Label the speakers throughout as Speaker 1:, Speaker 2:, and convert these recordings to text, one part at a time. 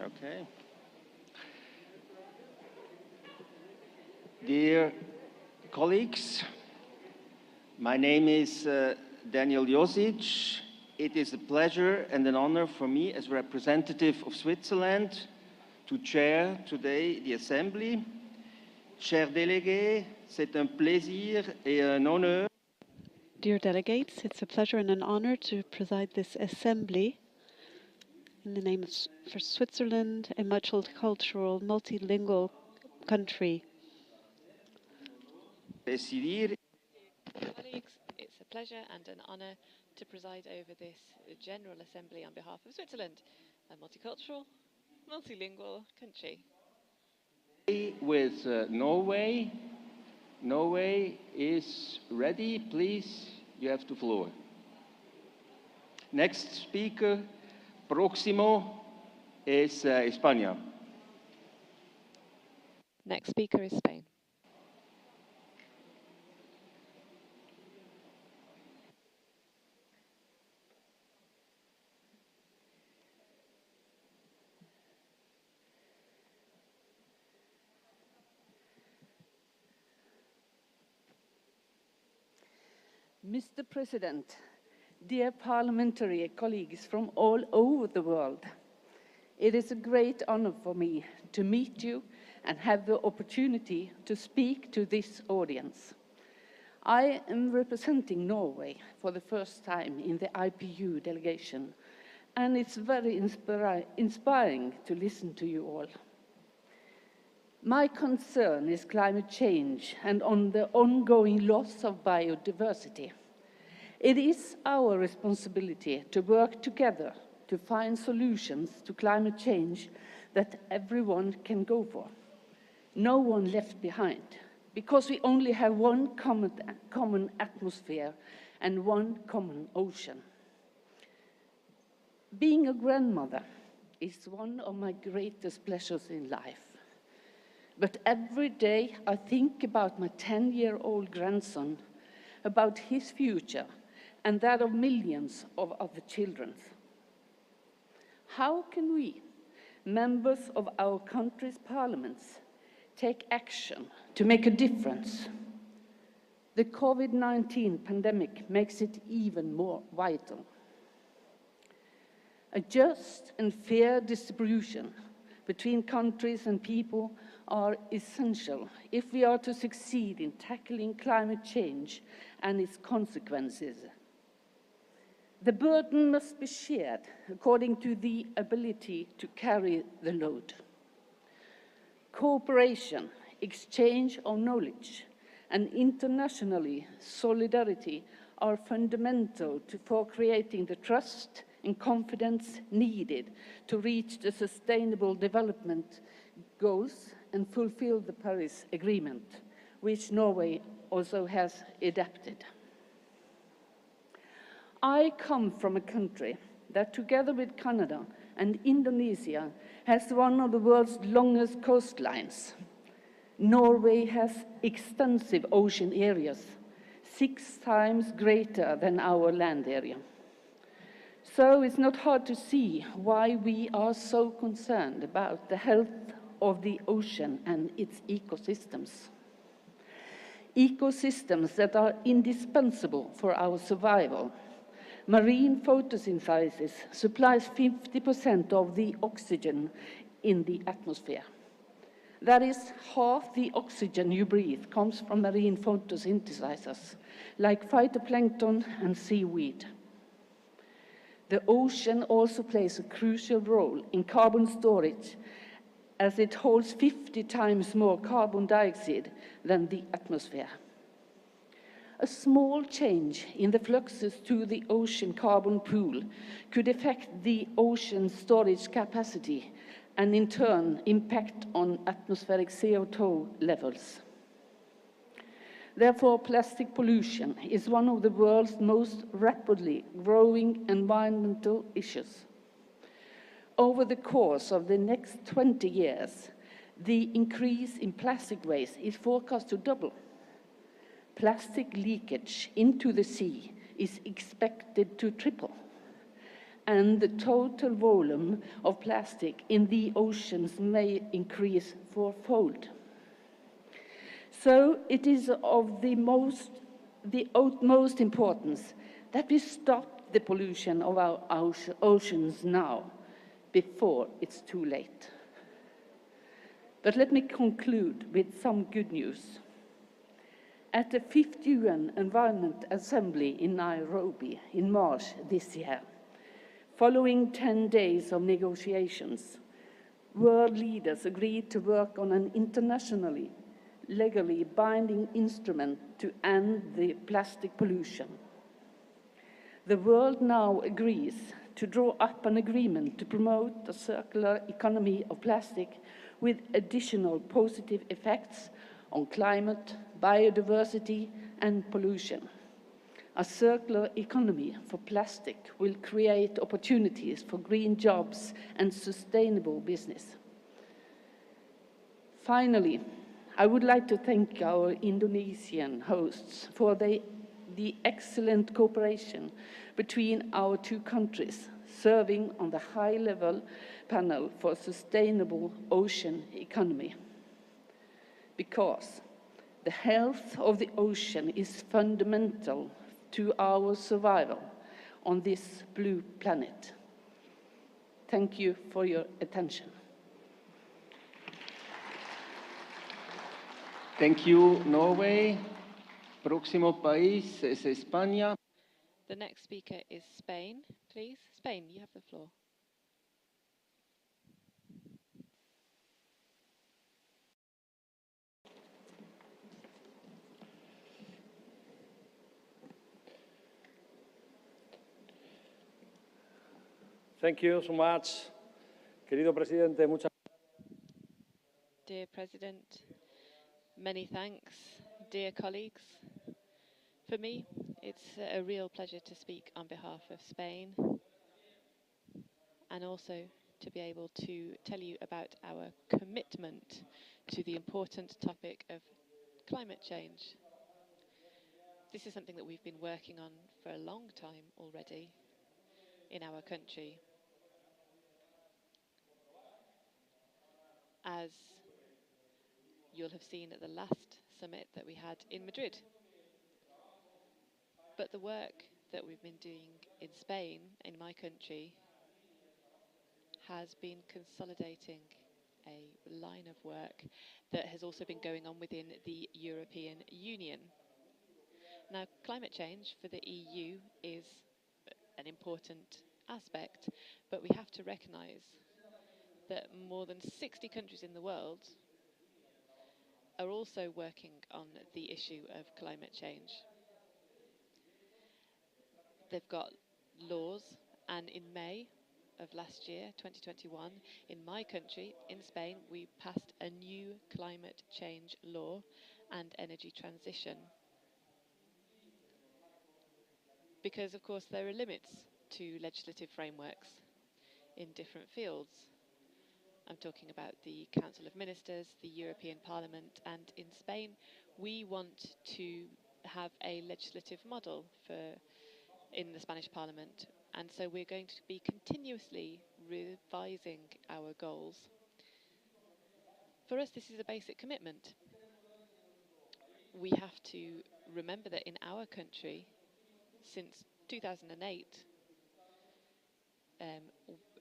Speaker 1: Okay. Dear colleagues, my name is Daniel Josic. It is a pleasure and an honor for me as representative of Switzerland to chair today the Assembly. Chers délégués, c'est un plaisir et un honneur.
Speaker 2: Dear delegates, it's a pleasure and an honor to preside this assembly in the name of for Switzerland, a multicultural, multilingual country.
Speaker 3: Colleagues, it's a pleasure and an honor to preside over this General Assembly on behalf of Switzerland, a multicultural, multilingual country.
Speaker 1: With Norway. Norway is ready. Please, you have the floor. Next speaker, próximo, is España.
Speaker 3: Next speaker is Spain.
Speaker 4: Mr. President, dear parliamentary colleagues from all over the world, it is a great honor for me to meet you and have the opportunity to speak to this audience. I am representing Norway for the first time in the IPU delegation, and it's very inspiring to listen to you all. My concern is climate change and on the ongoing loss of biodiversity. It is our responsibility to work together to find solutions to climate change that everyone can go for. No one left behind, because we only have one common atmosphere and one common ocean. Being a grandmother is one of my greatest pleasures in life. But every day I think about my 10-year-old grandson, about his future, and that of millions of other children. How can we, members of our country's parliaments, take action to make a difference? The COVID-19 pandemic makes it even more vital. A just and fair distribution between countries and people are essential if we are to succeed in tackling climate change and its consequences. The burden must be shared according to the ability to carry the load. Cooperation, exchange of knowledge, and internationally solidarity are fundamental for creating the trust and confidence needed to reach the sustainable development goals and fulfill the Paris Agreement, which Norway also has adopted. I come from a country that, together with Canada and Indonesia, has one of the world's longest coastlines. Norway has extensive ocean areas, 6 times greater than our land area. So it's not hard to see why we are so concerned about the health of the ocean and its ecosystems. Ecosystems that are indispensable for our survival. Marine photosynthesis supplies 50% of the oxygen in the atmosphere. That is, half the oxygen you breathe comes from marine photosynthesizers, like phytoplankton and seaweed. The ocean also plays a crucial role in carbon storage, as it holds 50 times more carbon dioxide than the atmosphere. A small change in the fluxes to the ocean carbon pool could affect the ocean storage capacity and in turn impact on atmospheric CO2 levels. Therefore, plastic pollution is one of the world's most rapidly growing environmental issues. Over the course of the next 20 years, the increase in plastic waste is forecast to double. Plastic leakage into the sea is expected to triple. and the total volume of plastic in the oceans may increase fourfold. So it is of the utmost importance that we stop the pollution of our oceans now, before it's too late. But let me conclude with some good news. At the 5th UN Environment Assembly in Nairobi in March this year, following 10 days of negotiations, world leaders agreed to work on an internationally, legally binding instrument to end the plastic pollution. The world now agrees to draw up an agreement to promote a circular economy of plastic with additional positive effects on climate, biodiversity, and pollution. A circular economy for plastic will create opportunities for green jobs and sustainable business. Finally, I would like to thank our Indonesian hosts for the excellent cooperation between our two countries, serving on the high-level panel for sustainable ocean economy. Because the health of the ocean is fundamental to our survival on this blue planet. Thank you for your attention.
Speaker 1: Thank you, Norway. Próximo país es España.
Speaker 3: The next speaker is Spain, please. Spain, you have the floor.
Speaker 5: Thank you so much, querido presidente. Muchas
Speaker 3: Dear President, many thanks. Dear colleagues, for me, it's a real pleasure to speak on behalf of Spain and also to be able to tell you about our commitment to the important topic of climate change. This is something that we've been working on for a long time already in our country. As you'll have seen at the last summit that we had in Madrid. But the work that we've been doing in Spain, in my country, has been consolidating a line of work that has also been going on within the European Union. Now, climate change for the EU is an important aspect, but we have to recognise that more than 60 countries in the world are also working on the issue of climate change. They've got laws, and in May of last year, 2021, in my country, in Spain, we passed a new climate change law and energy transition. Because, of course, there are limits to legislative frameworks in different fields. I'm talking about the Council of Ministers, the European Parliament, and in Spain, we want to have a legislative model in the Spanish Parliament. And so we're going to be continuously revising our goals. For us, this is a basic commitment. We have to remember that in our country, since 2008,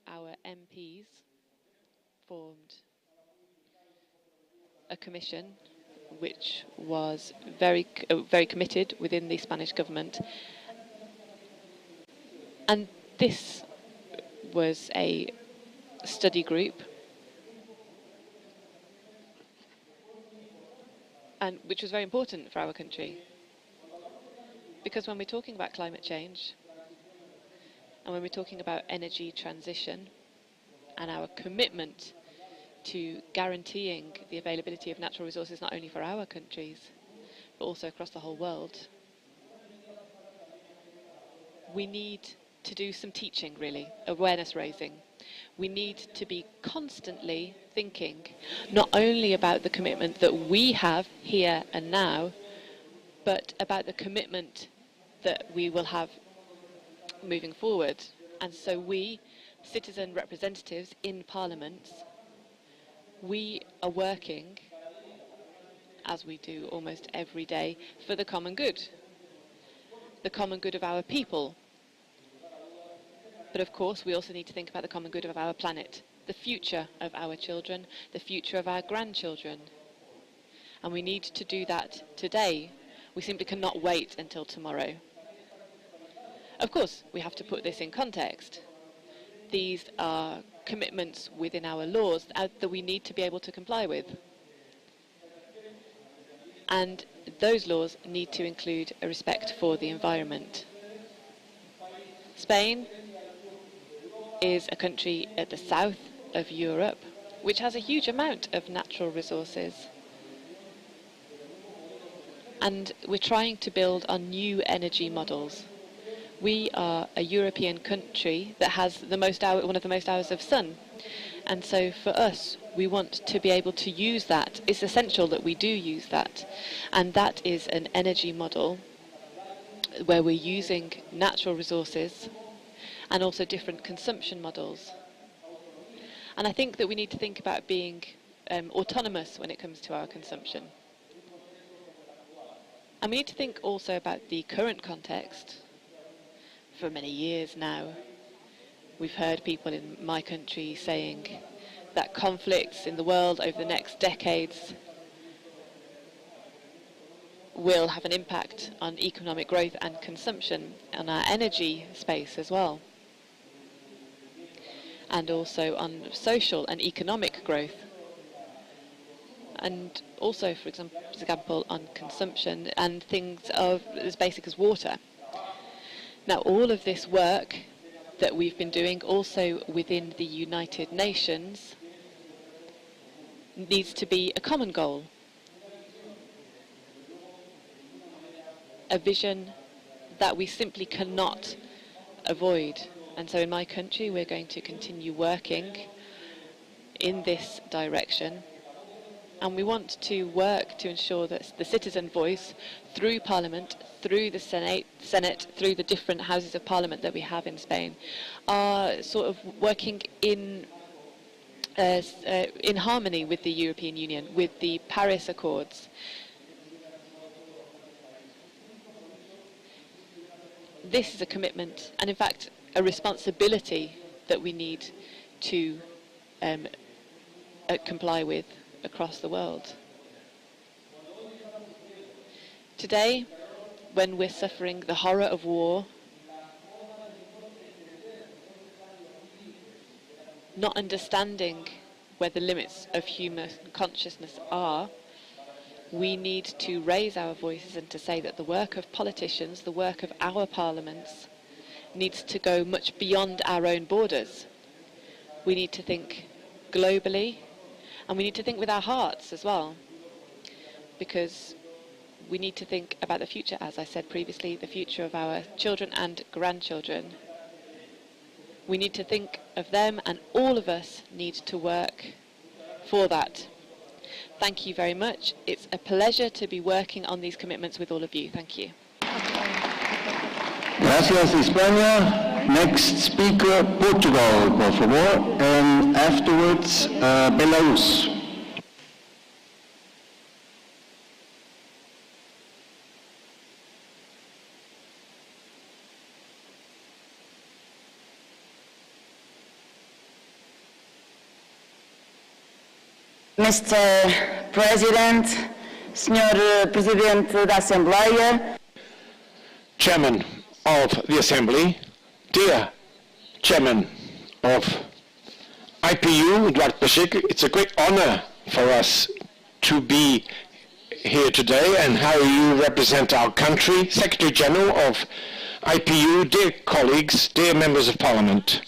Speaker 3: our MPs formed a commission which was very committed within the Spanish government. And this was a study group and which was very important for our country. Because when we're talking about climate change and when we're talking about energy transition and our commitment to guaranteeing the availability of natural resources not only for our countries but also across the whole world, we need to do some teaching, really, awareness raising. We need to be constantly thinking not only about the commitment that we have here and now, but about the commitment that we will have moving forward. And so we, citizen representatives in parliaments, we are working, as we do almost every day, for the common good of our people. But of course, we also need to think about the common good of our planet, the future of our children, the future of our grandchildren. And we need to do that today. We simply cannot wait until tomorrow. Of course, we have to put this in context. These are commitments within our laws that we need to be able to comply with. And those laws need to include a respect for the environment. Spain is a country at the south of Europe, which has a huge amount of natural resources. And we're trying to build on new energy models. We are a European country that has one of the most hours of sun. And so for us, we want to be able to use that. It's essential that we do use that. And that is an energy model where we're using natural resources and also different consumption models. And I think that we need to think about being autonomous when it comes to our consumption. And we need to think also about the current context. For many years now, we've heard people in my country saying that conflicts in the world over the next decades will have an impact on economic growth and consumption, on our energy space as well, and also on social and economic growth, and also, for example, on consumption and things as basic as water. Now, all of this work that we've been doing also within the United Nations needs to be a common goal. A vision that we simply cannot avoid. And so in my country, we're going to continue working in this direction. And we want to work to ensure that the citizen voice, through Parliament, through the Senate, through the different houses of Parliament that we have in Spain, are sort of working in harmony with the European Union, with the Paris Accords. This is a commitment, and in fact, a responsibility that we need to comply with across the world. Today, when we're suffering the horror of war, not understanding where the limits of human consciousness are, we need to raise our voices and to say that the work of politicians, the work of our parliaments, needs to go much beyond our own borders. We need to think globally, and we need to think with our hearts as well, because we need to think about the future, as I said previously, the future of our children and grandchildren. We need to think of them, and all of us need to work for that. Thank you very much. It's a pleasure to be working on these commitments with all of you. Thank you.
Speaker 6: Gracias, España. Next speaker, Portugal, por favor, and afterwards, Belarus.
Speaker 7: Mr. President, Sr. Presidente da Assembleia,
Speaker 8: Chairman of the Assembly, dear Chairman of IPU, Eduardo Pacheco, it's a great honor for us to be here today and how you represent our country. Secretary General of IPU, dear colleagues, dear members of Parliament.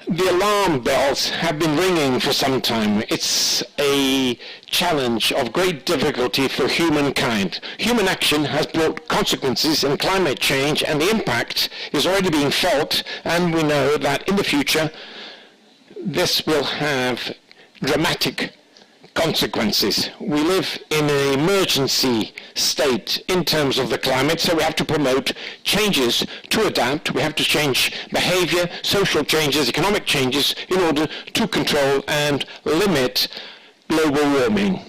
Speaker 8: The alarm bells have been ringing for some time. It's a challenge of great difficulty for humankind. Human action has brought consequences in climate change, and the impact is already being felt, and we know that in the future this will have dramatic consequences. We live in an emergency state in terms of the climate, so we have to promote changes to adapt. We have to change behavior, social changes, economic changes in order to control and limit global warming.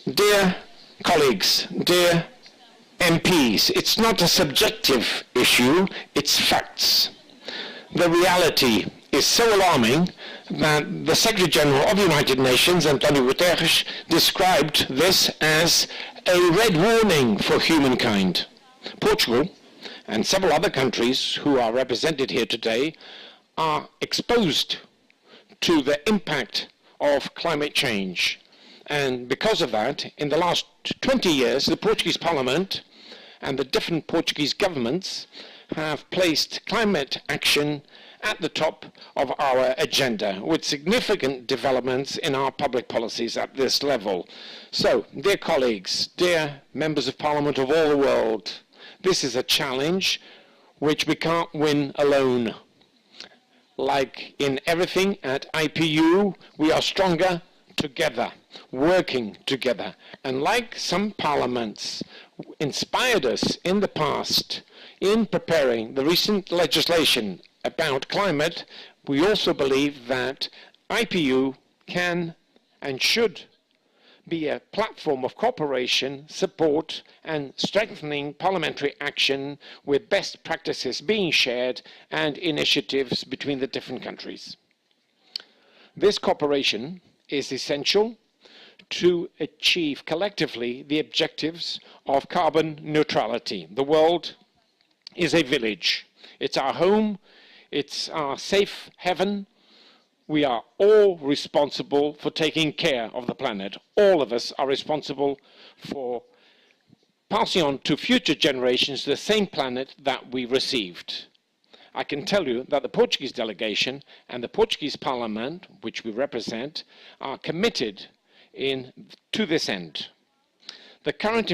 Speaker 8: Dear colleagues, dear MPs, it's not a subjective issue, it's facts. The reality is so alarming that the Secretary General of the United Nations, Antonio Guterres, described this as a red warning for humankind. Portugal and several other countries who are represented here today are exposed to the impact of climate change. And because of that, in the last 20 years, the Portuguese Parliament and the different Portuguese governments have placed climate action at the top of our agenda, with significant developments in our public policies at this level. So, dear colleagues, dear members of Parliament of all the world, this is a challenge which we can't win alone. Like in everything at IPU, we are stronger together, working together. And like some parliaments inspired us in the past in preparing the recent legislation about climate, we also believe that IPU can and should be a platform of cooperation, support, and strengthening parliamentary action with best practices being shared and initiatives between the different countries. This cooperation is essential to achieve collectively the objectives of carbon neutrality. The world is a village. It's our home. It's our safe haven. We are all responsible for taking care of the planet. All of us are responsible for passing on to future generations the same planet that we received. I can tell you that the Portuguese delegation and the Portuguese Parliament, which we represent, are committed to this end. The current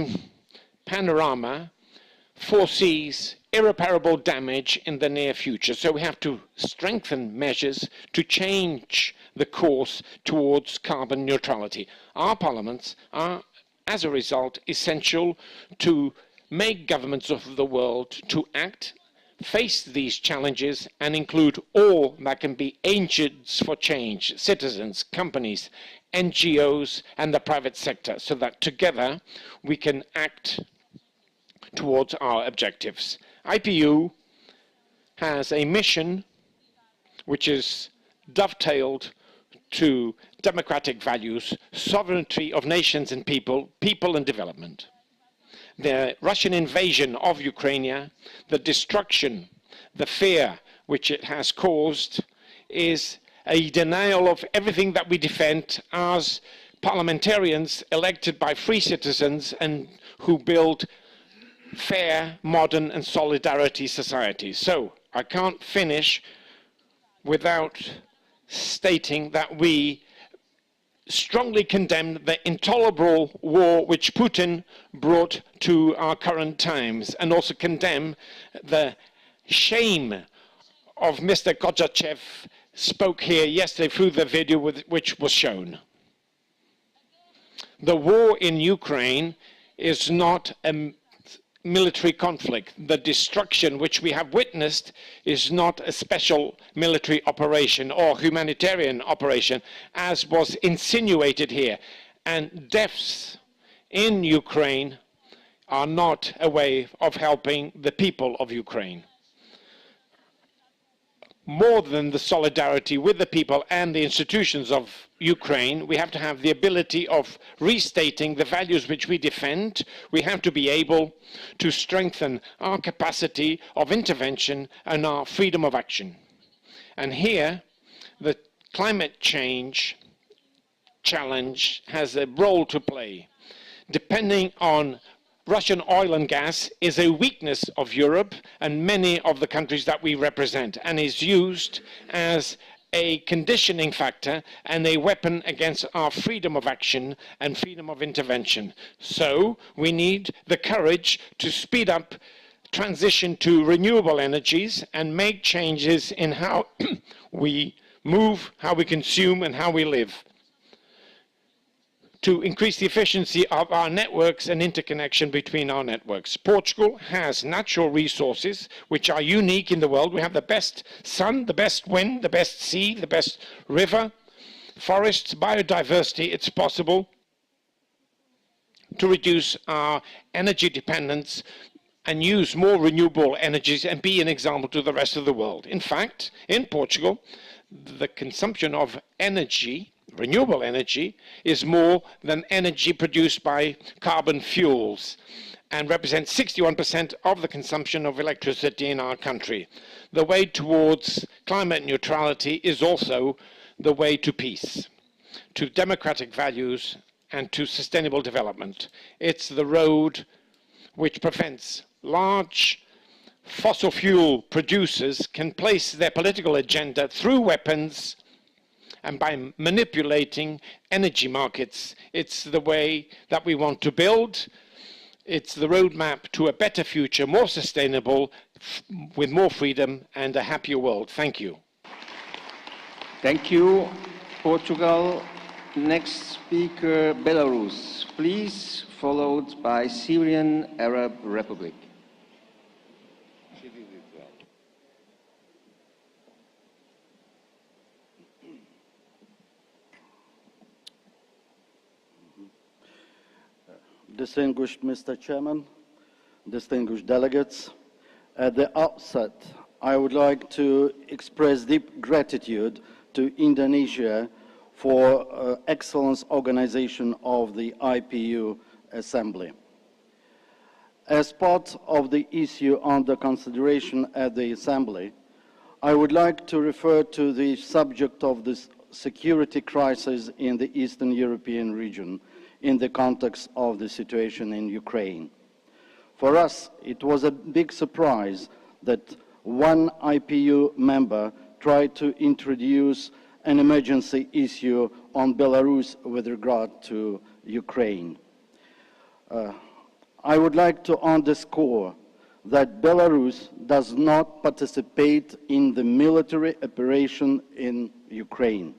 Speaker 8: panorama foresees irreparable damage in the near future, so we have to strengthen measures to change the course towards carbon neutrality. Our parliaments are, as a result, essential to make governments of the world to act, face these challenges, and include all that can be agents for change, citizens, companies, NGOs, and the private sector, so that together we can act towards our objectives. IPU has a mission which is dovetailed to democratic values, sovereignty of nations and people and development. The Russian invasion of Ukraine, the destruction, the fear which it has caused is a denial of everything that we defend as parliamentarians elected by free citizens and who build fair, modern and solidarity societies. So I can't finish without stating that we strongly condemn the intolerable war which Putin brought to our current times, and also condemn the shame of Mr. Kozachev spoke here yesterday through the video which was shown. The war in Ukraine is not a military conflict. The destruction which we have witnessed is not a special military operation or humanitarian operation, as was insinuated here. And deaths in Ukraine are not a way of helping the people of Ukraine. More than the solidarity with the people and the institutions of Ukraine, we have to have the ability of restating the values which we defend. We have to be able to strengthen our capacity of intervention and our freedom of action. And here, the climate change challenge has a role to play. Depending on Russian oil and gas is a weakness of Europe and many of the countries that we represent, and is used as a conditioning factor and a weapon against our freedom of action and freedom of intervention. So we need the courage to speed up transition to renewable energies and make changes in how we move, how we consume, and how we live. to increase the efficiency of our networks and interconnection between our networks. Portugal has natural resources which are unique in the world. We have the best sun, the best wind, the best sea, the best river, forests, biodiversity. It's possible to reduce our energy dependence and use more renewable energies and be an example to the rest of the world. In fact, in Portugal, the consumption of energy, renewable energy, is more than energy produced by carbon fuels and represents 61% of the consumption of electricity in our country. The way towards climate neutrality is also the way to peace, to democratic values, and to sustainable development. It's the road which prevents large fossil fuel producers can place their political agenda through weapons and by manipulating energy markets. It's the way that we want to build. It's the roadmap to a better future, more sustainable, with more freedom and a happier world. Thank you.
Speaker 1: Thank you, Portugal. Next speaker, Belarus, please, followed by Syrian Arab Republic.
Speaker 9: Distinguished Mr. Chairman, distinguished delegates, at the outset, I would like to express deep gratitude to Indonesia for excellent organization of the IPU Assembly. As part of the issue under consideration at the Assembly, I would like to refer to the subject of the security crisis in the Eastern European region in the context of the situation in Ukraine. For us, it was a big surprise that one IPU member tried to introduce an emergency issue on Belarus with regard to Ukraine. I would like to underscore that Belarus does not participate in the military operation in Ukraine.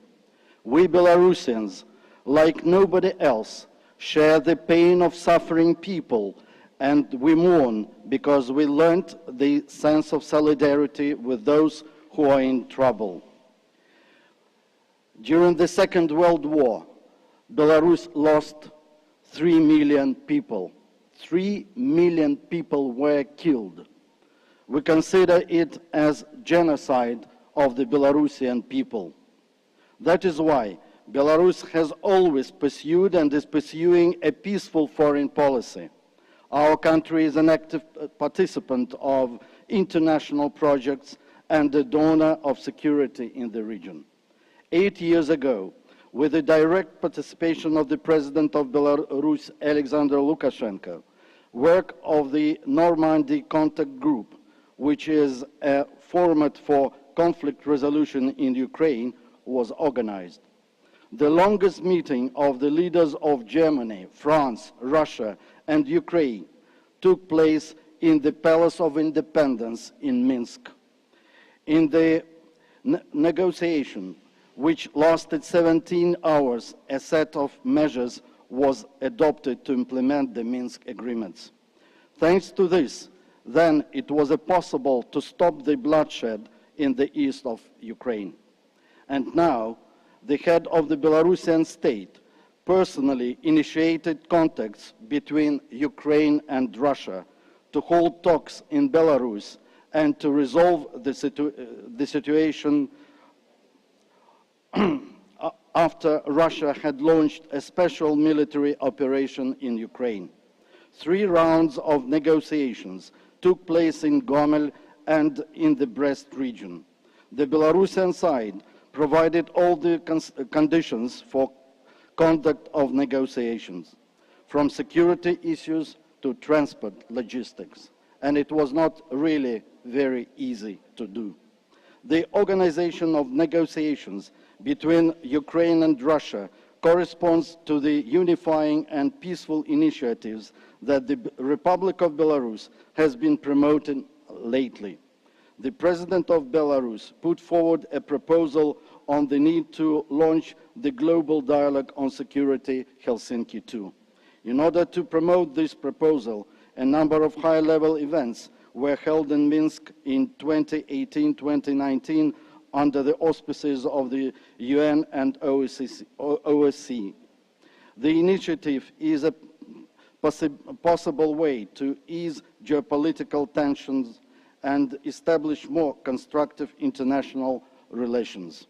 Speaker 9: We Belarusians, like nobody else, share the pain of suffering people, and we mourn because we learned the sense of solidarity with those who are in trouble. During the Second World War, Belarus lost 3 million people. 3 million people were killed. We consider it as genocide of the Belarusian people. That is why Belarus has always pursued and is pursuing a peaceful foreign policy. Our country is an active participant of international projects and a donor of security in the region. 8 years ago, with the direct participation of the President of Belarus, Alexander Lukashenko, work of the Normandy Contact Group, which is a format for conflict resolution in Ukraine, was organized. The longest meeting of the leaders of Germany, France, Russia, and Ukraine took place in the Palace of Independence in Minsk. In the negotiation, which lasted 17 hours, a set of measures was adopted to implement the Minsk agreements. Thanks to this, then it was possible to stop the bloodshed in the east of Ukraine. And now, the head of the Belarusian state personally initiated contacts between Ukraine and Russia to hold talks in Belarus and to resolve the situation after Russia had launched a special military operation in Ukraine. 3 rounds of negotiations took place in Gomel and in the Brest region. The Belarusian side provided all the conditions for conduct of negotiations, from security issues to transport logistics, and it was not really very easy to do. The organization of negotiations between Ukraine and Russia corresponds to the unifying and peaceful initiatives that the Republic of Belarus has been promoting lately. The President of Belarus put forward a proposal on the need to launch the Global Dialogue on Security Helsinki II. In order to promote this proposal, a number of high-level events were held in Minsk in 2018-2019 under the auspices of the UN and OSCE. The initiative is a possible way to ease geopolitical tensions and establish more constructive international relations.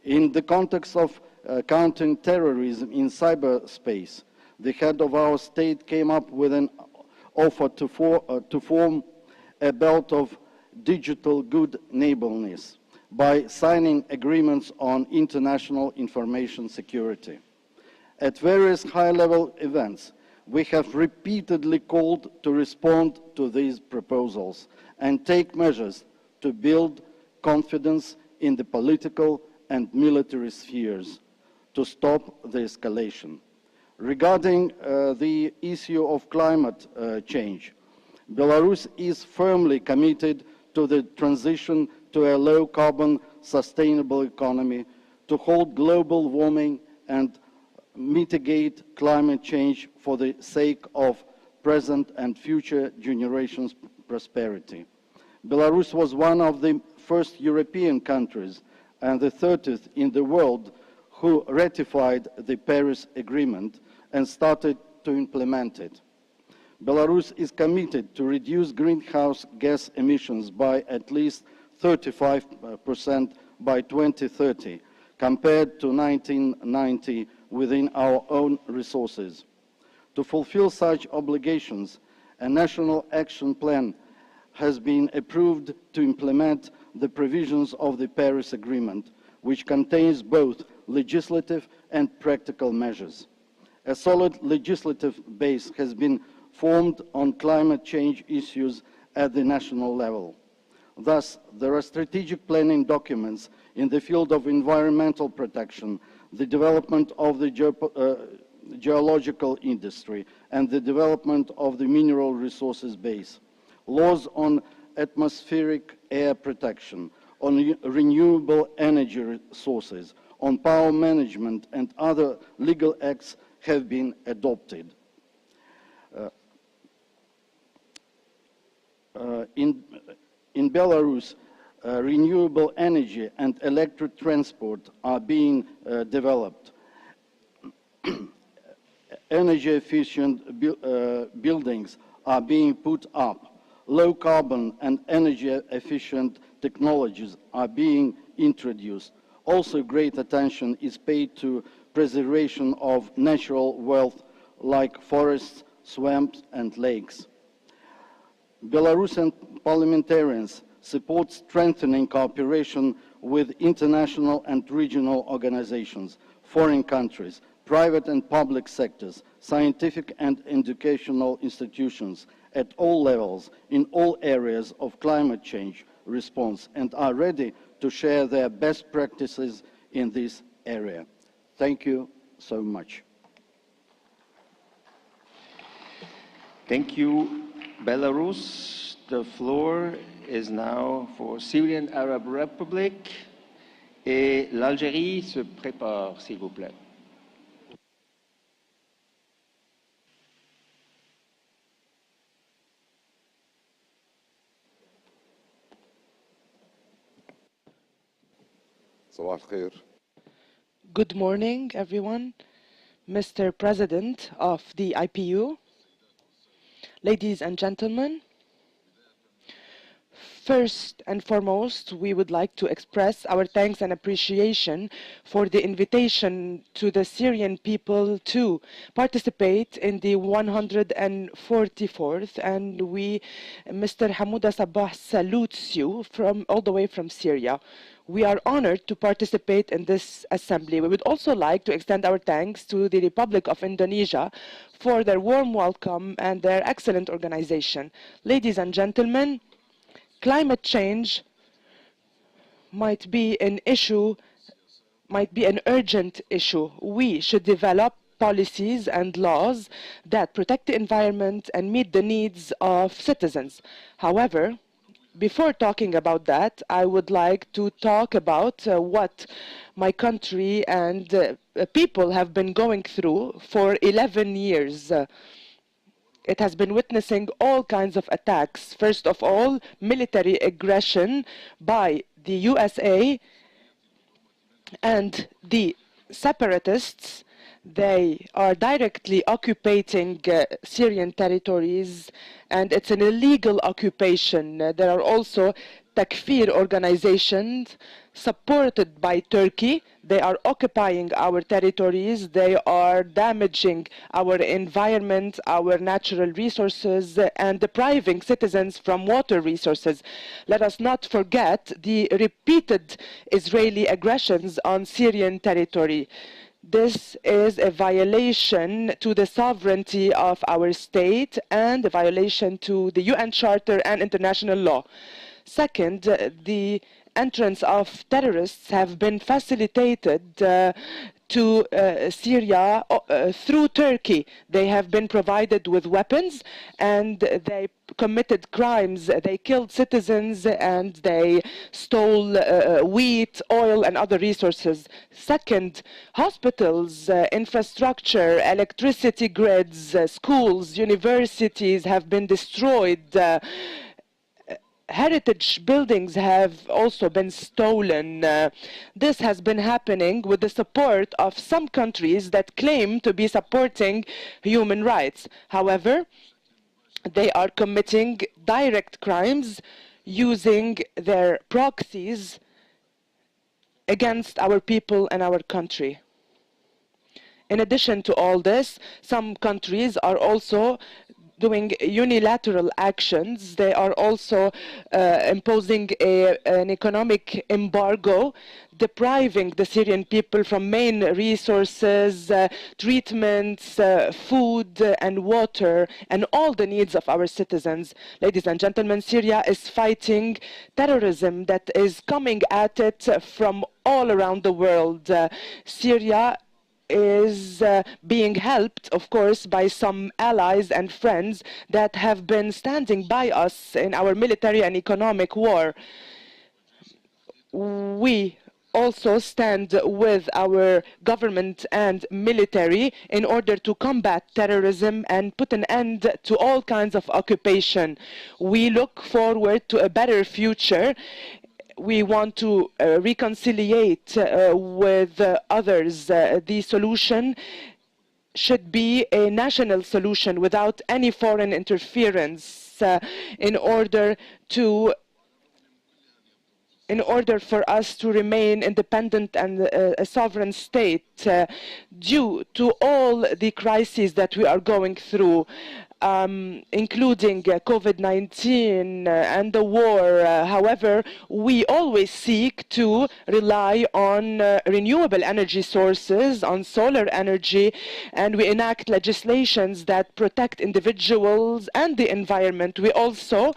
Speaker 9: In the context of countering terrorism in cyberspace, the head of our state came up with an offer to form a belt of digital good neighborliness by signing agreements on international information security. At various high-level events, we have repeatedly called to respond to these proposals and take measures to build confidence in the political and military spheres to stop the escalation. Regarding the issue of climate change, Belarus is firmly committed to the transition to a low-carbon, sustainable economy, to halt global warming and mitigate climate change for the sake of present and future generations' prosperity. Belarus was one of the first European countries and the 30th in the world who ratified the Paris Agreement and started to implement it. Belarus is committed to reduce greenhouse gas emissions by at least 35% by 2030, compared to 1990 within our own resources. To fulfill such obligations, a national action plan has been approved to implement the provisions of the Paris Agreement, which contains both legislative and practical measures. A solid legislative base has been formed on climate change issues at the national level. Thus, there are strategic planning documents in the field of environmental protection, the development of the geological industry, and the development of the mineral resources base, laws on atmospheric air protection, on renewable energy sources, on power management, and other legal acts have been adopted. In Belarus, renewable energy and electric transport are being developed. Energy-efficient buildings are being put up. Low-carbon and energy-efficient technologies are being introduced. Also, great attention is paid to preservation of natural wealth like forests, swamps, and lakes. Belarusian parliamentarians support strengthening cooperation with international and regional organizations, foreign countries, private and public sectors, scientific and educational institutions at all levels in all areas of climate change response, and are ready to share their best practices in this area. Thank you so much.
Speaker 1: Thank you, Belarus. The floor is now for Syrian Arab Republic, et l'Algérie se prépare, s'il vous plaît.
Speaker 10: Good morning, everyone. Mr. President of the IPU, ladies and gentlemen, first and foremost, we would like to express our thanks and appreciation for the invitation to the Syrian people to participate in the 144th, and Mr. Hamouda Sabah salutes you all the way from Syria. We are honored to participate in this assembly. We would also like to extend our thanks to the Republic of Indonesia for their warm welcome and their excellent organization. Ladies and gentlemen, climate change might be an urgent issue. We should develop policies and laws that protect the environment and meet the needs of citizens. However, before talking about that, I would like to talk about what my country and people have been going through for 11 years. It has been witnessing all kinds of attacks. First of all, military aggression by the USA and the separatists. They are directly occupying Syrian territories, and it's an illegal occupation. There are also takfir organizations supported by Turkey. They are occupying our territories. They are damaging our environment, our natural resources, and depriving citizens from water resources. Let us not forget the repeated Israeli aggressions on Syrian territory. This is a violation to the sovereignty of our state and a violation to the UN Charter and international law. Second, the entrance of terrorists have been facilitated to Syria through Turkey. They have been provided with weapons and they committed crimes. They killed citizens and they stole wheat, oil, and other resources. Second, hospitals, infrastructure, electricity grids, schools, universities have been destroyed. Heritage buildings have also been stolen. This has been happening with the support of some countries that claim to be supporting human rights. However, they are committing direct crimes using their proxies against our people and our country. In addition to all this, some countries are also doing unilateral actions. They are also imposing an economic embargo, depriving the Syrian people from main resources, treatments, food and water, and all the needs of our citizens. Ladies and gentlemen, Syria is fighting terrorism that is coming at it from all around the world. Syria is being helped, of course, by some allies and friends that have been standing by us in our military and economic war. We also stand with our government and military in order to combat terrorism and put an end to all kinds of occupation. We look forward to a better future. We want to reconciliate with others. The solution should be a national solution without any foreign interference in order for us to remain independent and a sovereign state due to all the crises that we are going through. Including COVID-19 and the war. However, we always seek to rely on renewable energy sources, on solar energy, and we enact legislations that protect individuals and the environment. We also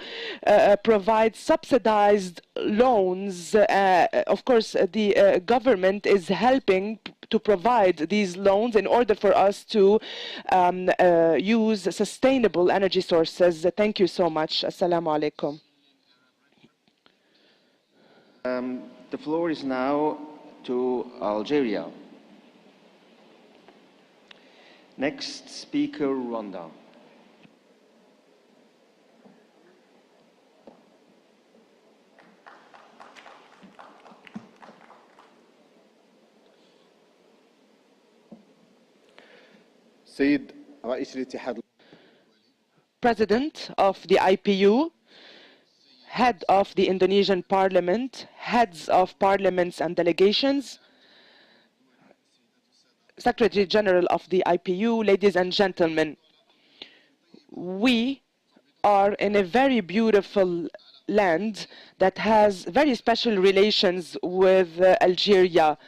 Speaker 10: provide subsidized loans. Of course, the government is helping to provide these loans in order for us to use sustainable energy sources. Thank you so much. Assalamu alaikum.
Speaker 1: The floor is now to Algeria. Next speaker, Rwanda.
Speaker 10: President of the IPU, head of the Indonesian Parliament, heads of parliaments and delegations, Secretary General of the IPU, ladies and gentlemen, we are in a very beautiful land that has very special relations with Algeria.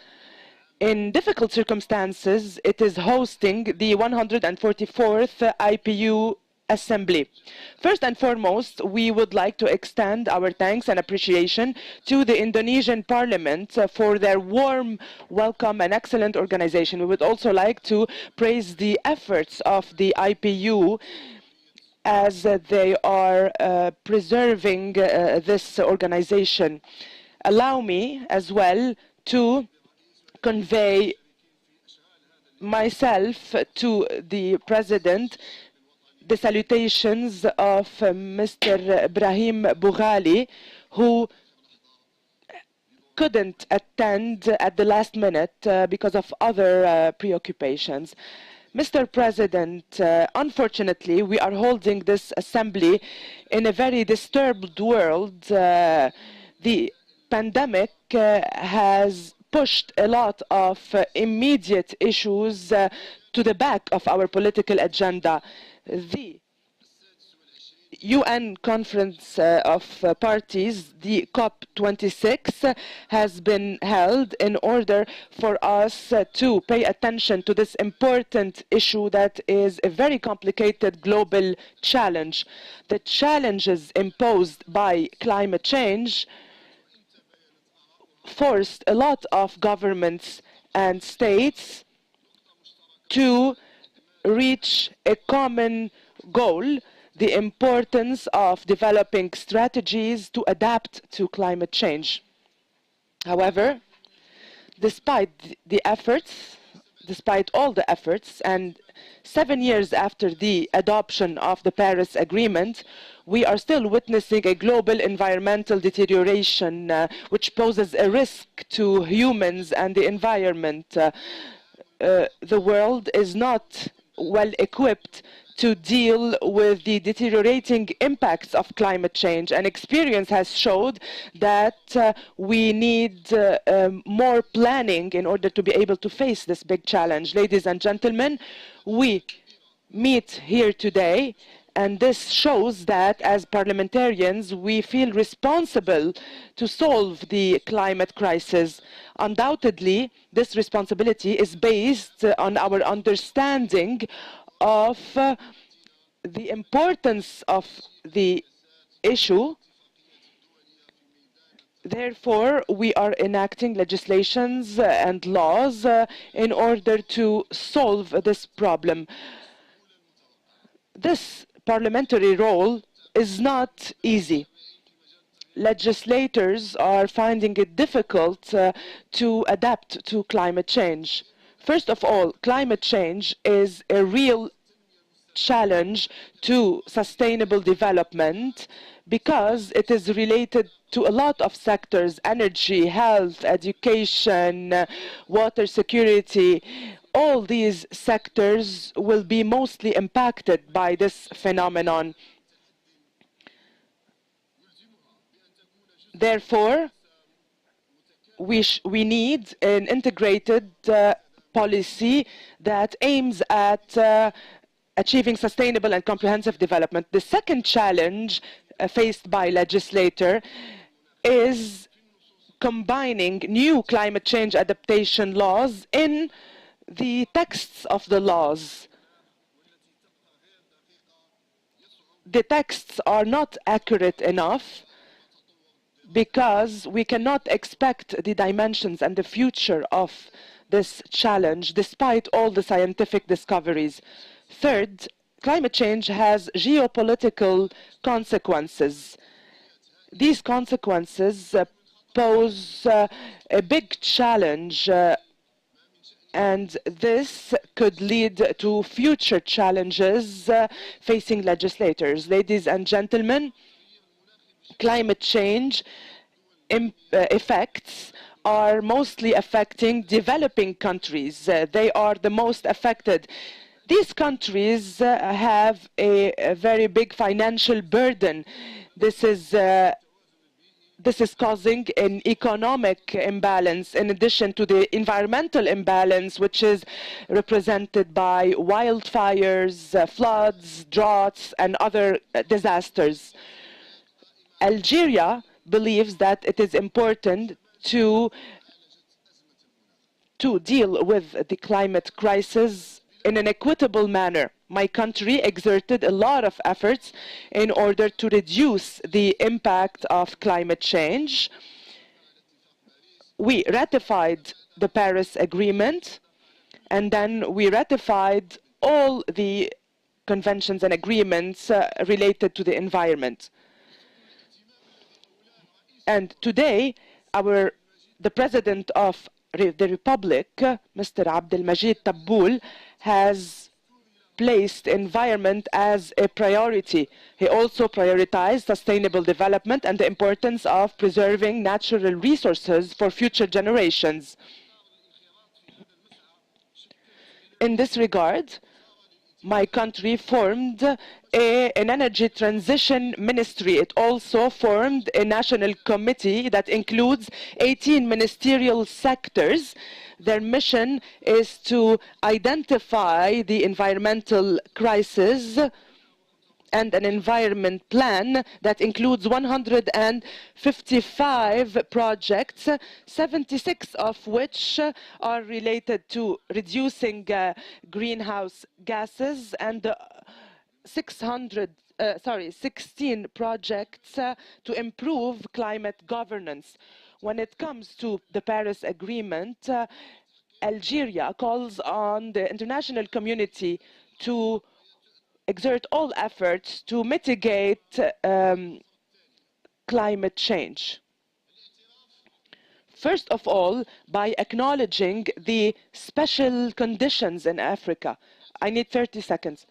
Speaker 10: In difficult circumstances, it is hosting the 144th IPU Assembly. First and foremost, we would like to extend our thanks and appreciation to the Indonesian Parliament for their warm welcome and excellent organization. We would also like to praise the efforts of the IPU as they are preserving this organization. Allow me as well to convey myself to the President the salutations of Mr. Ibrahim Bughali, who couldn't attend at the last minute because of other preoccupations. Mr. President, unfortunately, we are holding this assembly in a very disturbed world. The pandemic has pushed a lot of immediate issues to the back of our political agenda. The UN Conference of Parties, the COP26, has been held in order for us to pay attention to this important issue that is a very complicated global challenge. The challenges imposed by climate change forced a lot of governments and states to reach a common goal: the importance of developing strategies to adapt to climate change. However, despite all the efforts, and 7 years after the adoption of the Paris Agreement, we are still witnessing a global environmental deterioration which poses a risk to humans and the environment. The world is not well equipped to deal with the deteriorating impacts of climate change, and experience has showed that we need more planning in order to be able to face this big challenge. Ladies and gentlemen, we meet here today, and this shows that as parliamentarians we feel responsible to solve the climate crisis. Undoubtedly, this responsibility is based on our understanding of the importance of the issue. Therefore, we are enacting legislations and laws in order to solve this problem. This parliamentary role is not easy. Legislators are finding it difficult to adapt to climate change. First of all, climate change is a real challenge to sustainable development because it is related to a lot of sectors: energy, health, education, water security. All these sectors will be mostly impacted by this phenomenon. Therefore, we need an integrated policy that aims at achieving sustainable and comprehensive development. The second challenge faced by legislators is combining new climate change adaptation laws in the texts of the laws. The texts are not accurate enough because we cannot expect the dimensions and the future of this challenge despite all the scientific discoveries. Third, climate change has geopolitical consequences. These consequences pose a big challenge, and this could lead to future challenges facing legislators. Ladies and gentlemen, climate change effects are mostly affecting developing countries. They are the most affected. These countries have a very big financial burden. This is causing an economic imbalance in addition to the environmental imbalance, which is represented by wildfires, floods, droughts, and other disasters. Algeria believes that it is important to deal with the climate crisis in an equitable manner. My country exerted a lot of efforts in order to reduce the impact of climate change. We ratified the Paris Agreement, and then we ratified all the conventions and agreements related to the environment. And today, the President of the Republic, Mr. Abdelmajid Tebboune, has placed environment as a priority. He also prioritized sustainable development and the importance of preserving natural resources for future generations. In this regard, my country formed an energy transition ministry. It also formed a national committee that includes 18 ministerial sectors. Their mission is to identify the environmental crisis and an environment plan that includes 155 projects, 16 of which are related to reducing greenhouse gases, and 16 projects to improve climate governance. When it comes to the Paris Agreement, Algeria calls on the international community to exert all efforts to mitigate climate change. First of all, by acknowledging the special conditions in Africa. I need 30 seconds.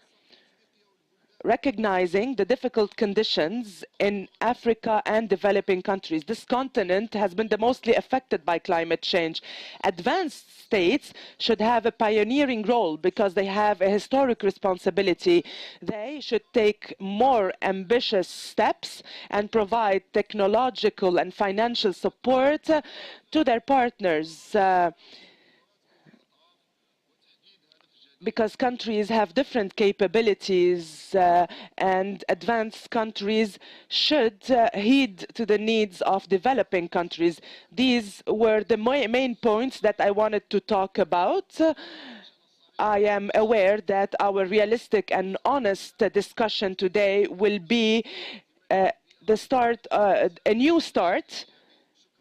Speaker 10: Recognizing the difficult conditions in Africa and developing countries. This continent has been the mostly affected by climate change. Advanced states should have a pioneering role because they have a historic responsibility. They should take more ambitious steps and provide technological and financial support to their partners. Because countries have different capabilities and advanced countries should heed to the needs of developing countries. These were the main points that I wanted to talk about. I am aware that our realistic and honest discussion today will be a new start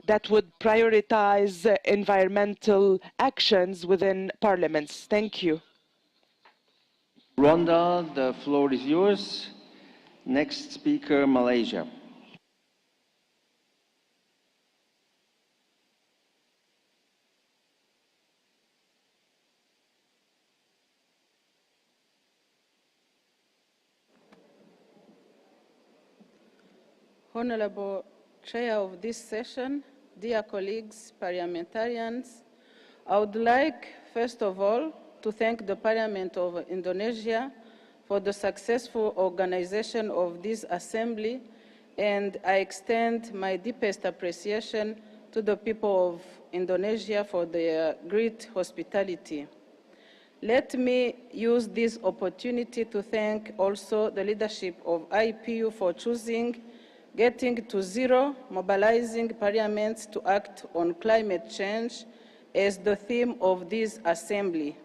Speaker 10: that would prioritize environmental actions within parliaments. Thank you.
Speaker 1: Rwanda, the floor is yours. Next speaker, Malaysia.
Speaker 11: Honorable Chair of this session, dear colleagues, parliamentarians, I would like, first of all, to thank the Parliament of Indonesia for the successful organization of this assembly, and I extend my deepest appreciation to the people of Indonesia for their great hospitality. Let me use this opportunity to thank also the leadership of IPU for choosing getting to zero, mobilizing parliaments to act on climate change as the theme of this assembly.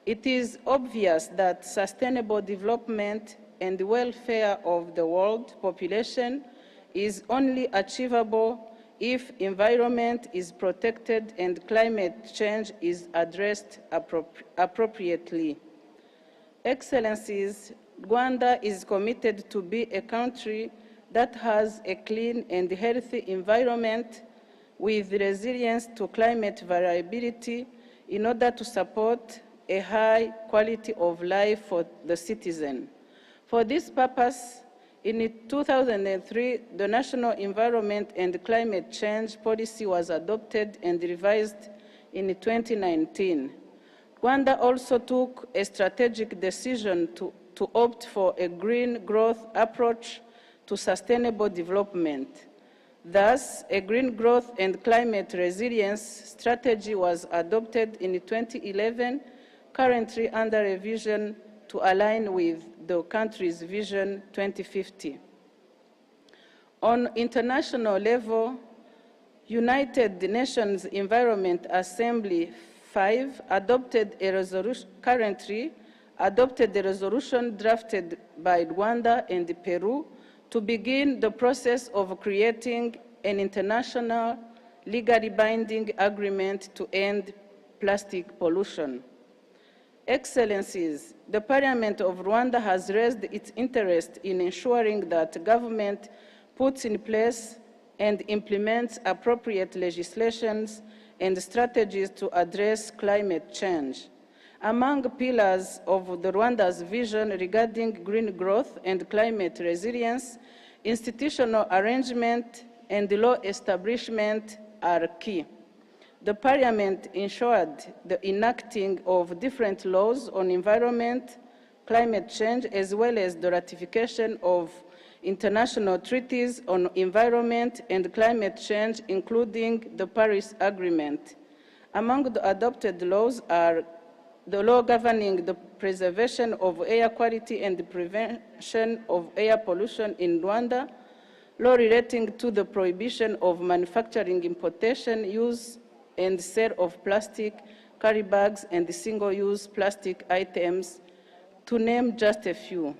Speaker 11: It is obvious that sustainable development and the welfare of the world population is only achievable if environment is protected and climate change is addressed appropriately. Excellencies, Rwanda is committed to be a country that has a clean and healthy environment with resilience to climate variability in order to support a high quality of life for the citizen. For this purpose, in 2003, the National Environment and Climate Change Policy was adopted and revised in 2019. Rwanda also took a strategic decision to opt for a green growth approach to sustainable development. Thus, a green growth and climate resilience strategy was adopted in 2011, currently under revision to align with the country's Vision 2050. On international level, United Nations Environment Assembly 5 currently adopted a resolution drafted by Rwanda and Peru to begin the process of creating an international legally binding agreement to end plastic pollution. Excellencies, the Parliament of Rwanda has raised its interest in ensuring that government puts in place and implements appropriate legislations and strategies to address climate change. Among pillars of the Rwanda's vision regarding green growth and climate resilience, institutional arrangement and law establishment are key. The Parliament ensured the enacting of different laws on environment, climate change, as well as the ratification of international treaties on environment and climate change, including the Paris Agreement. Among the adopted laws are the law governing the preservation of air quality and the prevention of air pollution in Rwanda, law relating to the prohibition of manufacturing, importation, use, and sale of plastic carry bags and single-use plastic items, to name just a few.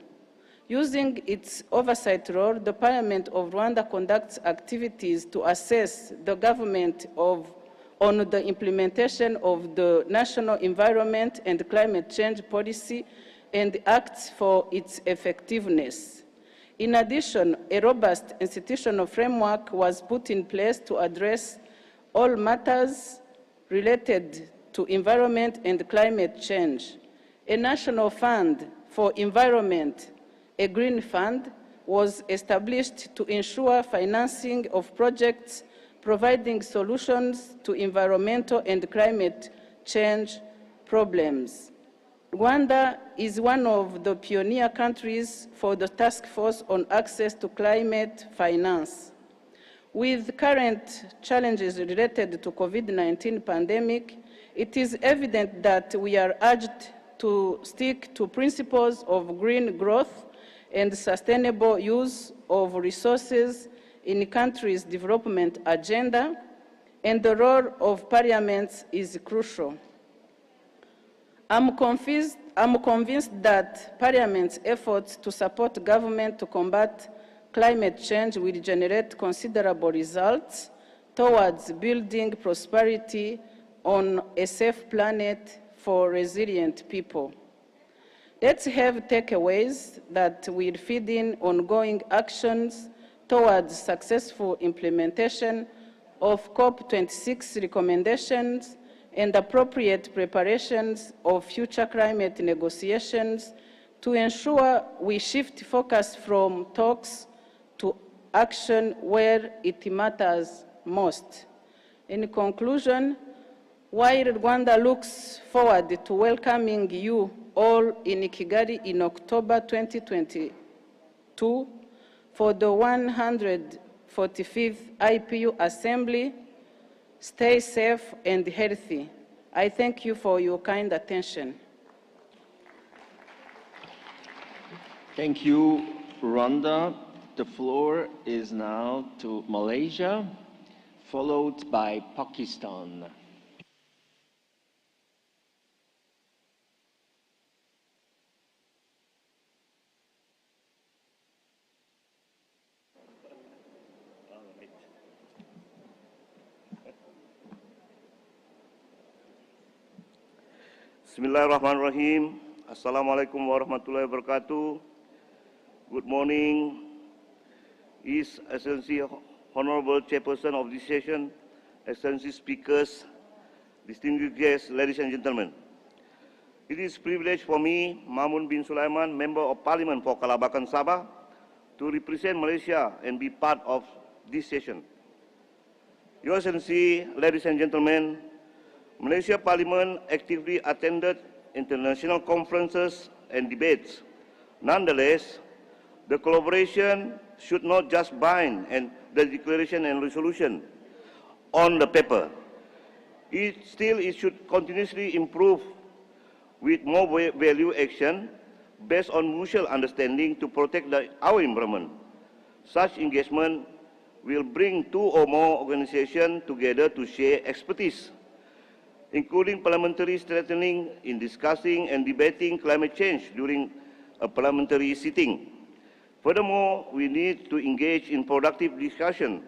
Speaker 11: Using its oversight role, the Parliament of Rwanda conducts activities to assess the government on the implementation of the National Environment and Climate Change Policy and acts for its effectiveness. In addition, a robust institutional framework was put in place to address all matters related to environment and climate change. A national fund for environment, a green fund, was established to ensure financing of projects providing solutions to environmental and climate change problems. Rwanda is one of the pioneer countries for the Task Force on Access to Climate Finance. With current challenges related to COVID-19 pandemic, it is evident that we are urged to stick to principles of green growth and sustainable use of resources in the country's development agenda, and the role of parliaments is crucial. I'm convinced that Parliament's efforts to support government to combat climate change will generate considerable results towards building prosperity on a safe planet for resilient people. Let's have takeaways that will feed in ongoing actions towards successful implementation of COP26 recommendations and appropriate preparations of future climate negotiations to ensure we shift focus from talks to action where it matters most. In conclusion, while Rwanda looks forward to welcoming you all in Kigali in October 2022 for the 145th IPU Assembly, stay safe and healthy. I thank you for your kind attention.
Speaker 1: Thank you, Rwanda. The floor is now to Malaysia, followed by Pakistan.
Speaker 12: Bismillahirrahmanirrahim. Assalamualaikum warahmatullahi wabarakatuh. Good morning, His Excellency Honorable Chairperson of this session, Excellency Speakers, distinguished guests, ladies and gentlemen. It is a privilege for me, Mamun bin Sulaiman, Member of Parliament for Kalabakan Sabah, to represent Malaysia and be part of this session. Your Excellency, ladies and gentlemen, Malaysia Parliament actively attended international conferences and debates. Nonetheless, the collaboration should not just bind and the declaration and resolution on the paper. It should continuously improve with more value action based on mutual understanding to protect our environment. Such engagement will bring two or more organizations together to share expertise, including parliamentary strengthening in discussing and debating climate change during a parliamentary sitting. Furthermore, we need to engage in productive discussion,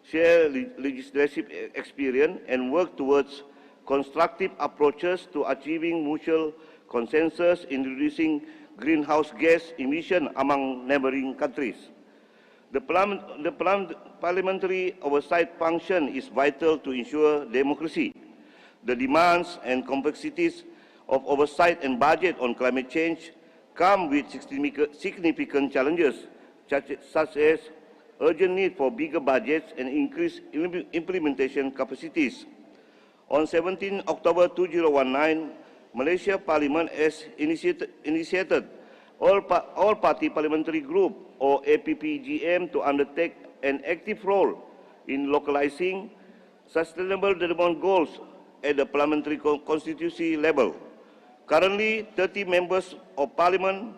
Speaker 12: share legislative experience, and work towards constructive approaches to achieving mutual consensus in reducing greenhouse gas emission among neighboring countries. The parliamentary oversight function is vital to ensure democracy. The demands and complexities of oversight and budget on climate change come with significant challenges, such as urgent need for bigger budgets and increased implementation capacities. On 17 October 2019, Malaysia Parliament has initiated all-party parliamentary group, or APPGM, to undertake an active role in localizing sustainable development goals at the parliamentary constituency level. Currently, 30 members of parliament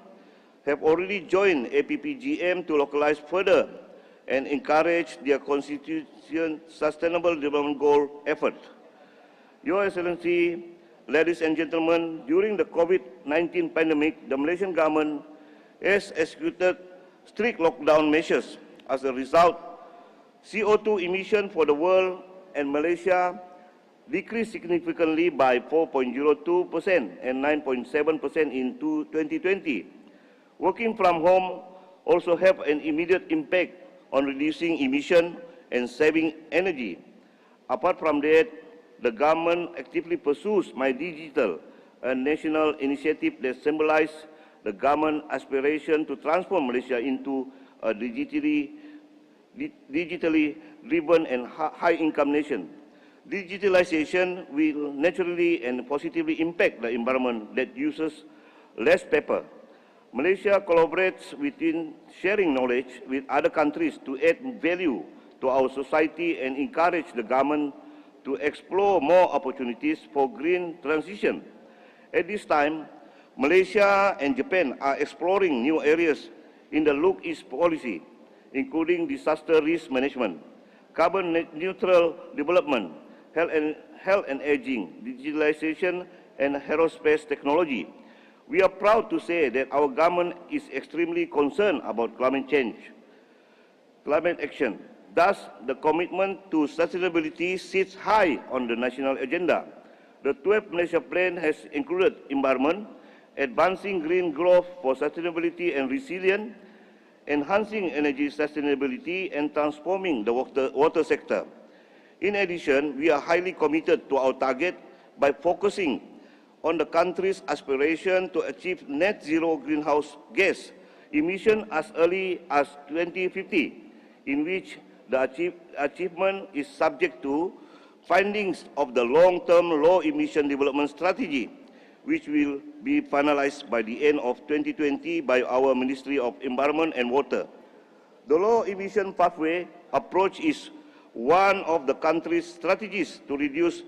Speaker 12: have already joined APPGM to localize further and encourage their constitution sustainable development goal effort. Your Excellency, ladies and gentlemen, during the COVID-19 pandemic, the Malaysian government has executed strict lockdown measures. As a result, CO2 emission for the world and Malaysia decreased significantly by 4.02% and 9.7% in 2020. Working from home also have an immediate impact on reducing emission and saving energy. Apart from that, the government actively pursues My Digital, a national initiative that symbolizes the government aspiration to transform Malaysia into a digitally driven and high-income nation. Digitalization will naturally and positively impact the environment that uses less paper. Malaysia collaborates within sharing knowledge with other countries to add value to our society and encourage the government to explore more opportunities for green transition. At this time, Malaysia and Japan are exploring new areas in the Look East policy, including disaster risk management, carbon neutral development, health and aging, digitalization, and aerospace technology. We are proud to say that our government is extremely concerned about climate change, climate action. Thus, the commitment to sustainability sits high on the national agenda. The 12th Malaysia Plan has included environment, advancing green growth for sustainability and resilience, enhancing energy sustainability, and transforming the water sector. In addition, we are highly committed to our target by focusing on the country's aspiration to achieve net zero greenhouse gas emission as early as 2050, in which the achievement is subject to findings of the long-term low-emission development strategy, which will be finalized by the end of 2020 by our Ministry of Environment and Water. The low-emission pathway approach is one of the country's strategies to reduce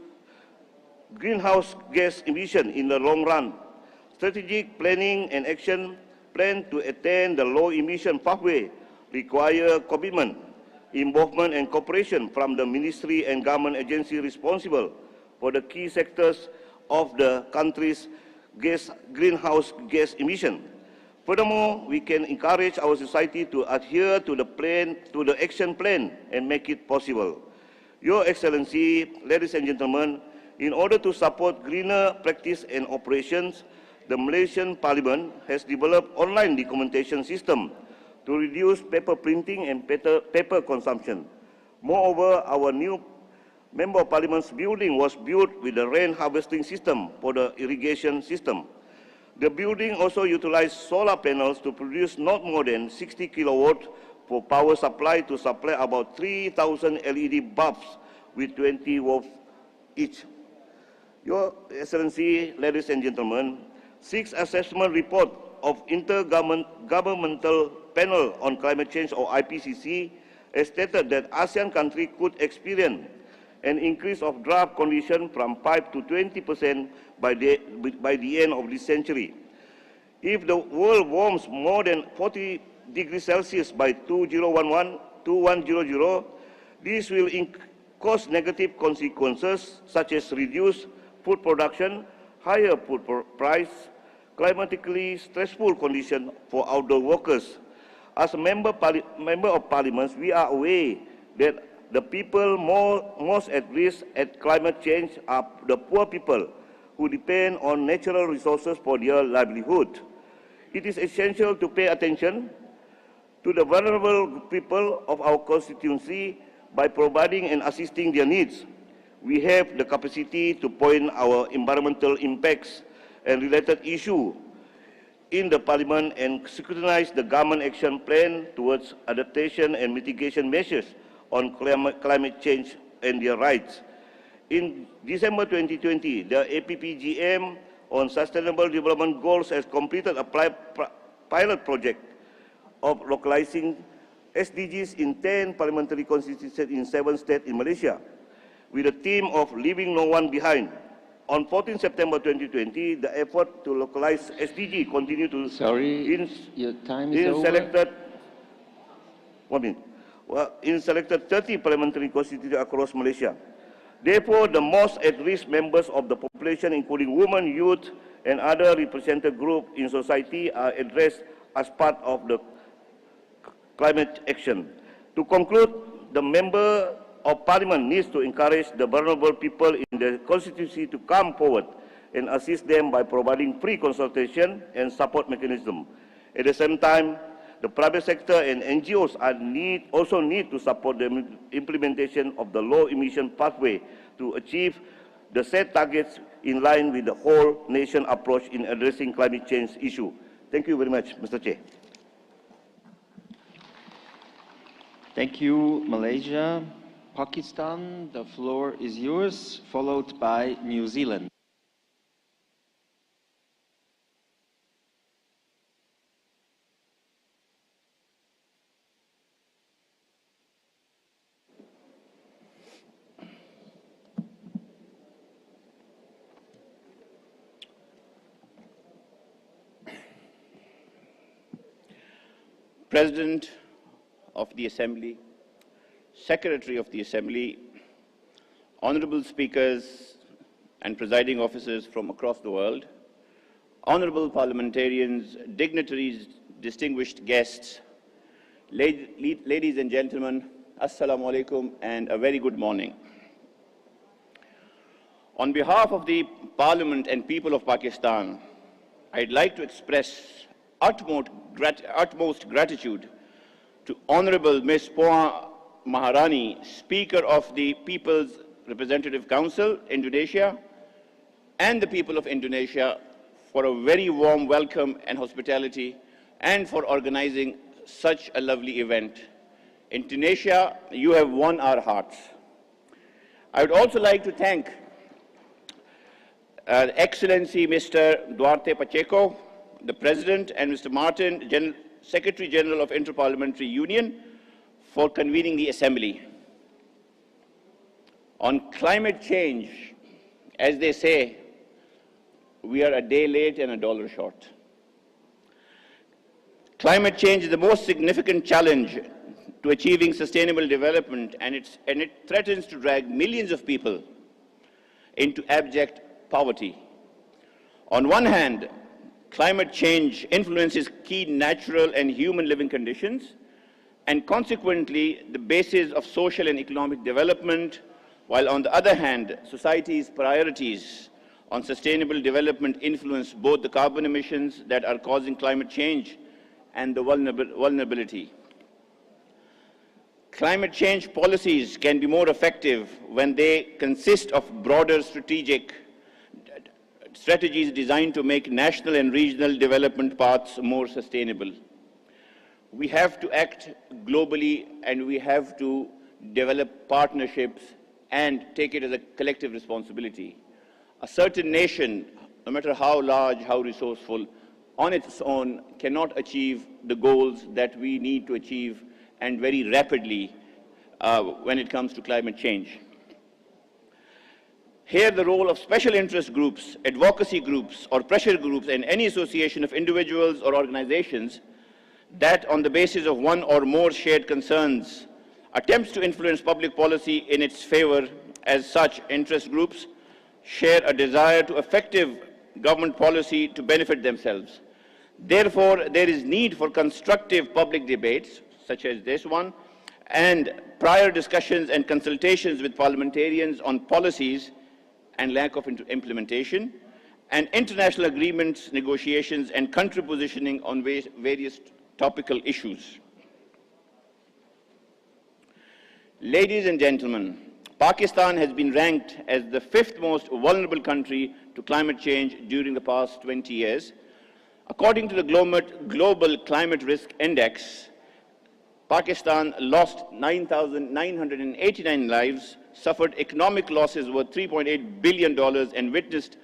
Speaker 12: greenhouse gas emission in the long run. Strategic planning and action plan to attain the low-emission pathway require commitment, involvement and cooperation from the ministry and government agency responsible for the key sectors of the country's greenhouse gas emission. Furthermore, we can encourage our society to adhere to the action plan and make it possible. Your Excellency, ladies and gentlemen, in order to support greener practice and operations, the Malaysian Parliament has developed online documentation system to reduce paper printing and paper consumption. Moreover, our new Member of Parliament's building was built with a rain harvesting system for the irrigation system. The building also utilized solar panels to produce not more than 60 kilowatt for power supply to supply about 3,000 LED bulbs with 20 watts each. Your Excellency, ladies and gentlemen, 6th assessment report of Intergovernmental Panel on Climate Change, or IPCC, has stated that ASEAN countries could experience an increase of drought condition from 5 to 20% by the end of this century. If the world warms more than 40 degrees Celsius by 2100, this will cause negative consequences such as reduced food production, higher food price, climatically stressful conditions for outdoor workers. As a member of Parliament, we are aware that the people most at risk at climate change are the poor people, who depend on natural resources for their livelihood. It is essential to pay attention to the vulnerable people of our constituency by providing and assisting their needs. We have the capacity to point our environmental impacts and related issues in the Parliament and scrutinize the government action plan towards adaptation and mitigation measures on climate change and their rights. In December 2020, the APPGM on Sustainable Development Goals has completed a pilot project of localizing SDGs in 10 parliamentary constituencies in 7 states in Malaysia, with a theme of leaving no one behind. On 14 September 2020, the effort to localize SDG continued to
Speaker 1: your time is over.
Speaker 12: In selected 30 parliamentary constituencies across Malaysia. Therefore, the most at-risk members of the population, including women, youth, and other represented groups in society, are addressed as part of the climate action. To conclude, the Member of Parliament needs to encourage the vulnerable people in the constituency to come forward and assist them by providing free consultation and support mechanism. At the same time, the private sector and NGOs also need to support the implementation of the low-emission pathway to achieve the set targets in line with the whole nation approach in addressing climate change issue. Thank you very much, Mr. Chair.
Speaker 1: Thank you, Malaysia. Pakistan, the floor is yours, followed by New Zealand.
Speaker 13: President of the Assembly, Secretary of the Assembly, honorable speakers and presiding officers from across the world, honorable parliamentarians, dignitaries, distinguished guests, ladies and gentlemen, assalamu alaikum and a very good morning. On behalf of the Parliament and people of Pakistan, I'd like to express utmost gratitude to Honorable Ms. Puan Maharani, Speaker of the People's Representative Council, Indonesia, and the people of Indonesia for a very warm welcome and hospitality and for organizing such a lovely event. Indonesia, you have won our hearts. I would also like to thank Excellency Mr. Duarte Pacheco, the President, and Mr. Martin, Secretary General of Interparliamentary Union, for convening the Assembly. On climate change, as they say, we are a day late and a dollar short. Climate change is the most significant challenge to achieving sustainable development, and it threatens to drag millions of people into abject poverty. On one hand, climate change influences key natural and human living conditions, and consequently the basis of social and economic development, while on the other hand, society's priorities on sustainable development influence both the carbon emissions that are causing climate change and the vulnerability. Climate change policies can be more effective when they consist of broader strategies designed to make national and regional development paths more sustainable. We have to act globally, and we have to develop partnerships and take it as a collective responsibility. A certain nation, no matter how large, how resourceful, on its own cannot achieve the goals that we need to achieve, and very rapidly when it comes to climate change. Here, the role of special interest groups, advocacy groups, or pressure groups, and any association of individuals or organizations that, on the basis of one or more shared concerns, attempts to influence public policy in its favor. As such, interest groups share a desire to effective government policy to benefit themselves. Therefore, there is need for constructive public debates, such as this one, and prior discussions and consultations with parliamentarians on policies and lack of implementation, and international agreements, negotiations, and country positioning on various topical issues. Ladies and gentlemen, Pakistan has been ranked as the 5th most vulnerable country to climate change during the past 20 years. According to the Global Climate Risk Index, Pakistan lost 9,989 lives, suffered economic losses worth $3.8 billion, and witnessed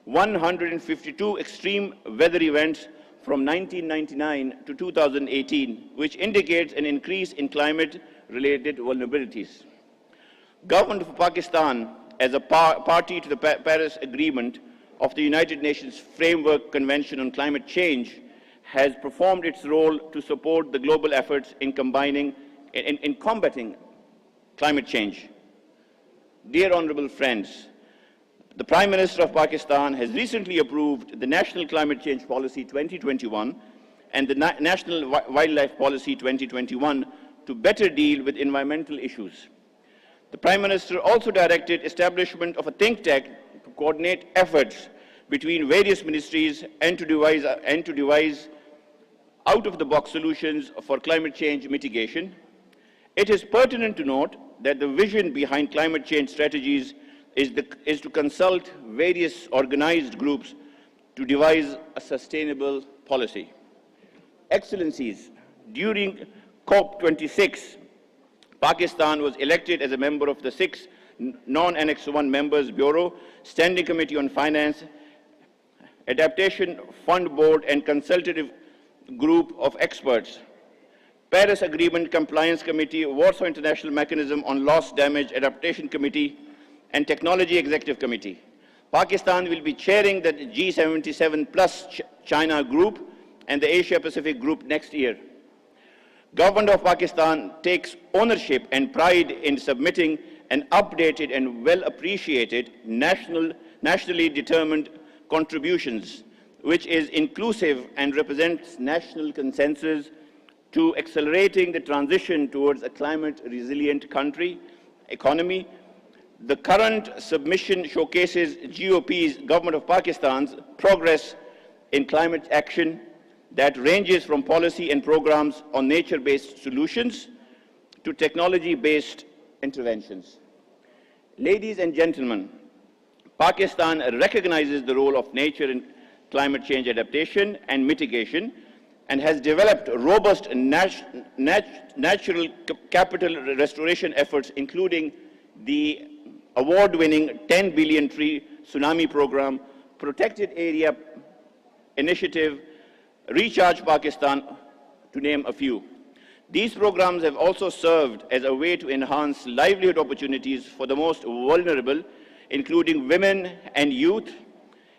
Speaker 13: 152 extreme weather events from 1999 to 2018, which indicates an increase in climate-related vulnerabilities. Government of Pakistan, as a party to the Paris Agreement of the United Nations Framework Convention on Climate Change, has performed its role to support the global efforts in combating climate change. Dear honorable friends, the Prime Minister of Pakistan has recently approved the National Climate Change Policy 2021 and the National Wildlife Policy 2021 to better deal with environmental issues. The Prime Minister also directed establishment of a think tank to coordinate efforts between various ministries and to devise out-of-the-box solutions for climate change mitigation. It is pertinent to note that the vision behind climate change strategies is to consult various organized groups to devise a sustainable policy. Excellencies, during COP26, Pakistan was elected as a member of the 6 non-Annex 1 members Bureau, Standing Committee on Finance, Adaptation Fund Board, and Consultative Group of Experts, Paris Agreement Compliance Committee, Warsaw International Mechanism on Loss Damage Adaptation Committee, and Technology Executive Committee. Pakistan will be chairing the G77 plus China group and the Asia Pacific group next year. Government of Pakistan takes ownership and pride in submitting an updated and well appreciated nationally determined contributions, which is inclusive and represents national consensus to accelerating the transition towards a climate resilient economy. The current submission showcases GOP's Government of Pakistan's progress in climate action that ranges from policy and programs on nature-based solutions to technology-based interventions. Ladies and gentlemen, Pakistan recognizes the role of nature in climate change adaptation and mitigation and has developed robust natural capital restoration efforts, including the award-winning 10 billion tree tsunami program, protected area initiative, Recharge Pakistan, to name a few. These programs have also served as a way to enhance livelihood opportunities for the most vulnerable, including women and youth.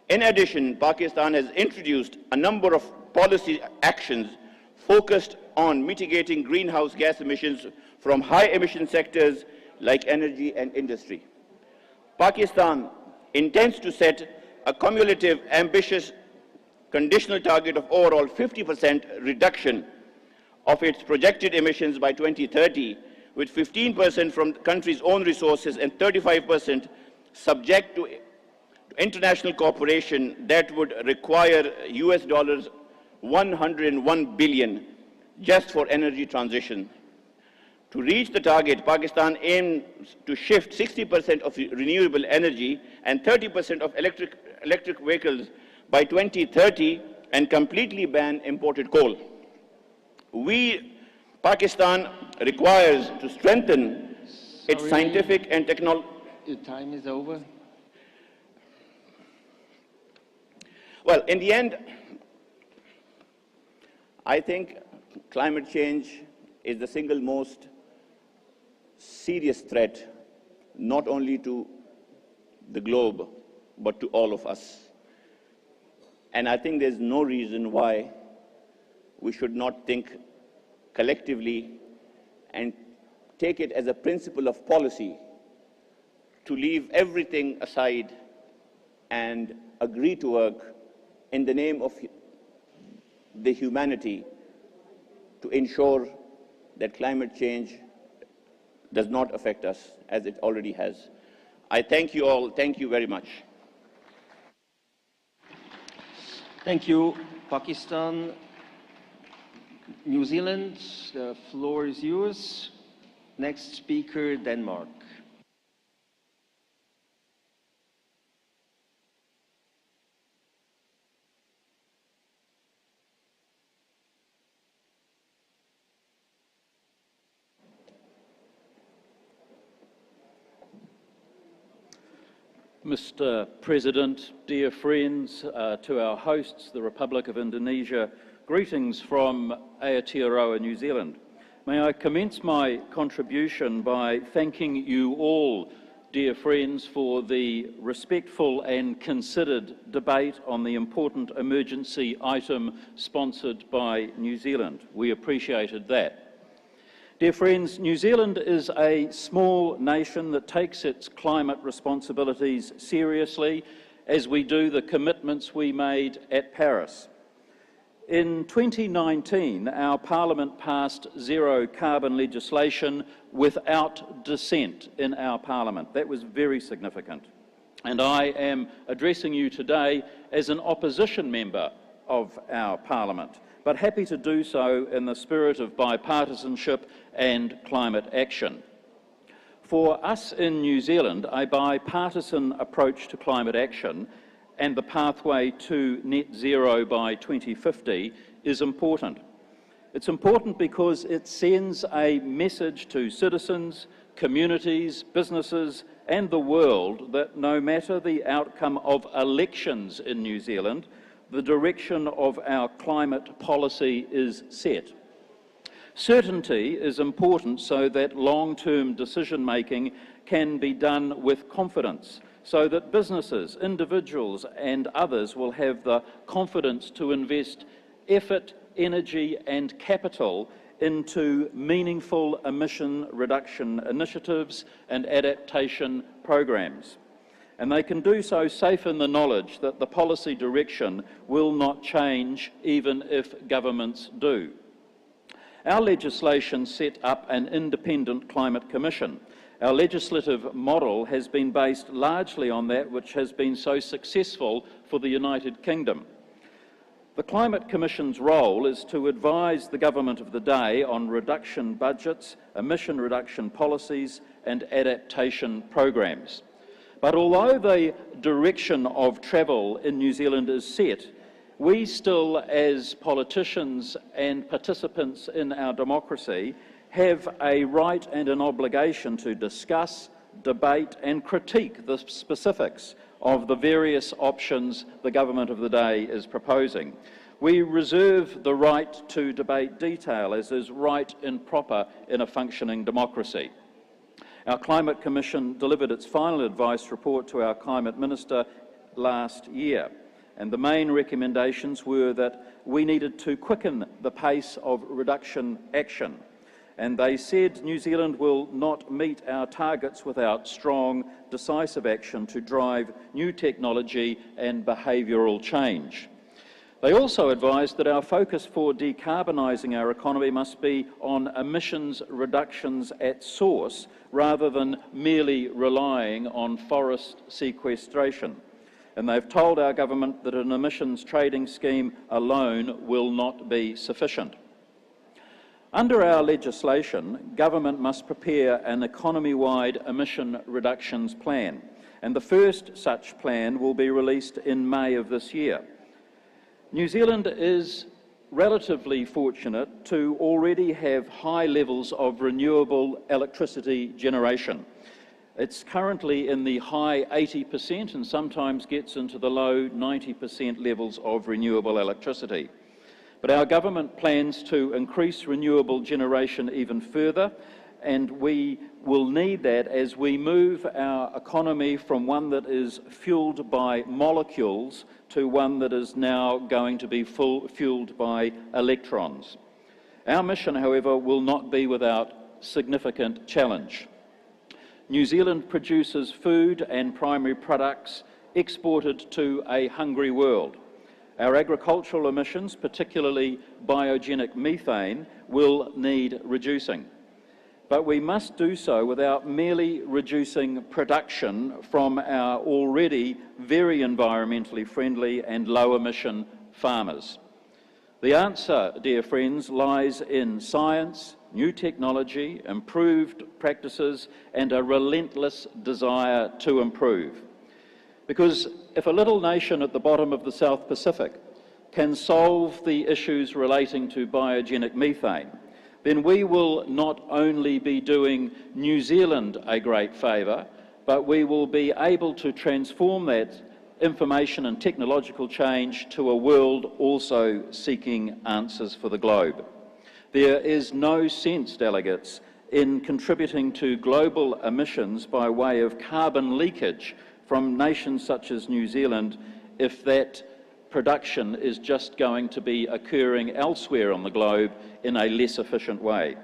Speaker 13: In addition, Pakistan has introduced a number of policy actions focused on mitigating greenhouse gas emissions from high emission sectors like energy and industry. Pakistan intends to set a cumulative, ambitious, conditional target of overall 50% reduction of its projected emissions by 2030, with 15% from the country's own resources and 35% subject to international cooperation that would require US $101 billion just for energy transition. To reach the target, Pakistan aims to shift 60% of renewable energy and 30% of electric vehicles by 2030 and completely ban imported coal. Pakistan requires to strengthen its scientific and technological...
Speaker 1: Your time is over.
Speaker 13: Well, in the end, I think climate change is the single most serious threat, not only to the globe, but to all of us. And I think there's no reason why we should not think collectively and take it as a principle of policy to leave everything aside and agree to work in the name of the humanity to ensure that climate change does not affect us as it already has. I thank you all. Thank you very much.
Speaker 1: Thank you, Pakistan. New Zealand, the floor is yours. Next speaker, Denmark.
Speaker 14: Mr. President, dear friends, to our hosts, the Republic of Indonesia, greetings from Aotearoa, New Zealand. May I commence my contribution by thanking you all, dear friends, for the respectful and considered debate on the important emergency item sponsored by New Zealand. We appreciated that. Dear friends, New Zealand is a small nation that takes its climate responsibilities seriously, as we do the commitments we made at Paris. In 2019, our Parliament passed zero carbon legislation without dissent in our Parliament. That was very significant. And I am addressing you today as an opposition member of our Parliament, but happy to do so in the spirit of bipartisanship and climate action. For us in New Zealand, a bipartisan approach to climate action and the pathway to net zero by 2050 is important. It's important because it sends a message to citizens, communities, businesses, and the world that no matter the outcome of elections in New Zealand, the direction of our climate policy is set. Certainty is important so that long-term decision-making can be done with confidence, so that businesses, individuals and others will have the confidence to invest effort, energy and capital into meaningful emission reduction initiatives and adaptation programs. And they can do so safe in the knowledge that the policy direction will not change even if governments do. Our legislation set up an independent climate commission. Our legislative model has been based largely on that which has been so successful for the United Kingdom. The Climate Commission's role is to advise the government of the day on reduction budgets, emission reduction policies and adaptation programs. But although the direction of travel in New Zealand is set, we still, as politicians and participants in our democracy, have a right and an obligation to discuss, debate and critique the specifics of the various options the government of the day is proposing. We reserve the right to debate detail, as is right and proper in a functioning democracy. Our Climate Commission delivered its final advice report to our Climate Minister last year, and the main recommendations were that we needed to quicken the pace of reduction action, and they said New Zealand will not meet our targets without strong, decisive action to drive new technology and behavioural change. They also advised that our focus for decarbonising our economy must be on emissions reductions at source rather than merely relying on forest sequestration. And they've told our government that an emissions trading scheme alone will not be sufficient. Under our legislation, government must prepare an economy-wide emission reductions plan, and the first such plan will be released in May of this year. New Zealand is relatively fortunate to already have high levels of renewable electricity generation. It's currently in the high 80% and sometimes gets into the low 90% levels of renewable electricity. But our government plans to increase renewable generation even further, and we will need that as we move our economy from one that is fuelled by molecules to one that is now going to be fuelled by electrons. Our mission, however, will not be without significant challenge. New Zealand produces food and primary products exported to a hungry world. Our agricultural emissions, particularly biogenic methane, will need reducing. But we must do so without merely reducing production from our already very environmentally friendly and low-emission farmers. The answer, dear friends, lies in science, new technology, improved practices, and a relentless desire to improve. Because if a little nation at the bottom of the South Pacific can solve the issues relating to biogenic methane, then we will not only be doing New Zealand a great favour, but we will be able to transform that information and technological change to a world also seeking answers for the globe. There is no sense, delegates, in contributing to global emissions by way of carbon leakage from nations such as New Zealand if that production is just going to be occurring elsewhere on the globe in a less efficient way.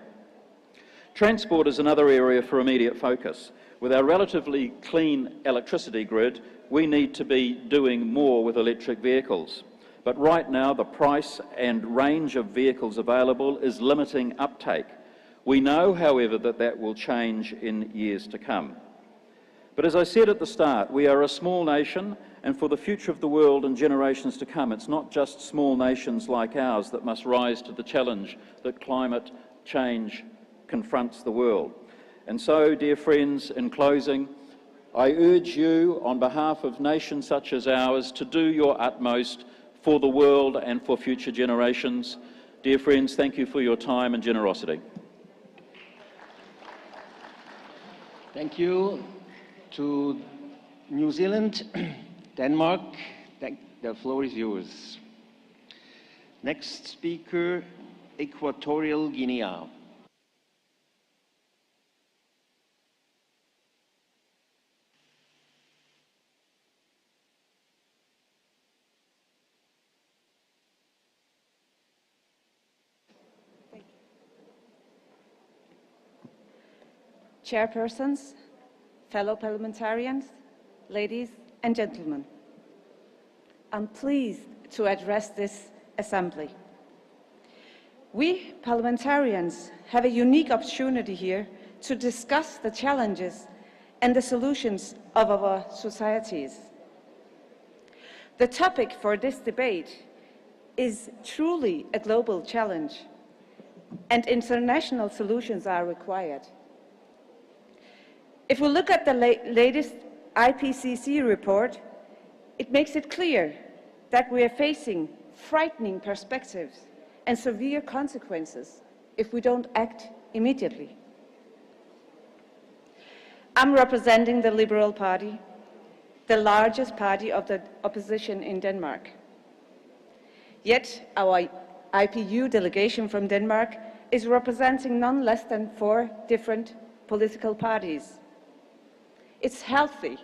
Speaker 14: Transport is another area for immediate focus. With our relatively clean electricity grid, we need to be doing more with electric vehicles. But right now, the price and range of vehicles available is limiting uptake. We know, however, that that will change in years to come. But as I said at the start, we are a small nation, and for the future of the world and generations to come, it's not just small nations like ours that must rise to the challenge that climate change confronts the world. And so, dear friends, in closing, I urge you, on behalf of nations such as ours, to do your utmost for the world and for future generations. Dear friends, thank you for your time and generosity.
Speaker 1: Thank you to New Zealand, Denmark. The floor is yours. Next speaker, Equatorial Guinea.
Speaker 15: Chairpersons, fellow parliamentarians, ladies and gentlemen, I'm pleased to address this assembly. We parliamentarians have a unique opportunity here to discuss the challenges and the solutions of our societies. The topic for this debate is truly a global challenge, and international solutions are required. If we look at the latest IPCC report, it makes it clear that we are facing frightening perspectives and severe consequences if we don't act immediately. I'm representing the Liberal Party, the largest party of the opposition in Denmark. Yet our IPU delegation from Denmark is representing none less than 4 different political parties. It's healthy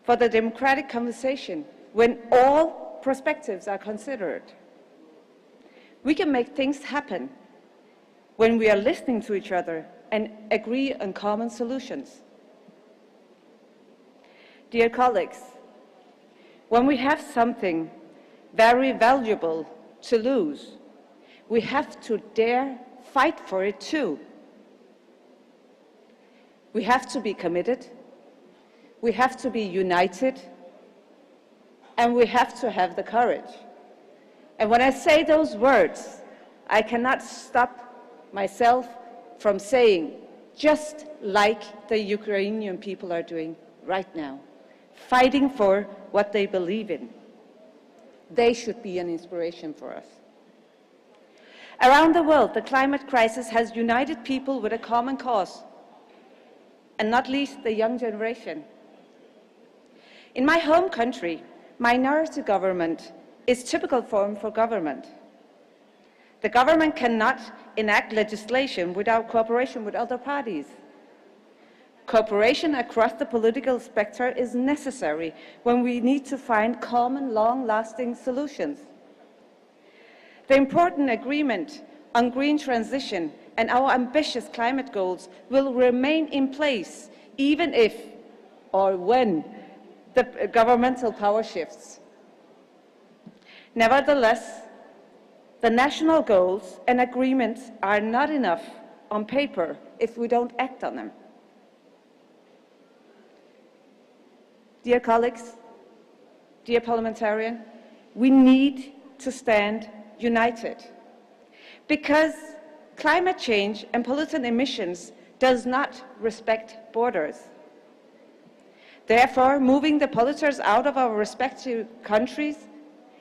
Speaker 15: for the democratic conversation when all perspectives are considered. We can make things happen when we are listening to each other and agree on common solutions. Dear colleagues, when we have something very valuable to lose, we have to dare fight for it too. We have to be committed. We have to be united, and we have to have the courage. And when I say those words, I cannot stop myself from saying, just like the Ukrainian people are doing right now, fighting for what they believe in. They should be an inspiration for us. Around the world, the climate crisis has united people with a common cause, and not least the young generation. In my home country, minority government is typical form for government. The government cannot enact legislation without cooperation with other parties. Cooperation across the political spectrum is necessary when we need to find common, long-lasting solutions. The important agreement on green transition and our ambitious climate goals will remain in place even if or when the governmental power shifts. Nevertheless, the national goals and agreements are not enough on paper if we don't act on them. Dear colleagues, dear parliamentarian, we need to stand united. Because climate change and pollutant emissions does not respect borders. Therefore, moving the polluters out of our respective countries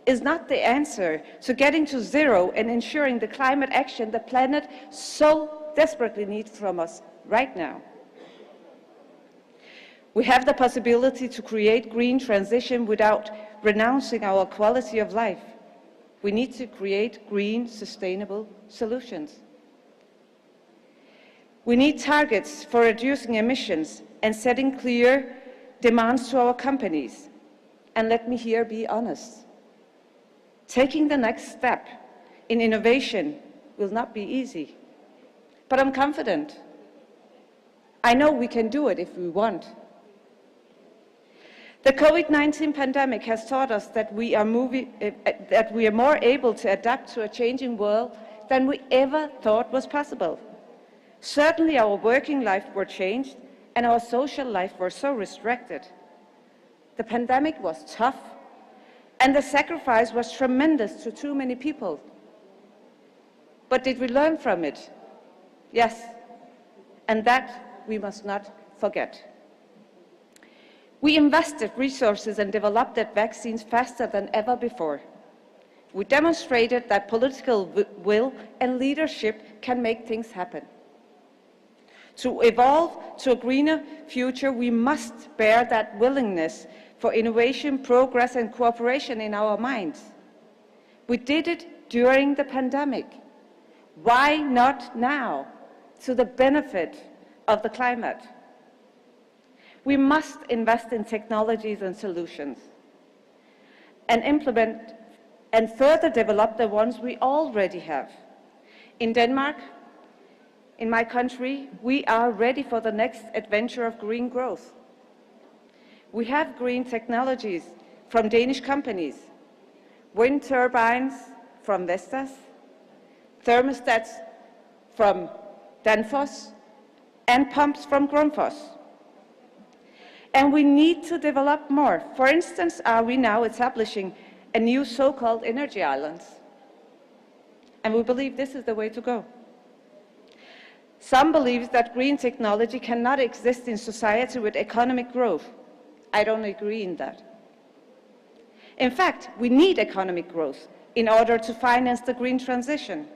Speaker 15: is not the answer to getting to zero and ensuring the climate action the planet so desperately needs from us right now. We have the possibility to create green transition without renouncing our quality of life. We need to create green, sustainable solutions. We need targets for reducing emissions and setting clear demands to our companies. And let me here be honest. Taking the next step in innovation will not be easy, but I'm confident. I know we can do it if we want. The COVID-19 pandemic has taught us that we are more able to adapt to a changing world than we ever thought was possible. Certainly our working life were changed and our social life were so restricted. The pandemic was tough and the sacrifice was tremendous to too many people. But did we learn from it? Yes, and that we must not forget. We invested resources and developed vaccines faster than ever before. We demonstrated that political will and leadership can make things happen. To evolve to a greener future, we must bear that willingness for innovation, progress, and cooperation in our minds. We did it during the pandemic. Why not now, to the benefit of the climate? We must invest in technologies and solutions and implement and further develop the ones we already have. In Denmark, in my country, we are ready for the next adventure of green growth. We have green technologies from Danish companies, wind turbines from Vestas, thermostats from Danfoss, and pumps from Grundfos. And we need to develop more. For instance, we now establishing a new so-called energy islands. And we believe this is the way to go. Some believe that green technology cannot exist in society with economic growth. I don't agree in that. In fact, we need economic growth in order to finance the green transition.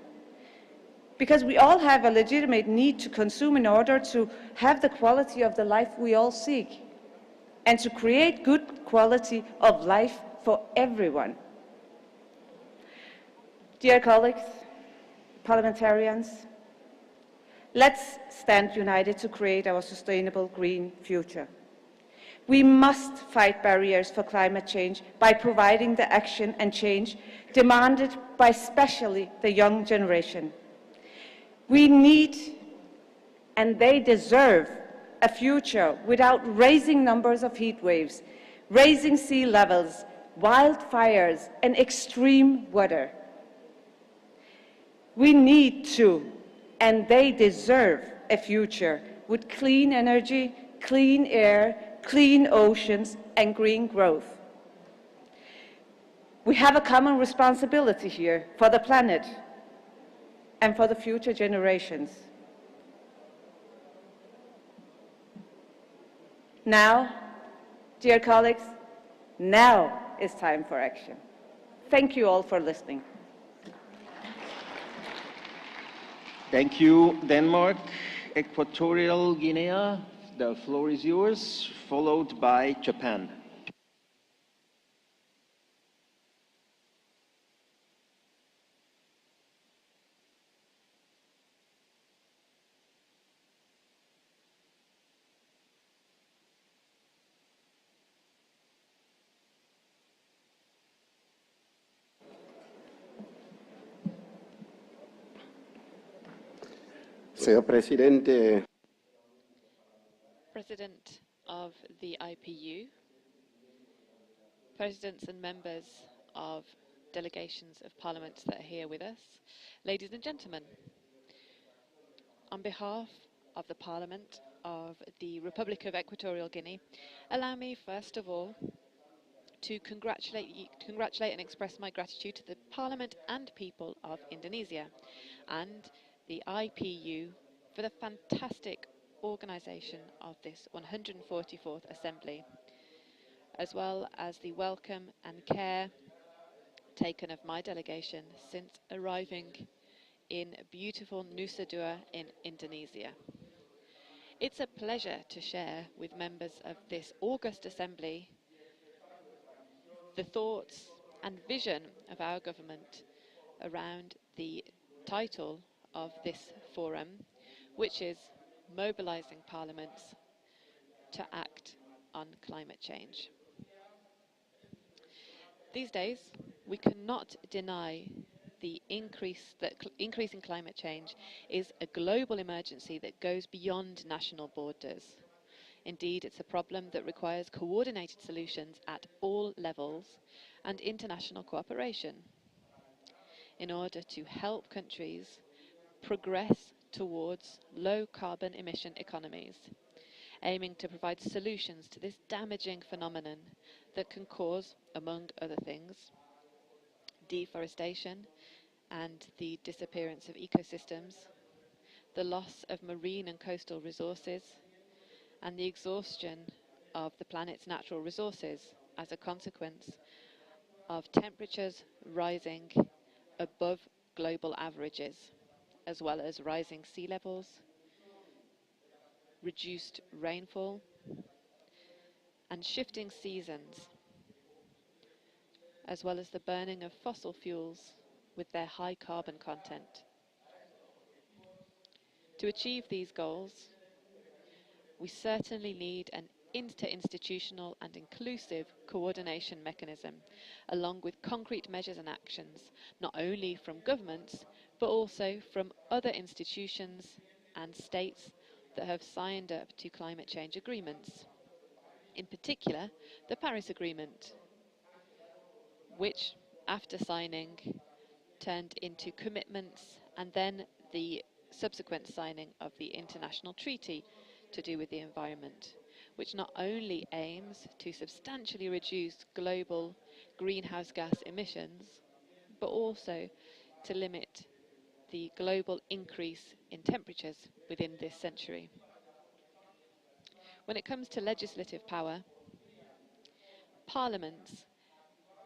Speaker 15: Because we all have a legitimate need to consume in order to have the quality of the life we all seek, and to create good quality of life for everyone. Dear colleagues, parliamentarians, let's stand united to create our sustainable green future. We must fight barriers for climate change by providing the action and change demanded by especially the young generation. We need, and they deserve, a future without rising numbers of heat waves, rising sea levels, wildfires, and extreme weather. We need to, and they deserve, a future with clean energy, clean air, clean oceans, and green growth. We have a common responsibility here for the planet and for the future generations. Now, dear colleagues, now is time for action. Thank you all for listening.
Speaker 1: Thank you, Denmark. Equatorial Guinea, the floor is yours, followed by Japan.
Speaker 16: Señor Presidente.
Speaker 3: President of the IPU, Presidents and members of delegations of parliaments that are here with us, ladies and gentlemen, on behalf of the Parliament of the Republic of Equatorial Guinea, allow me first of all to congratulate and express my gratitude to the Parliament and people of Indonesia and the IPU for the fantastic organisation of this 144th Assembly, as well as the welcome and care taken of my delegation since arriving in beautiful Nusa in Indonesia. It's a pleasure to share with members of this august assembly the thoughts and vision of our government around the title of this forum, which is mobilising parliaments to act on climate change. These days, we cannot deny the increase in climate change is a global emergency that goes beyond national borders. Indeed, it's a problem that requires coordinated solutions at all levels and international cooperation in order to help countries progress towards low carbon emission economies, aiming to provide solutions to this damaging phenomenon that can cause, among other things, deforestation and the disappearance of ecosystems, the loss of marine and coastal resources, and the exhaustion of the planet's natural resources as a consequence of temperatures rising above global averages, as well as rising sea levels, reduced rainfall, and shifting seasons, as well as the burning of fossil fuels with their high carbon content. To achieve these goals, we certainly need an interinstitutional and inclusive coordination mechanism, along with concrete measures and actions, not only from governments, but also from other institutions and states that have signed up to climate change agreements. In particular, the Paris Agreement, which, after signing, turned into commitments, and then the subsequent signing of the International Treaty to do with the environment, which not only aims to substantially reduce global greenhouse gas emissions, but also to limit the global increase in temperatures within this century. When it comes to legislative power, parliaments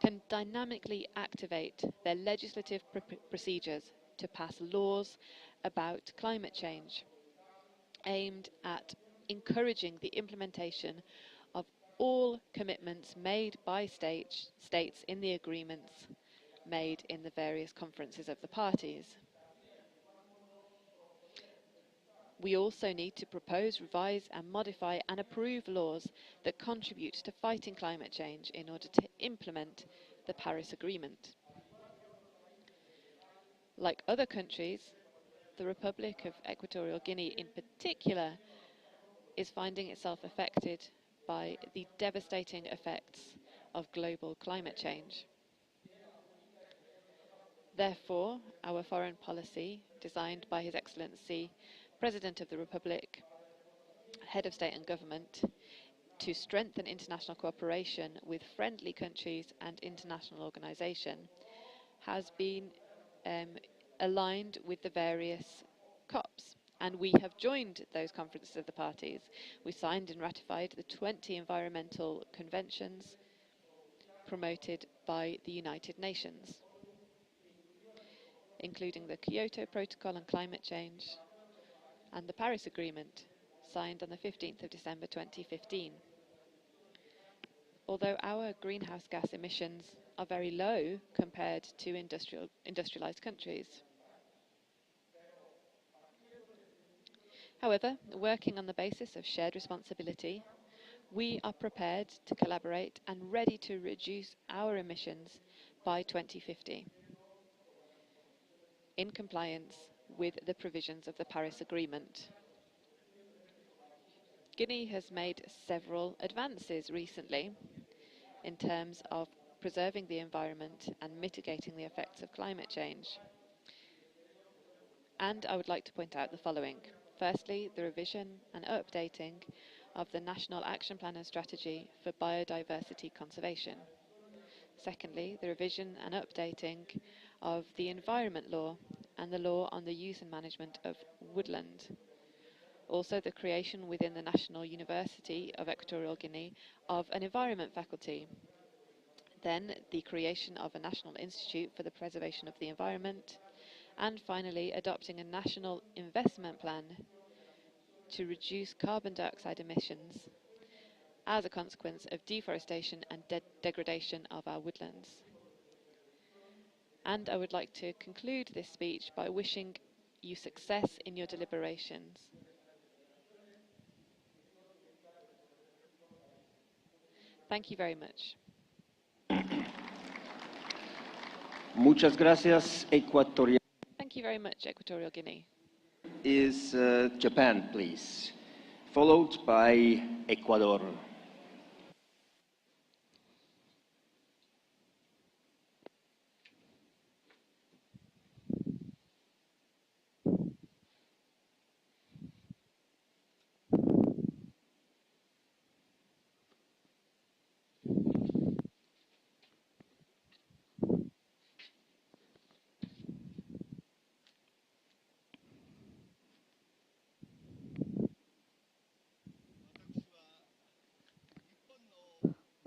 Speaker 3: can dynamically activate their legislative procedures to pass laws about climate change, aimed at encouraging the implementation of all commitments made by states in the agreements made in the various conferences of the parties. We also need to propose, revise and modify and approve laws that contribute to fighting climate change in order to implement the Paris Agreement. Like other countries, the Republic of Equatorial Guinea in particular is finding itself affected by the devastating effects of global climate change. Therefore, our foreign policy, designed by His Excellency President of the Republic, Head of State and Government, to strengthen international cooperation with friendly countries and international organisations, has been aligned with the various COPs, and we have joined those conferences of the parties. We signed and ratified the 20 environmental conventions promoted by the United Nations, including the Kyoto Protocol on Climate Change and the Paris Agreement, signed on the 15th of December 2015. Although our greenhouse gas emissions are very low compared to industrialised countries. However, working on the basis of shared responsibility, we are prepared to collaborate and ready to reduce our emissions by 2050, in compliance with the provisions of the Paris Agreement. Guinea has made several advances recently in terms of preserving the environment and mitigating the effects of climate change. And I would like to point out the following. Firstly, the revision and updating of the National Action Plan and Strategy for Biodiversity Conservation. Secondly, the revision and updating of the environment law and the law on the use and management of woodland. Also, the creation within the National University of Equatorial Guinea of an environment faculty. Then, the creation of a National Institute for the Preservation of the Environment. And finally, adopting a national investment plan to reduce carbon dioxide emissions as a consequence of deforestation and degradation of our woodlands. And I would like to conclude this speech by wishing you success in your deliberations. Thank you very much.
Speaker 1: Muchas gracias, Ecuadorian.
Speaker 3: Thank you very much, Equatorial Guinea.
Speaker 1: Is Japan, please, followed by Ecuador.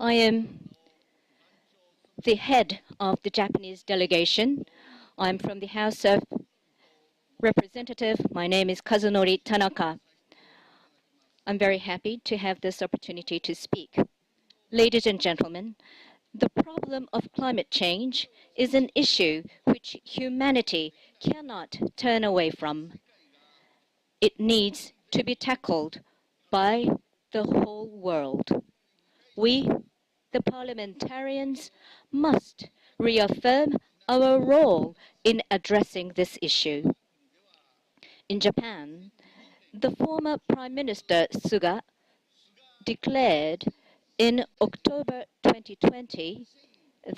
Speaker 16: I am the head of the Japanese delegation. I'm from the House of Representatives. My name is Kazunori Tanaka. I'm very happy to have this opportunity to speak. Ladies and gentlemen, the problem of climate change is an issue which humanity cannot turn away from. It needs to be tackled by the whole world. We, the parliamentarians, must reaffirm our role in addressing this issue. In Japan, the former Prime Minister Suga declared in October 2020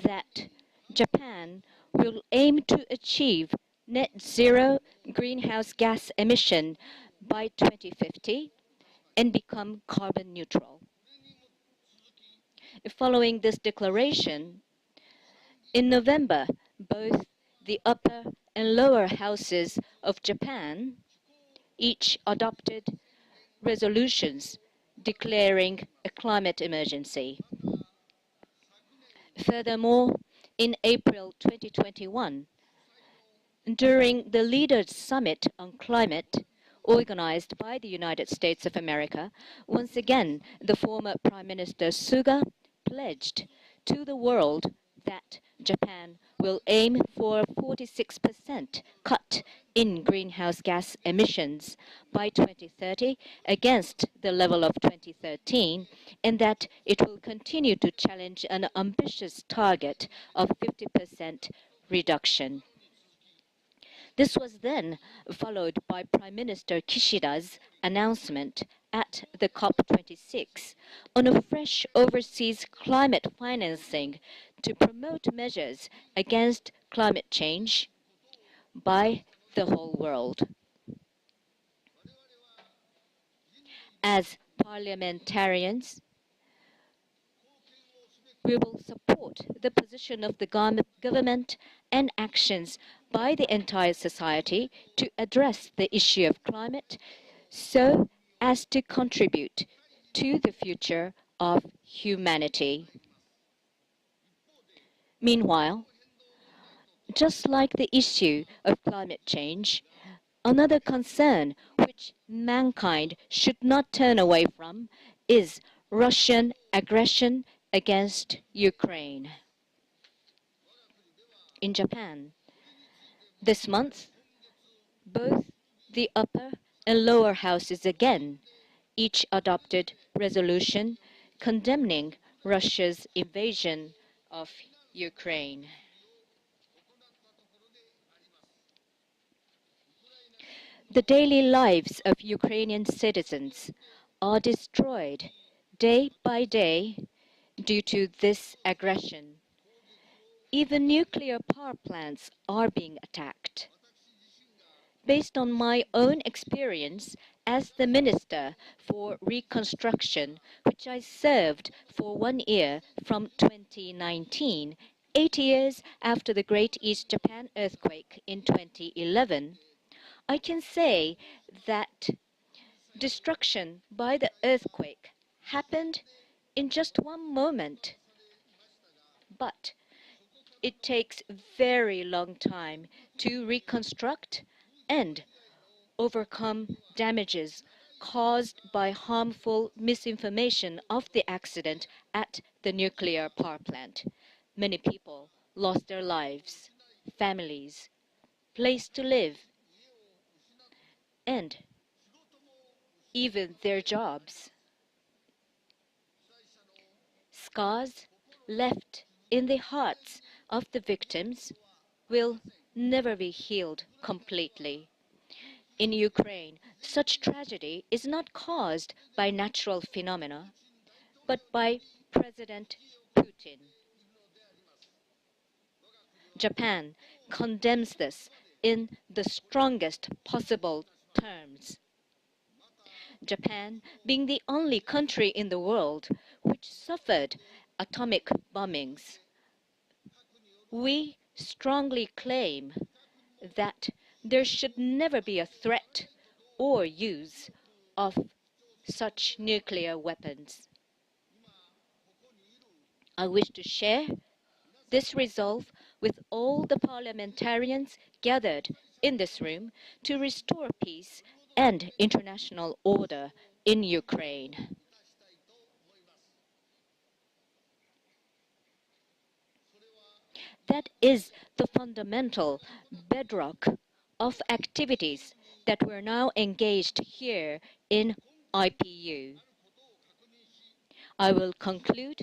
Speaker 16: that Japan will aim to achieve net zero greenhouse gas emission by 2050 and become carbon neutral. Following this declaration, in November, both the upper and lower houses of Japan each adopted resolutions declaring a climate emergency. Furthermore, in April 2021, during the Leaders' Summit on Climate, organized by the United States of America, once again, the former Prime Minister Suga pledged to the world that Japan will aim for a 46% cut in greenhouse gas emissions by 2030 against the level of 2013, and that it will continue to challenge an ambitious target of 50% reduction. This was then followed by Prime Minister Kishida's announcement at the COP26 on a fresh overseas climate financing to promote measures against climate change by the whole world. As parliamentarians, we will support the position of the government and actions by the entire society to address the issue of climate so as to contribute to the future of humanity. Meanwhile, just like the issue of climate change, another concern which mankind should not turn away from is Russian aggression against Ukraine. In Japan, this month, both the upper and lower houses again each adopted resolution condemning Russia's invasion of Ukraine. The daily lives of Ukrainian citizens are destroyed day by day due to this aggression. Even nuclear power plants are being attacked. Based on my own experience as the Minister for Reconstruction, which I served for 1 year from 2019, 8 years after the Great East Japan earthquake in 2011, I can say that destruction by the earthquake happened in just one moment. But it takes very long time to reconstruct and overcome damages caused by harmful misinformation of the accident at the nuclear power plant. Many people lost their lives, families, place to live, and even their jobs. Scars left in the hearts of the victims will never be healed completely. In Ukraine, such tragedy is not caused by natural phenomena, but by President Putin. Japan condemns this in the strongest possible terms. Japan being the only country in the world which suffered atomic bombings, we strongly claim that there should never be a threat or use of such nuclear weapons. I wish to share this resolve with all the parliamentarians gathered in this room to restore peace and international order in Ukraine. That is the fundamental bedrock of activities that we're now engaged here in IPU. I will conclude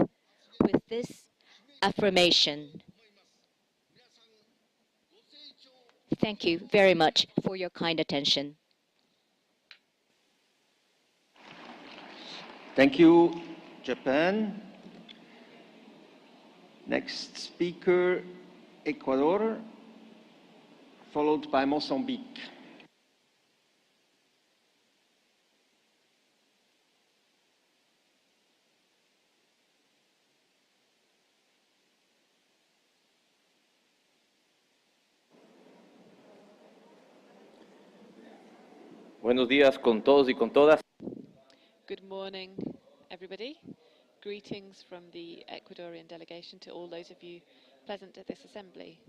Speaker 16: with this affirmation. Thank you very much for your kind attention.
Speaker 1: Thank you, Japan. Next speaker, Ecuador, followed by Mozambique.
Speaker 17: Buenos días con todos y con todas.
Speaker 3: Good morning, everybody. Greetings from the Ecuadorian delegation to all those of you present at this assembly.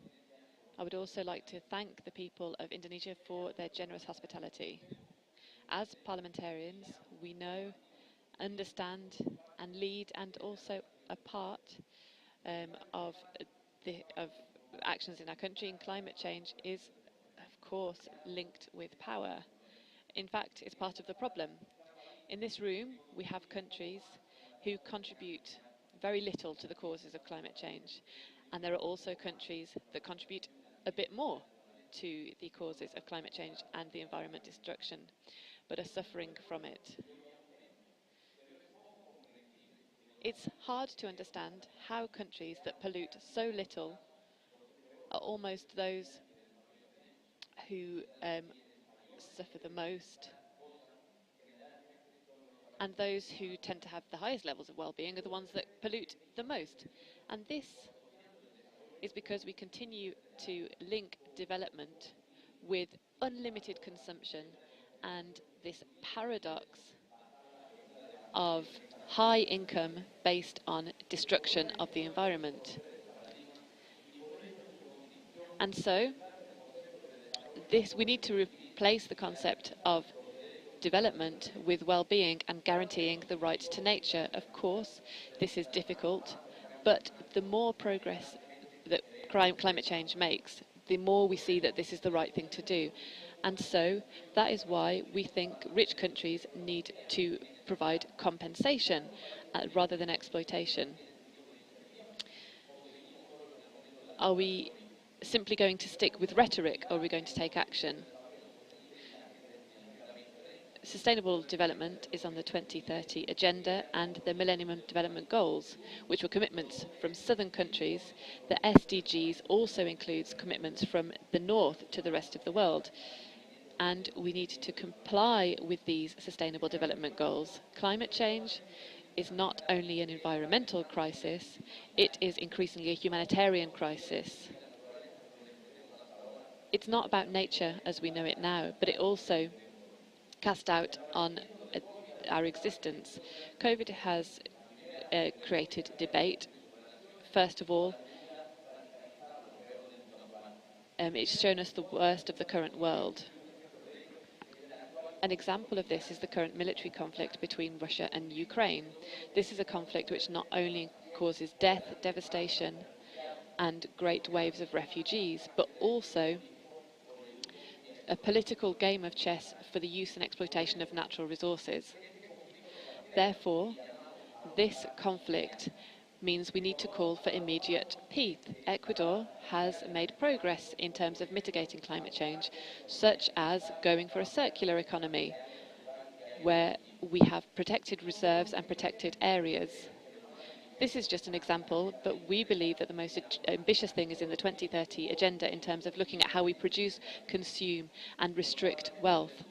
Speaker 3: I would also like to thank the people of Indonesia for their generous hospitality. As parliamentarians, we know, understand and lead and also a part of actions in our country, and climate change is, of course, linked with power. In fact, it's part of the problem. In this room, we have countries who contribute very little to the causes of climate change. And there are also countries that contribute a bit more to the causes of climate change and the environment destruction, but are suffering from it. It's hard to understand how countries that pollute so little are almost those who suffer the most. And those who tend to have the highest levels of well-being are the ones that pollute the most. And this is because we continue to link development with unlimited consumption and this paradox of high income based on destruction of the environment. And so we need to replace the concept of development with well-being and guaranteeing the right to nature. Of course, this is difficult, but the more progress that climate change makes, the more we see that this is the right thing to do. And so that is why we think rich countries need to provide compensation rather than exploitation. Are we simply going to stick with rhetoric, or are we going to take action? Sustainable development is on the 2030 agenda and the Millennium Development Goals, which were commitments from southern countries. The SDGs also includes commitments from the north to the rest of the world. and we need to comply with these sustainable development goals. Climate change is not only an environmental crisis, it is increasingly a humanitarian crisis. It's not about nature as we know it now, but it also cast doubt on our existence. COVID has created debate. First of all, it's shown us the worst of the current world. An example of this is the current military conflict between Russia and Ukraine. This is a conflict which not only causes death, devastation, and great waves of refugees, but also a political game of chess for the use and exploitation of natural resources. Therefore, this conflict means we need to call for immediate peace. Ecuador has made progress in terms of mitigating climate change, such as going for a circular economy, where we have protected reserves and protected areas. This is just an example, but we believe that the most ambitious thing is in the 2030 agenda in terms of looking at how we produce, consume, and restrict wealth.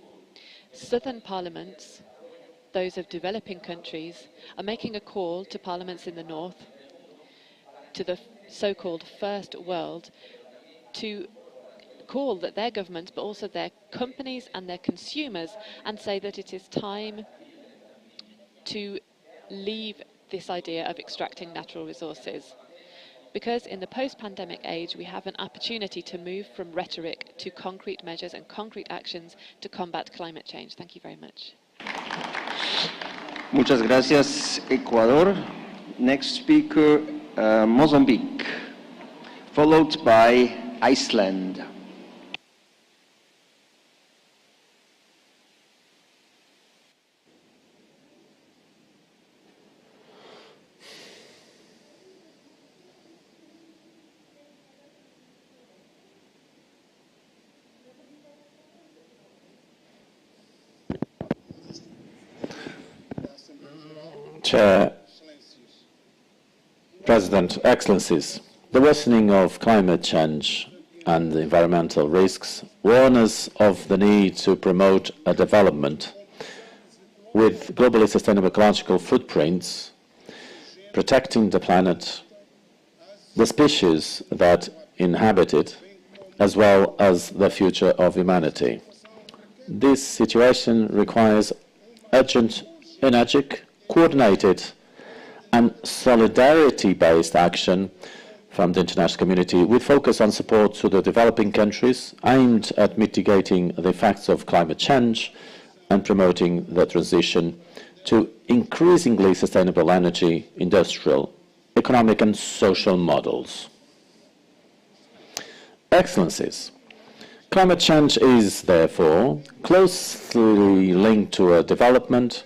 Speaker 3: Southern parliaments, those of developing countries, are making a call to parliaments in the north, to the so-called first world, to call that their governments, but also their companies and their consumers, and say that it is time to leave this idea of extracting natural resources. Because in the post-pandemic age, we have an opportunity to move from rhetoric to concrete measures and concrete actions to combat climate change. Thank you very much.
Speaker 1: Muchas gracias, Ecuador. Next speaker, Mozambique, followed by Iceland.
Speaker 18: Chair, President, Excellencies, the worsening of climate change and the environmental risks warn us of the need to promote a development with globally sustainable ecological footprints, protecting the planet, the species that inhabit it, as well as the future of humanity. This situation requires urgent, energetic, coordinated and solidarity-based action from the international community with focus on support to the developing countries aimed at mitigating the effects of climate change and promoting the transition to increasingly sustainable energy, industrial, economic and social models. Excellencies, climate change is therefore closely linked to a development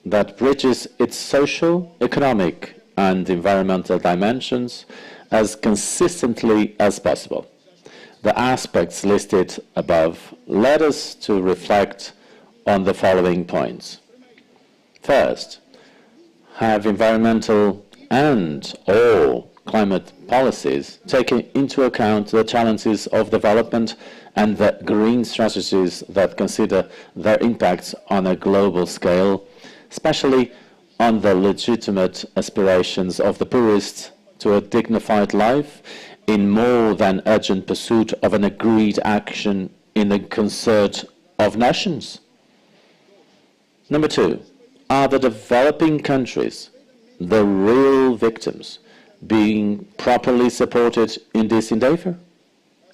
Speaker 18: that bridges its social, economic, and environmental dimensions as consistently as possible. The aspects listed above led us to reflect on the following points. First, have environmental and/or climate policies taken into account the challenges of development and the green strategies that consider their impacts on a global scale, especially on the legitimate aspirations of the poorest to a dignified life in more than urgent pursuit of an agreed action in the concert of nations? Number two, are the developing countries the real victims being properly supported in this endeavor?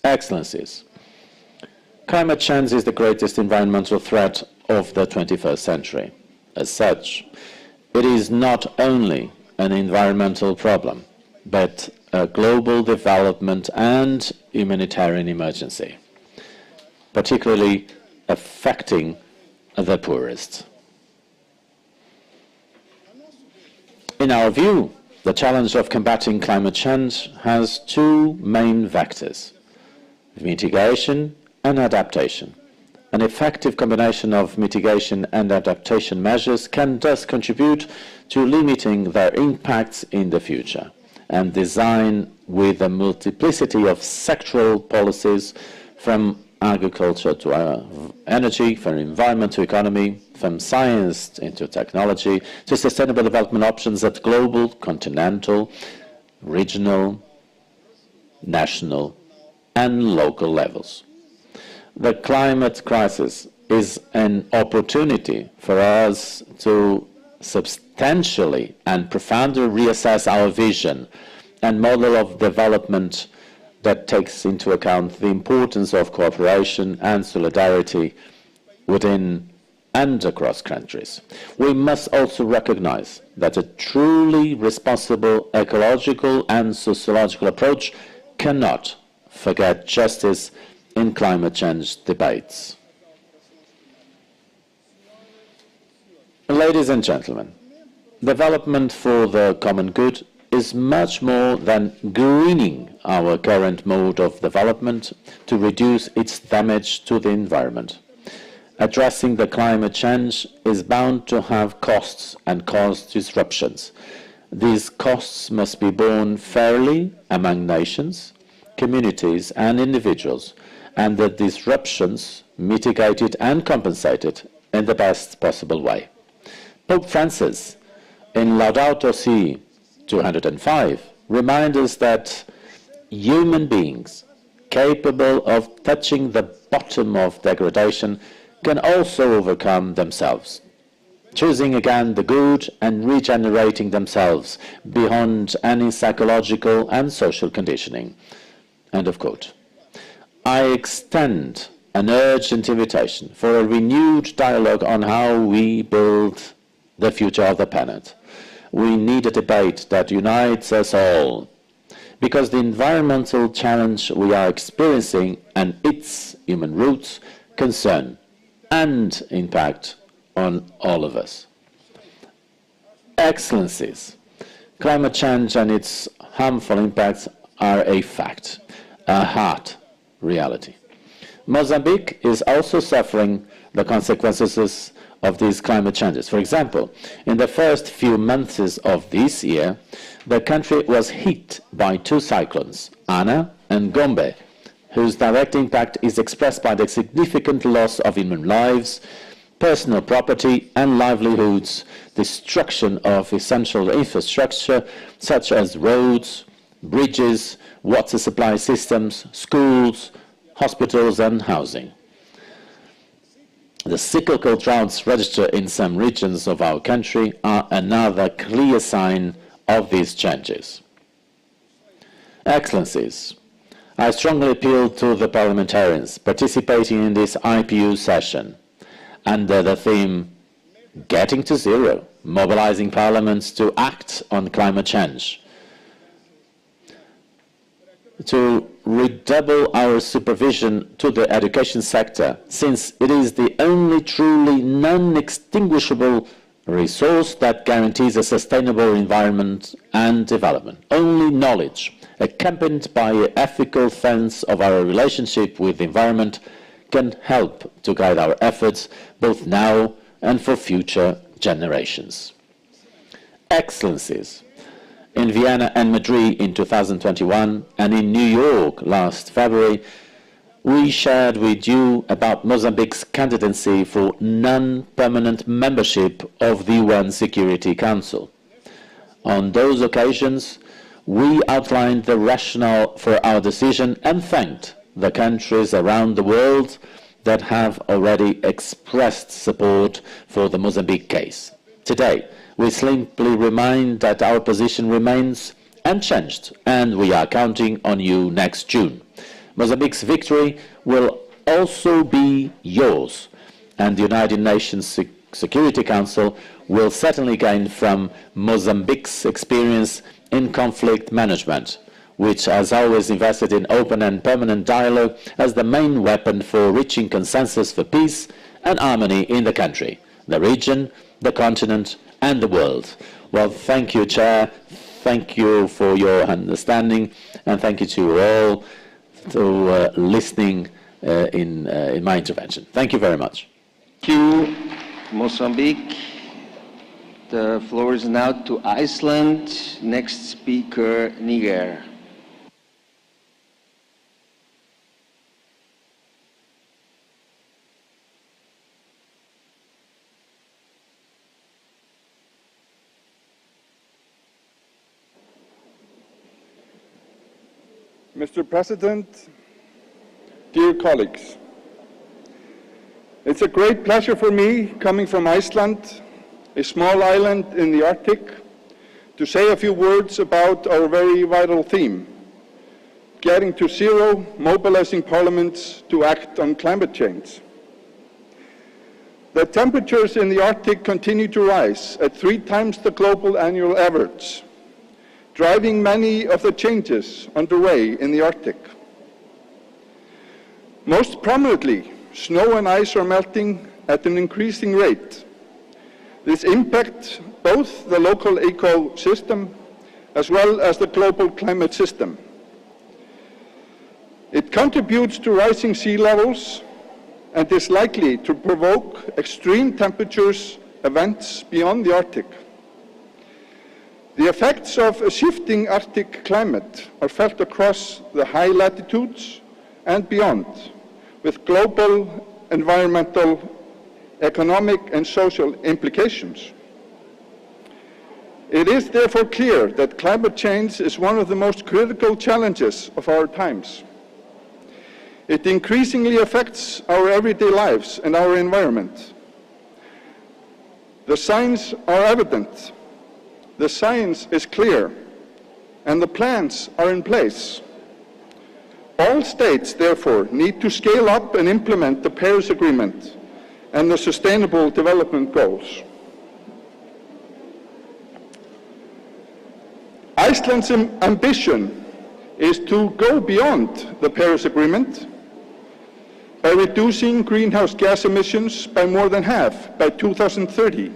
Speaker 18: Excellencies, climate change is the greatest environmental threat of the 21st century. As such, it is not only an environmental problem, but a global development and humanitarian emergency, particularly affecting the poorest. In our view, the challenge of combating climate change has two main vectors: mitigation and adaptation. An effective combination of mitigation and adaptation measures can thus contribute to limiting their impacts in the future, and design with a multiplicity of sectoral policies from agriculture to energy, from environment to economy, from science into technology, to sustainable development options at global, continental, regional, national, and local levels. The climate crisis is an opportunity for us to substantially and profoundly reassess our vision and model of development that takes into account the importance of cooperation and solidarity within and across countries. We must also recognize that a truly responsible ecological and sociological approach cannot forget justice in climate change debates. Ladies and gentlemen, development for the common good is much more than greening our current mode of development to reduce its damage to the environment. Addressing the climate change is bound to have costs and cause disruptions. These costs must be borne fairly among nations, communities, and individuals, and the disruptions mitigated and compensated in the best possible way. Pope Francis, in Laudato Si 205, reminds us that human beings capable of touching the bottom of degradation can also overcome themselves, choosing again the good and regenerating themselves beyond any psychological and social conditioning. End of quote. I extend an urgent invitation for a renewed dialogue on how we build the future of the planet. We need a debate that unites us all, because the environmental challenge we are experiencing and its human roots concern and impact on all of us. Excellencies, climate change and its harmful impacts are a fact, a hard reality. Mozambique is also suffering the consequences of these climate changes. For example, in the first few months of this year, the country was hit by two cyclones, Ana and Gombe, whose direct impact is expressed by the significant loss of human lives, personal property and livelihoods, destruction of essential infrastructure such as roads, bridges, water supply systems, schools, hospitals and housing. The cyclical droughts registered in some regions of our country are another clear sign of these changes. Excellencies, I strongly appeal to the parliamentarians participating in this IPU session under the theme Getting to Zero, mobilizing parliaments to act on climate change, to redouble our supervision to the education sector, since it is the only truly non-extinguishable resource that guarantees a sustainable environment and development. Only knowledge, accompanied by an ethical sense of our relationship with the environment, can help to guide our efforts both now and for future generations. Excellencies, in Vienna and Madrid in 2021 and in New York last February, we shared with you about Mozambique's candidacy for non-permanent membership of the UN Security Council. On those occasions, we outlined the rationale for our decision and thanked the countries around the world that have already expressed support for the Mozambique case. Today, we simply remind that our position remains unchanged, and we are counting on you next June. Mozambique's victory will also be yours, and the United Nations Security Council will certainly gain from Mozambique's experience in conflict management, which has always invested in open and permanent dialogue as the main weapon for reaching consensus for peace and harmony in the country, the region, the continent, and the world. Well, thank you, Chair. Thank you for your understanding, and thank you to you all for listening in my intervention. Thank you very much.
Speaker 1: Thank you, Mozambique. The floor is now to Iceland. Next speaker, Niger.
Speaker 19: Mr. President, dear colleagues, it's a great pleasure for me, coming from Iceland, a small island in the Arctic, to say a few words about our very vital theme, getting to zero, mobilizing parliaments to act on climate change. The temperatures in the Arctic continue to rise at 3 times the global annual average, driving many of the changes underway in the Arctic. Most prominently, snow and ice are melting at an increasing rate. This impacts both the local ecosystem as well as the global climate system. It contributes to rising sea levels and is likely to provoke extreme temperatures events beyond the Arctic. The effects of a shifting Arctic climate are felt across the high latitudes and beyond, with global environmental, economic, and social implications. It is therefore clear that climate change is one of the most critical challenges of our times. It increasingly affects our everyday lives and our environment. The signs are evident. The science is clear, and the plans are in place. All states, therefore, need to scale up and implement the Paris Agreement and the Sustainable Development Goals. Iceland's ambition is to go beyond the Paris Agreement by reducing greenhouse gas emissions by more than half by 2030,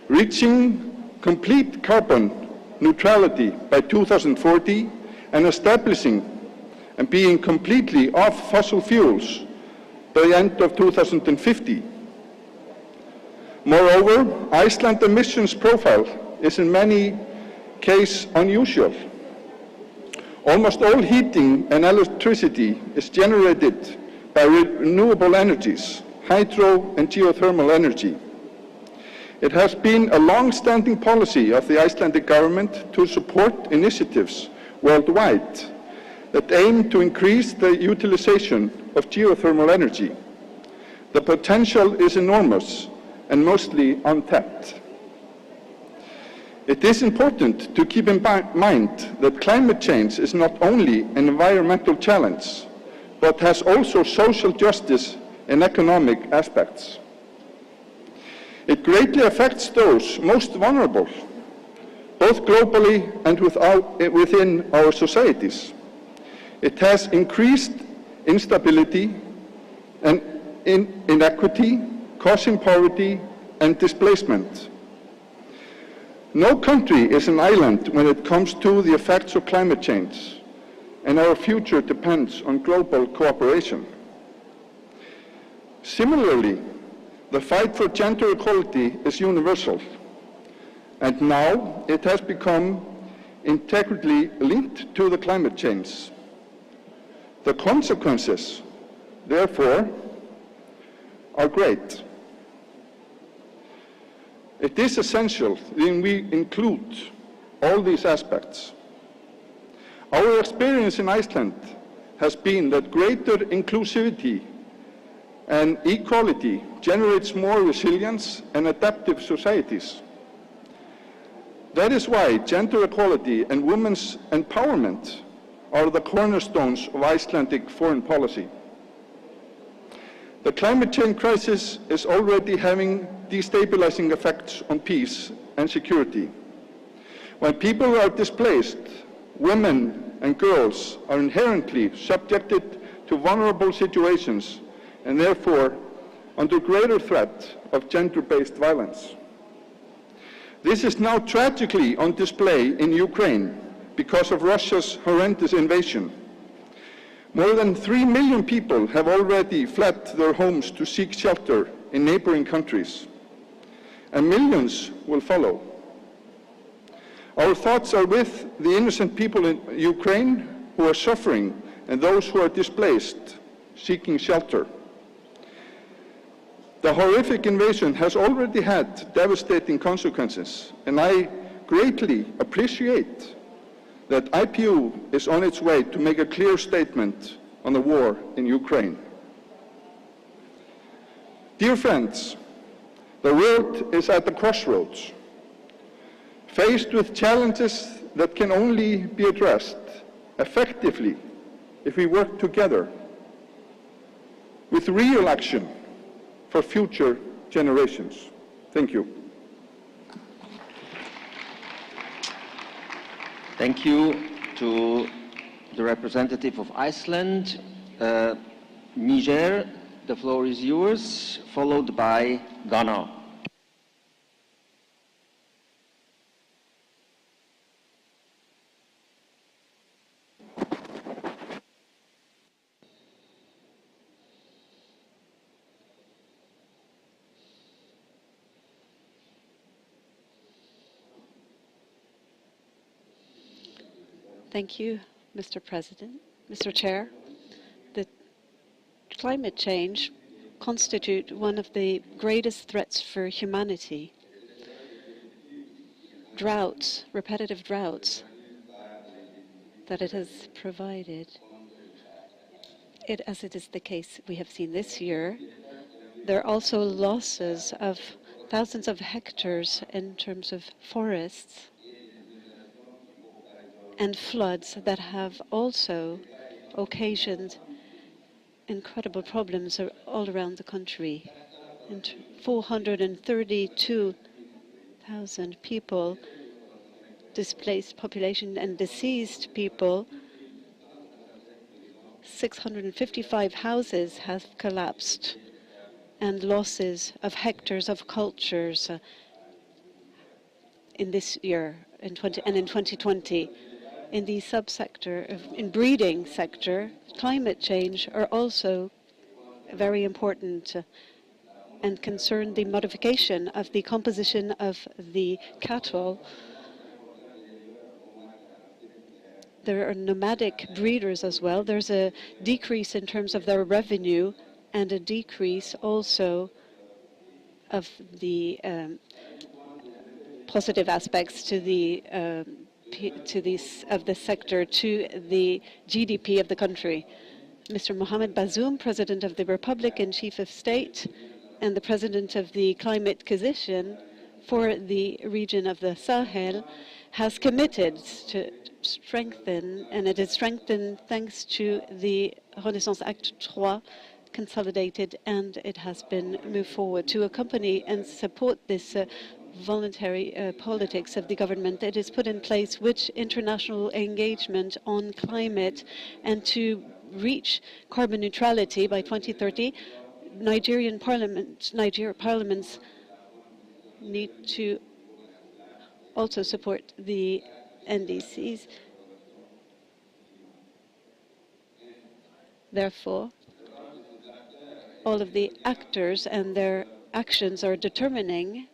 Speaker 19: reaching complete carbon neutrality by 2040, and establishing and being completely off fossil fuels by the end of 2050. Moreover, Iceland's emissions profile is in many cases unusual. Almost all heating and electricity is generated by renewable energies, hydro and geothermal energy. It has been a long-standing policy of the Icelandic government to support initiatives worldwide that aim to increase the utilization of geothermal energy. The potential is enormous and mostly untapped. It is important to keep in mind that climate change is not only an environmental challenge, but has also social justice and economic aspects. It greatly affects those most vulnerable, both globally and within our societies. It has increased instability and inequity, causing poverty and displacement. No country is an island when it comes to the effects of climate change, and our future depends on global cooperation. Similarly, the fight for gender equality is universal, and now it has become integrally linked to the climate change. The consequences, therefore, are great. It is essential that we include all these aspects. Our experience in Iceland has been that greater inclusivity and equality generates more resilience and adaptive societies. That is why gender equality and women's empowerment are the cornerstones of Icelandic foreign policy. The climate change crisis is already having destabilizing effects on peace and security. When people are displaced, women and girls are inherently subjected to vulnerable situations and therefore under greater threat of gender-based violence. This is now tragically on display in Ukraine because of Russia's horrendous invasion. More than 3 million people have already fled their homes to seek shelter in neighboring countries, and millions will follow. Our thoughts are with the innocent people in Ukraine who are suffering and those who are displaced, seeking shelter. The horrific invasion has already had devastating consequences, and I greatly appreciate that IPU is on its way to make a clear statement on the war in Ukraine. Dear friends, the world is at the crossroads, faced with challenges that can only be addressed effectively if we work together with real action for future generations. Thank you.
Speaker 1: Thank you to the representative of Iceland. Niger, the floor is yours, followed by Ghana.
Speaker 2: Thank you, Mr. President, Mr. Chair. The climate change constitutes one of the greatest threats for humanity. Droughts, repetitive droughts that it has provided, as it is the case we have seen this year, there are also losses of thousands of hectares in terms of forests, and floods that have also occasioned incredible problems all around the country. And 432,000 people, displaced population and deceased people, 655 houses have collapsed, and losses of hectares of cultures in this year and in 2020. In the subsector, in breeding sector, climate change are also very important and concern the modification of the composition of the cattle. There are nomadic breeders as well. There's a decrease in terms of their revenue and a decrease also of the positive aspects to the sector, to the GDP of the country. Mr. Mohamed Bazoum, President of the Republic and Chief of State, and the President of the Climate Commission for the region of the Sahel, has committed to strengthen, and it is strengthened thanks to the Renaissance Act 3 consolidated, and it has been moved forward to accompany and support this voluntary politics of the government. It is put in place with international engagement on climate, and to reach carbon neutrality by 2030, Niger parliaments need to also support the NDCs. Therefore, all of the actors and their actions are determining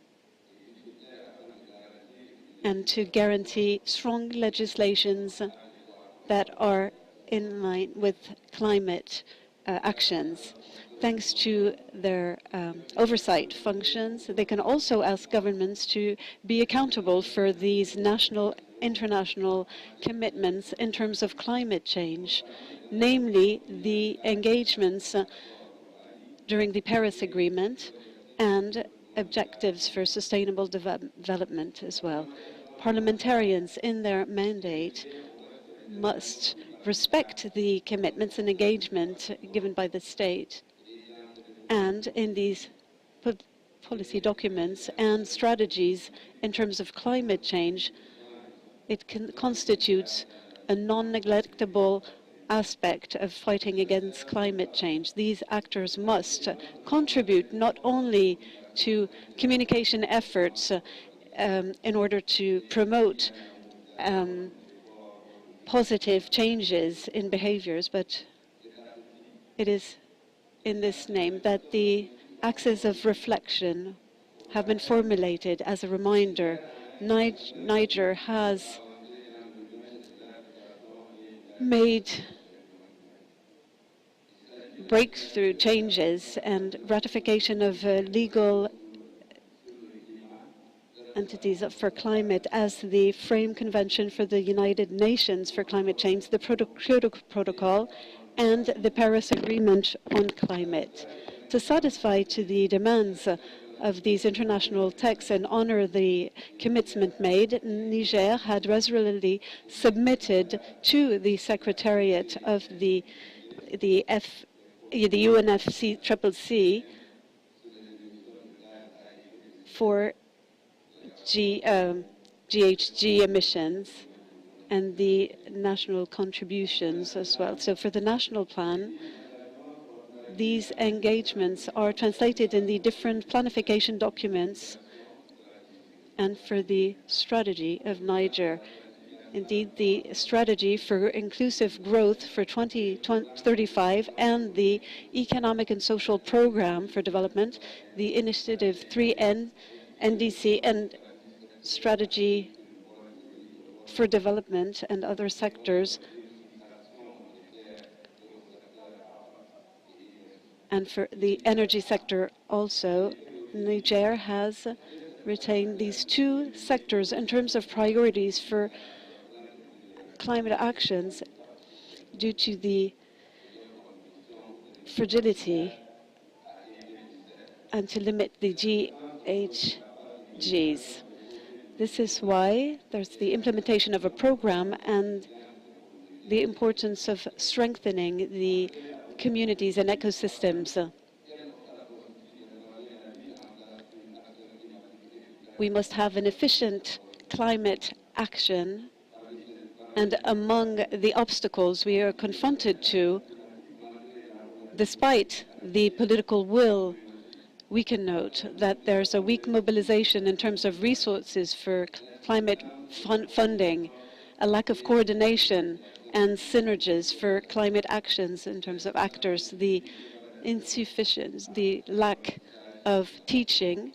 Speaker 2: and to guarantee strong legislations that are in line with climate actions. Thanks to their oversight functions, they can also ask governments to be accountable for these national, international commitments in terms of climate change, namely the engagements during the Paris Agreement and objectives for sustainable development as well. Parliamentarians in their mandate must respect the commitments and engagement given by the state, and in these policy documents and strategies in terms of climate change, it constitutes a non-neglectable aspect of fighting against climate change. These actors must contribute not only to communication efforts in order to promote positive changes in behaviors, but it is in this name that the axes of reflection have been formulated as a reminder. Niger has made breakthrough changes and ratification of legal entities for climate as the Frame Convention for the United Nations for Climate Change, the Kyoto Protocol, and the Paris Agreement on Climate. To satisfy to the demands of these international texts and honor the commitment made, Niger had regularly submitted to the Secretariat of the UNFCCC for GHG emissions and the national contributions as well. So for the national plan, these engagements are translated in the different planification documents and for the strategy of Niger. Indeed, the strategy for inclusive growth for 2035 and the economic and social program for development, the initiative 3N, NDC, and strategy for development and other sectors. And for the energy sector also, Niger has retained these two sectors in terms of priorities for climate actions due to the fragility and to limit the GHGs. This is why there's the implementation of a program and the importance of strengthening the communities and ecosystems. We must have an efficient climate action, and among the obstacles we are confronted to, despite the political will, we can note that there's a weak mobilization in terms of resources for climate funding, a lack of coordination and synergies for climate actions in terms of actors, the insufficiency, the lack of teaching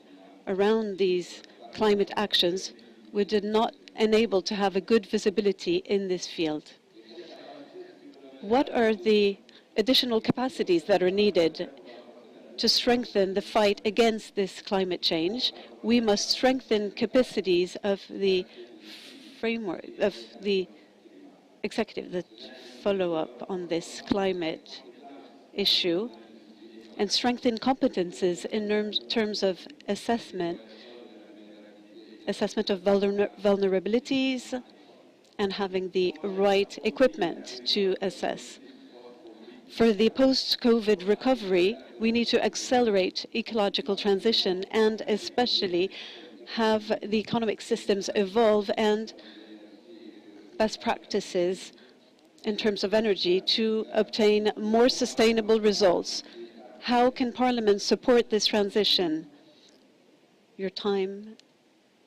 Speaker 2: around these climate actions, we did not enable to have a good visibility in this field. What are the additional capacities that are needed to strengthen the fight against this climate change? We must strengthen capacities of the framework, of the executive that follow up on this climate issue, and strengthen competences in terms of assessment of vulnerabilities and having the right equipment to assess. For the post-COVID recovery, we need to accelerate ecological transition and especially have the economic systems evolve and best practices in terms of energy to obtain more sustainable results. How can Parliament support this transition? Your time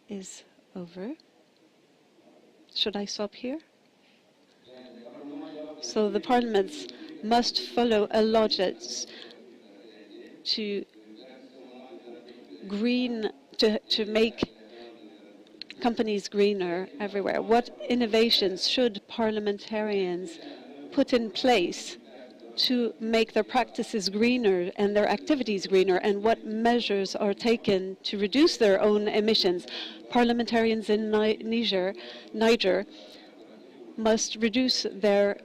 Speaker 2: is over. Should I stop here? So the parliaments must follow a logic to make companies greener everywhere. What innovations should parliamentarians put in place to make their practices greener and their activities greener, and what measures are taken to reduce their own emissions? Parliamentarians in Niger must reduce their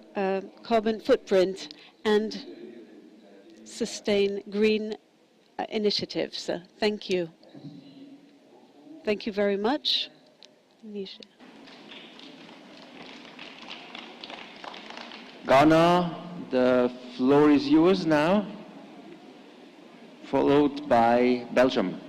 Speaker 2: carbon footprint and sustain green initiatives. Thank you. Thank you very much. Niger.
Speaker 1: Ghana, the floor is yours now, followed by Belgium.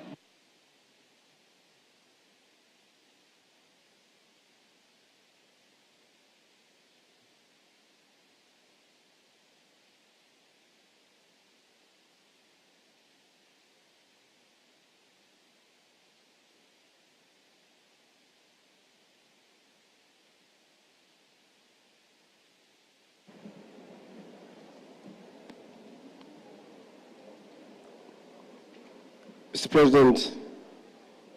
Speaker 20: Mr. President,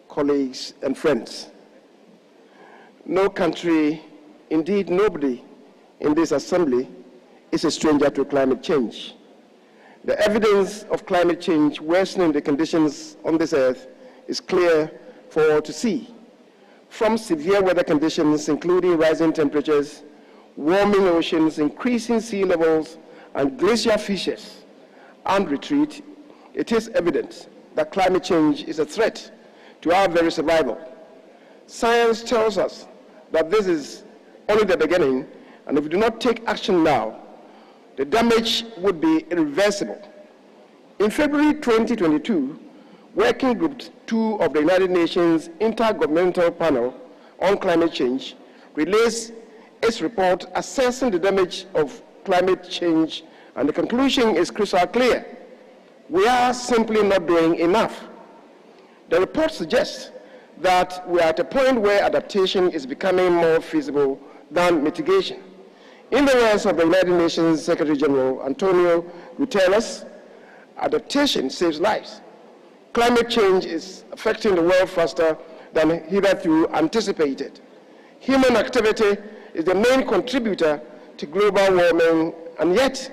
Speaker 20: colleagues and friends, no country, indeed nobody in this assembly is a stranger to climate change. The evidence of climate change worsening the conditions on this earth is clear for all to see. from severe weather conditions, including rising temperatures, warming oceans, increasing sea levels, and glacier features and retreat, it is evident that climate change is a threat to our very survival. Science tells us that this is only the beginning, and if we do not take action now, the damage would be irreversible. In February 2022, Working Group 2 of the United Nations Intergovernmental Panel on Climate Change released its report assessing the damage of climate change, and the conclusion is crystal clear. We are simply not doing enough. The report suggests that we are at a point where adaptation is becoming more feasible than mitigation. In the words of the United Nations Secretary General Antonio Guterres, adaptation saves lives. Climate change is affecting the world faster than hitherto anticipated. Human activity is the main contributor to global warming, and yet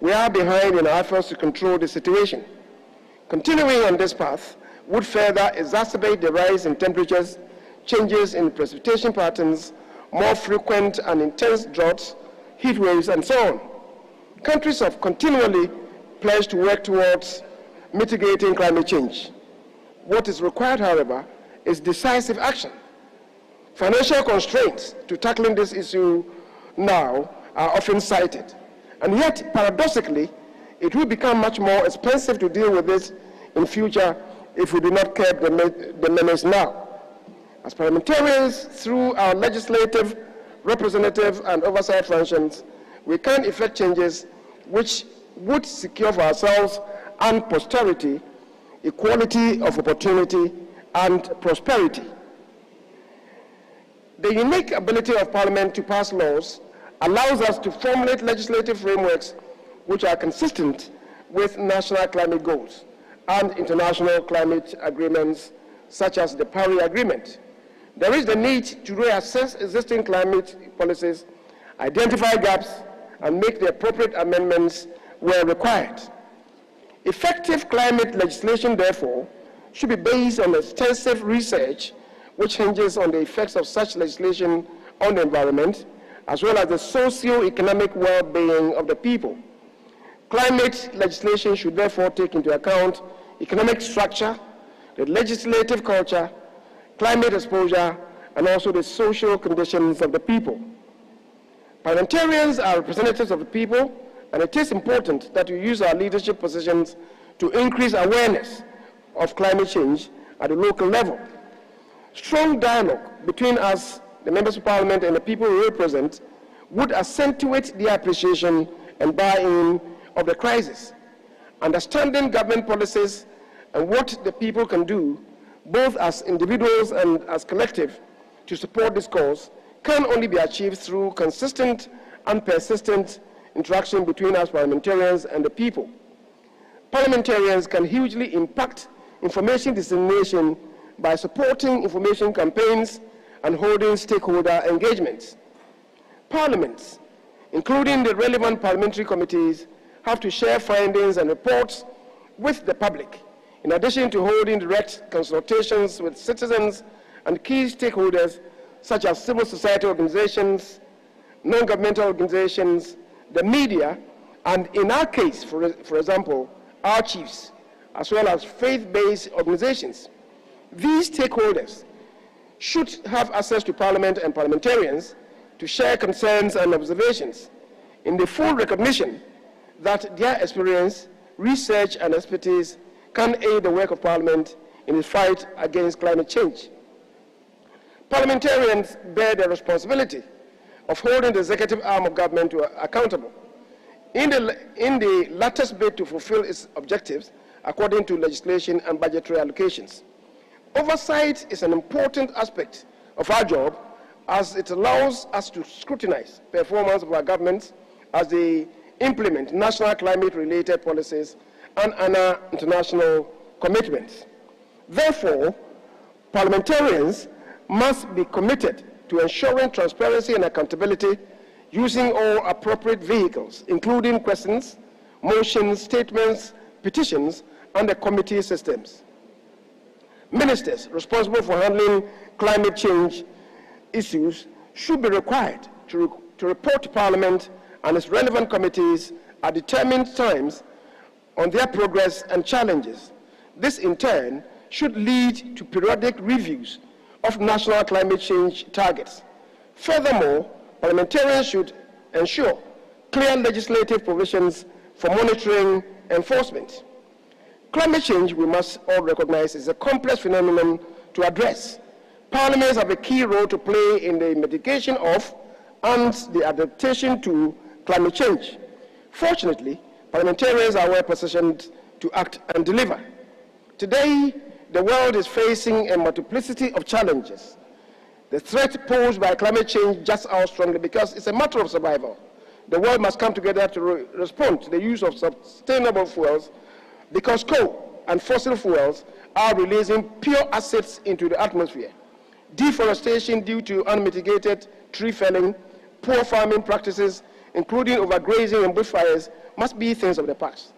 Speaker 20: we are behind in our efforts to control the situation. Continuing on this path would further exacerbate the rise in temperatures, changes in precipitation patterns, more frequent and intense droughts, heat waves, and so on. Countries have continually pledged to work towards mitigating climate change. What is required, however, is decisive action. Financial constraints to tackling this issue now are often cited, and yet, paradoxically, it will become much more expensive to deal with this in future if we do not curb the menace now. As parliamentarians, through our legislative, representative, and oversight functions, we can effect changes which would secure for ourselves and posterity equality of opportunity and prosperity. The unique ability of Parliament to pass laws allows us to formulate legislative frameworks which are consistent with national climate goals and international climate agreements such as the Paris Agreement. There is the need to reassess existing climate policies, identify gaps, and make the appropriate amendments where required. Effective climate legislation, therefore, should be based on extensive research which hinges on the effects of such legislation on the environment, as well as the socio-economic well-being of the people. Climate legislation should therefore take into account economic structure, the legislative culture, climate exposure, and also the social conditions of the people. Parliamentarians are representatives of the people, and it is important that we use our leadership positions to increase awareness of climate change at the local level. Strong dialogue between us, the members of Parliament, and the people we represent would accentuate the appreciation and buy-in of the crisis. Understanding government policies and what the people can do, both as individuals and as collective, to support this cause can only be achieved through consistent and persistent interaction between us parliamentarians and the people. Parliamentarians can hugely impact information dissemination by supporting information campaigns and holding stakeholder engagements. Parliaments, including the relevant parliamentary committees, have to share findings and reports with the public, in addition to holding direct consultations with citizens and key stakeholders such as civil society organizations, non-governmental organizations, the media, and in our case, for example, our chiefs, as well as faith-based organizations. These stakeholders should have access to Parliament and parliamentarians to share concerns and observations in the full recognition that their experience, research, and expertise can aid the work of Parliament in its fight against climate change. Parliamentarians bear the responsibility of holding the executive arm of government accountable in the latest bid to fulfill its objectives according to legislation and budgetary allocations. Oversight is an important aspect of our job, as it allows us to scrutinize performance of our governments as they implement national climate-related policies and honor international commitments. Therefore, parliamentarians must be committed to ensuring transparency and accountability using all appropriate vehicles, including questions, motions, statements, petitions, and the committee systems. Ministers responsible for handling climate change issues should be required to report to Parliament and its relevant committees at determined times on their progress and challenges. This, in turn, should lead to periodic reviews of national climate change targets. Furthermore, parliamentarians should ensure clear legislative provisions for monitoring enforcement. Climate change, we must all recognize, is a complex phenomenon to address. Parliaments have a key role to play in the mitigation of and the adaptation to climate change. Fortunately, parliamentarians are well positioned to act and deliver. Today, the world is facing a multiplicity of challenges. The threat posed by climate change just out strongly because it's a matter of survival. The world must come together to respond to the use of sustainable fuels because coal and fossil fuels are releasing pure acids into the atmosphere. Deforestation due to unmitigated tree felling, poor farming practices, including overgrazing and bushfires, must be things of the past.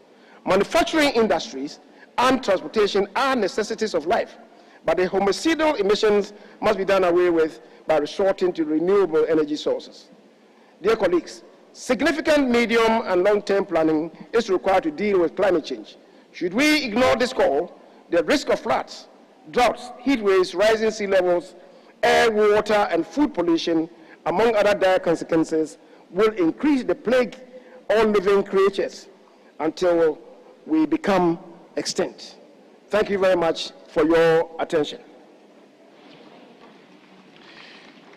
Speaker 20: Manufacturing industries and transportation are necessities of life, but the homicidal emissions must be done away with by resorting to renewable energy sources. Dear colleagues, significant medium and long-term planning is required to deal with climate change. Should we ignore this call, the risk of floods, droughts, heat waves, rising sea levels, air, water, and food pollution, among other dire consequences, will increase the plague on living creatures until we become extinct. Thank you very much for your attention.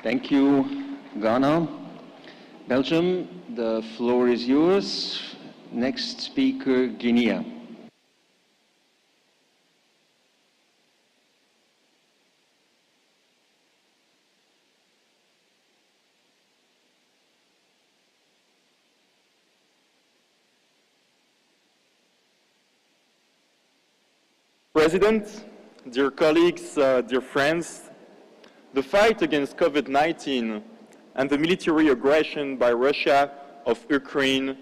Speaker 1: Thank you, Ghana. Belgium, the floor is yours. Next speaker, Guinea.
Speaker 21: President, dear colleagues, dear friends, the fight against COVID-19 and the military aggression by Russia of Ukraine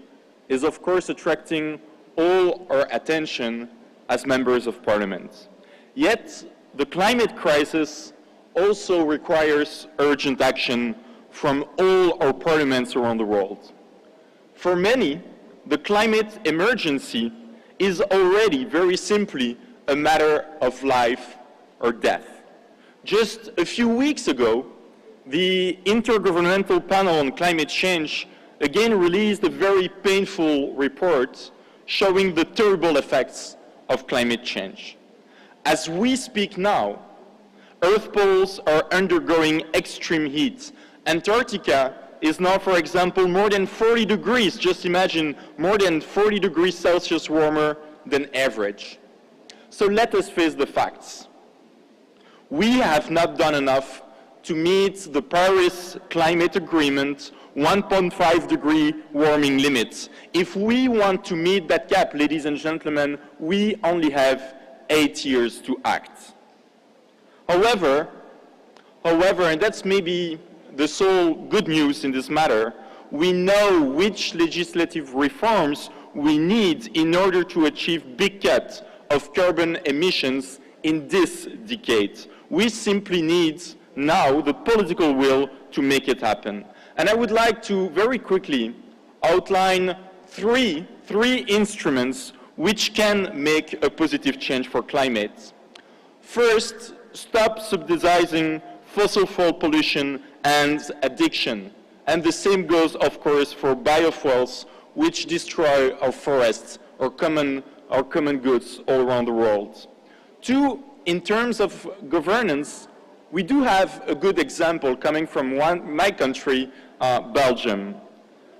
Speaker 21: is of course attracting all our attention as members of parliament. Yet, the climate crisis also requires urgent action from all our parliaments around the world. For many, the climate emergency is already very simply a matter of life or death. Just a few weeks ago, the Intergovernmental Panel on Climate Change again released a very painful report showing the terrible effects of climate change. As we speak now, Earth poles are undergoing extreme heat. Antarctica is now, for example, more than 40 degrees, just imagine, more than 40 degrees Celsius warmer than average. So let us face the facts. We have not done enough to meet the Paris Climate Agreement 1.5 degree warming limits. If we want to meet that gap, ladies and gentlemen, we only have 8 years to act. However, and that's maybe the sole good news in this matter, we know which legislative reforms we need in order to achieve big cuts of carbon emissions in this decade. We simply need now the political will to make it happen. And I would like to very quickly outline three instruments which can make a positive change for climate. First, stop subsidizing fossil fuel pollution and addiction. And the same goes, of course, for biofuels, which destroy our forests, our common goods all around the world. Two, in terms of governance, we do have a good example coming from my country, Belgium.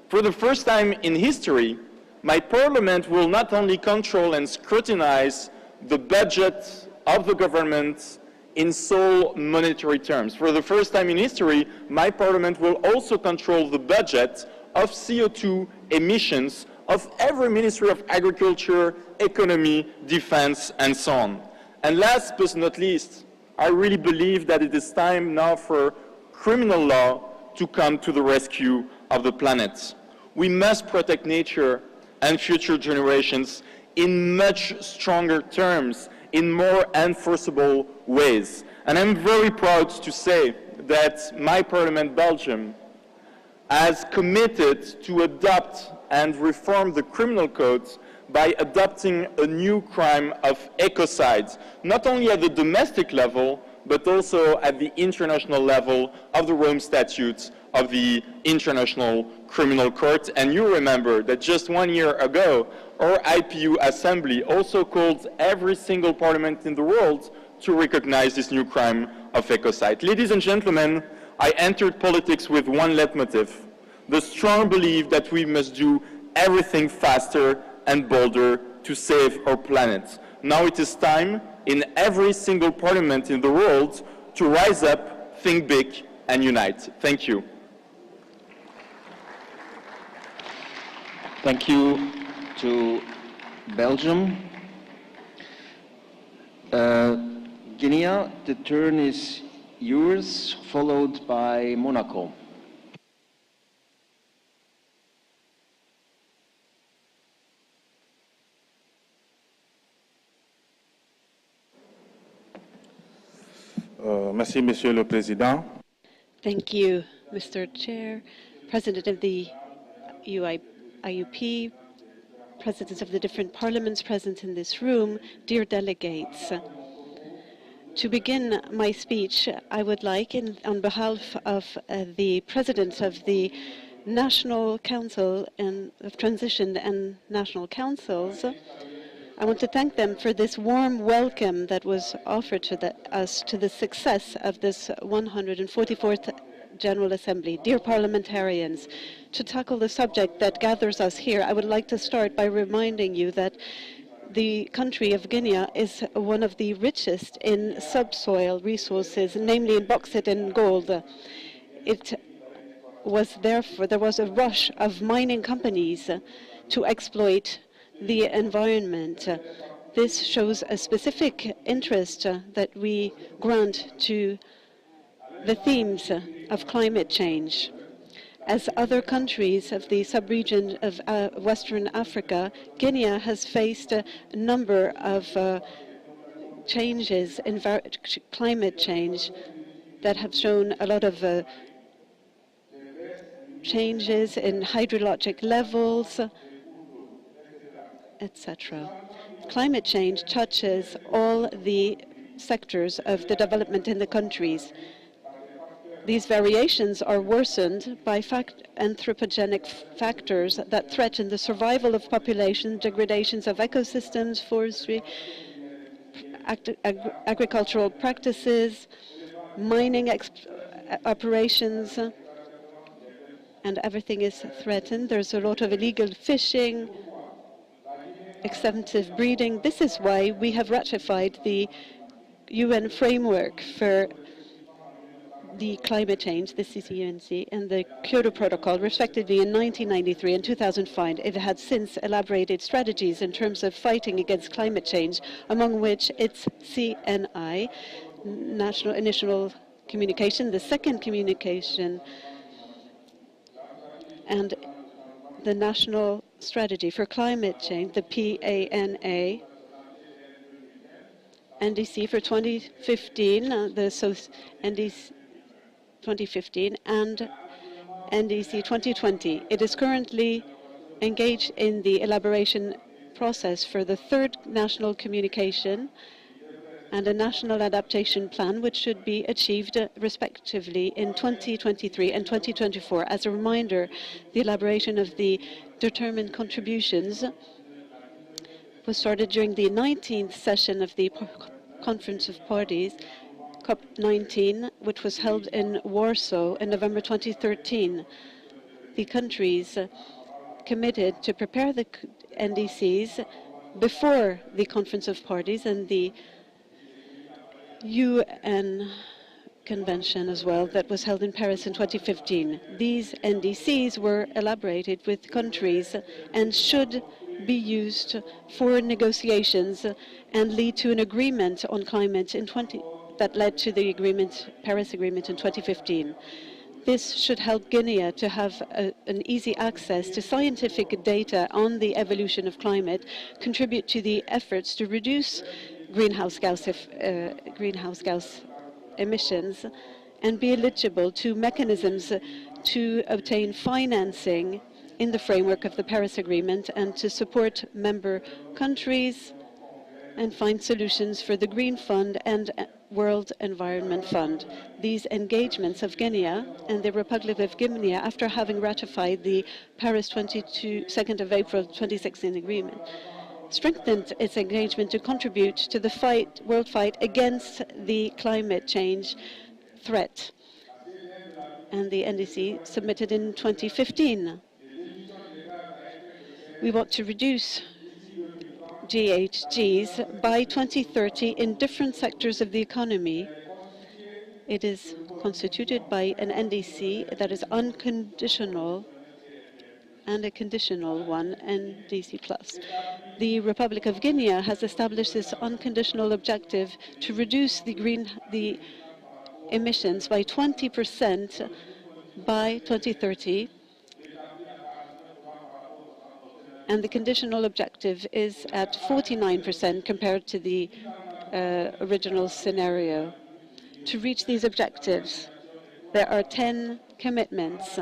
Speaker 21: For the first time in history, my parliament will not only control and scrutinize the budget of the government in sole monetary terms. For the first time in history, my parliament will also control the budget of CO2 emissions of every Ministry of Agriculture, Economy, Defense, and so on. And last but not least, I really believe that it is time now for criminal law to come to the rescue of the planet. We must protect nature and future generations in much stronger terms, in more enforceable ways. And I'm very proud to say that my parliament, Belgium, has committed to adopt and reform the criminal codes by adopting a new crime of ecocide, not only at the domestic level, but also at the international level of the Rome Statutes of the International Criminal Court. And you remember that just 1 year ago, our IPU Assembly also called every single parliament in the world to recognize this new crime of ecocide. Ladies and gentlemen, I entered politics with one leitmotif, the strong belief that we must do everything faster and bolder to save our planet. Now it is time in every single parliament in the world to rise up, think big, and unite. Thank you.
Speaker 1: Thank you to Belgium. Guinea, the turn is yours, followed by Monaco.
Speaker 4: Merci, Monsieur le Président.
Speaker 2: Thank you, Mr. Chair, President of the IUP, Presidents of the different parliaments present in this room, dear delegates. To begin my speech, I would like, on behalf of the President of the National Council of Transition and National Councils, I want to thank them for this warm welcome that was offered to us to the success of this 144th General Assembly. Dear parliamentarians, to tackle the subject that gathers us here, I would like to start by reminding you that the country of Guinea is one of the richest in subsoil resources, namely in bauxite and gold. It was therefore, there was a rush of mining companies to exploit the environment. This shows a specific interest that we grant to the themes of climate change. As other countries of the sub-region of Western Africa, Guinea has faced a number of changes in climate change that have shown a lot of changes in hydrologic levels, etc. Climate change touches all the sectors of the development in the countries. These variations are worsened by anthropogenic factors that threaten the survival of population, degradations of ecosystems, forestry, agricultural practices, mining operations, and everything is threatened. There's a lot of illegal fishing, extensive breeding. This is why we have ratified the UN framework for the climate change, the CCUNC, and the Kyoto Protocol, respectively in 1993 and 2005. It had since elaborated strategies in terms of fighting against climate change, among which its CNI, National Initial Communication, the second communication, and the National Strategy for Climate Change, the PANA, NDC for 2015, NDC 2015, and NDC 2020. It is currently engaged in the elaboration process for the third national communication and a national adaptation plan, which should be achieved respectively in 2023 and 2024. As a reminder, the elaboration of the determined contributions was started during the 19th session of the Conference of Parties, COP19, which was held in Warsaw in November 2013. The countries committed to prepare the NDCs before the Conference of Parties and the UN Convention as well that was held in Paris in 2015. These NDCs were elaborated with countries and should be used for negotiations and lead to an agreement on climate that led to the Paris Agreement in 2015. This should help Guinea to have an easy access to scientific data on the evolution of climate, contribute to the efforts to reduce greenhouse gas emissions and be eligible to mechanisms to obtain financing in the framework of the Paris Agreement and to support member countries and find solutions for the Green Fund and World Environment Fund. These engagements of Guinea and the Republic of Guinea, after having ratified the Paris 2nd of April 2016 agreement, strengthened its engagement to contribute to the world fight against the climate change threat. And the NDC submitted in 2015. We want to reduce GHGs by 2030 in different sectors of the economy. It is constituted by an NDC that is unconditional and a conditional one, NDC+. The Republic of Guinea has established this unconditional objective to reduce the emissions by 20% by 2030. And the conditional objective is at 49% compared to the original scenario. To reach these objectives, there are 10 commitments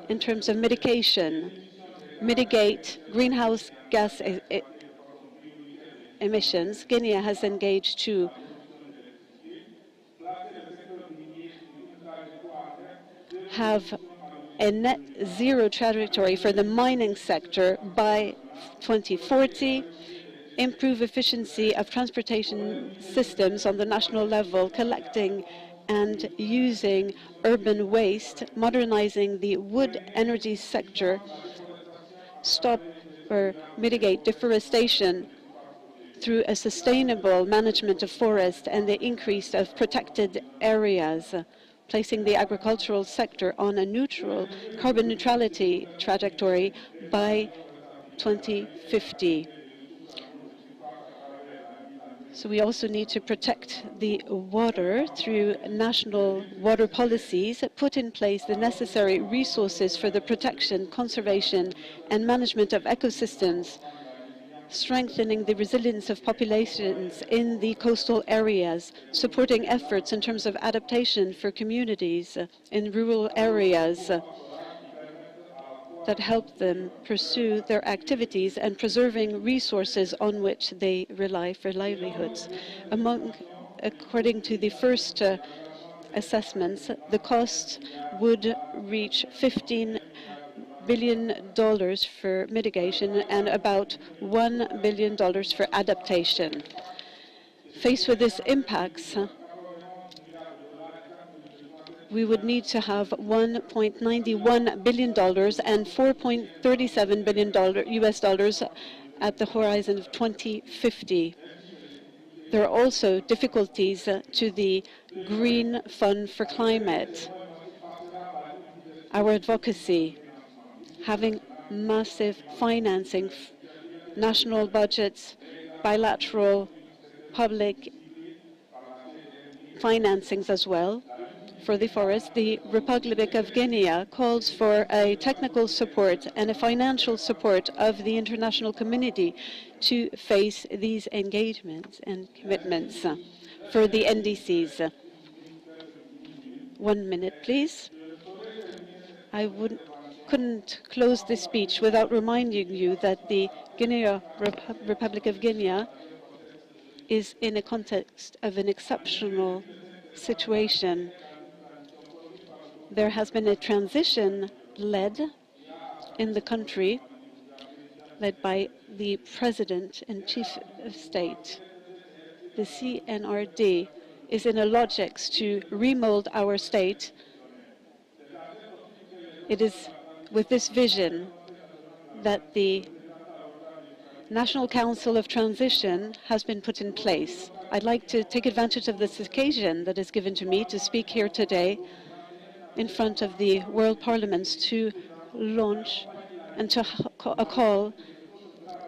Speaker 2: in terms of mitigate greenhouse gas emissions. Guinea has engaged to have a net zero trajectory for the mining sector by 2040, improve efficiency of transportation systems on the national level, collecting and using urban waste, modernizing the wood energy sector, stop or mitigate deforestation through a sustainable management of forest and the increase of protected areas, placing the agricultural sector on a carbon neutrality trajectory by 2050. So we also need to protect the water through national water policies, put in place the necessary resources for the protection, conservation, and management of ecosystems, strengthening the resilience of populations in the coastal areas, supporting efforts in terms of adaptation for communities in rural areas that help them pursue their activities and preserving resources on which they rely for livelihoods. According to the first assessments, the cost would reach $15 billion for mitigation and about $1 billion for adaptation. Faced with these impacts, we would need to have $1.91 billion and $4.37 billion US dollars at the horizon of 2050. There are also difficulties to the Green Fund for Climate. Our advocacy, having massive financing, national budgets, bilateral public financings as well. For the forest, the Republic of Guinea calls for a technical support and a financial support of the international community to face these engagements and commitments for the NDCs. 1 minute, please. I couldn't close this speech without reminding you that the Republic of Guinea is in a context of an exceptional situation. There has been a transition led in the country, led by the President and Chief of State. The CNRD is in a logic to remold our state. It is with this vision that the National Council of Transition has been put in place. I'd like to take advantage of this occasion that is given to me to speak here today in front of the World Parliaments to launch and to a call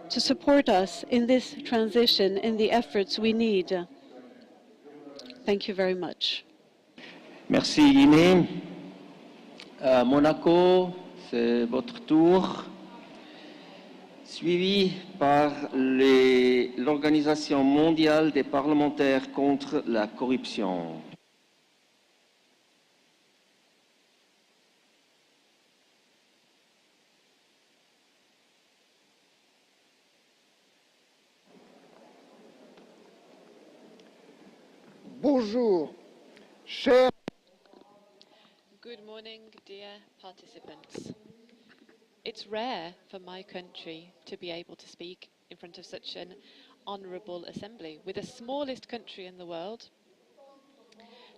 Speaker 2: to support us in this transition, in the efforts we need. Thank you very much.
Speaker 1: Merci Guinée. Monaco, c'est votre tour. Suivi par les et l'Organisation mondiale des parlementaires contre la corruption.
Speaker 20: Bonjour, chers.
Speaker 3: Good morning, dear participants. It's rare for my country to be able to speak in front of such an honourable assembly. We're the smallest country in the world.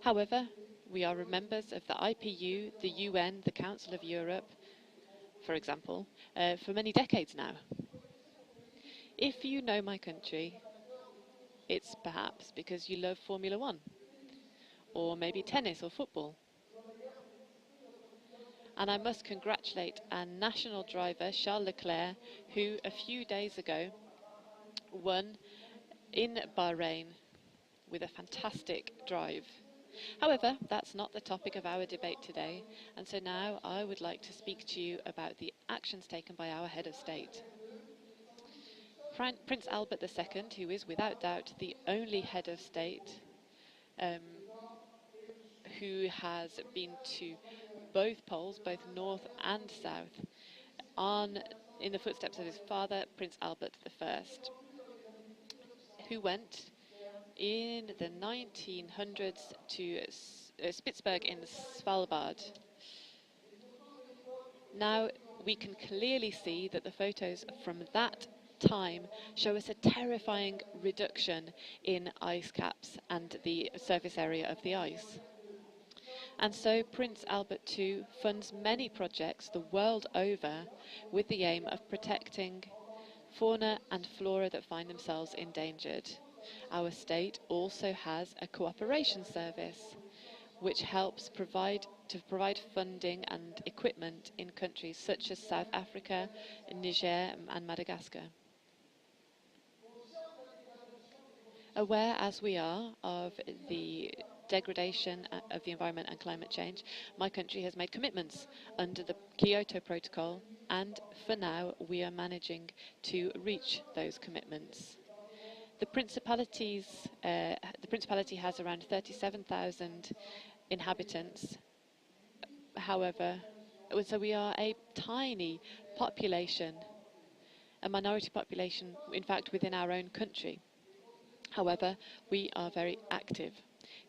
Speaker 3: However, we are members of the IPU, the UN, the Council of Europe, for example, for many decades now. If you know my country, it's perhaps because you love Formula One, or maybe tennis or football. And I must congratulate our national driver, Charles Leclerc, who a few days ago won in Bahrain with a fantastic drive. However, that's not the topic of our debate today, and so now I would like to speak to you about the actions taken by our head of state. Prince Albert II, who is without doubt the only head of state who has been to both poles, both north and south, in the footsteps of his father, Prince Albert I, who went in the 1900s to Spitsbergen in Svalbard. Now we can clearly see that the photos from that time show us a terrifying reduction in ice caps and the surface area of the ice. And so Prince Albert II funds many projects the world over with the aim of protecting fauna and flora that find themselves endangered. Our state also has a cooperation service which helps provide funding and equipment in countries such as South Africa, Niger and Madagascar. Aware as we are of the degradation of the environment and climate change, my country has made commitments under the Kyoto Protocol, and for now we are managing to reach those commitments. The Principality has around 37,000 inhabitants. However, so we are a tiny population, a minority population, in fact, within our own country. However, we are very active.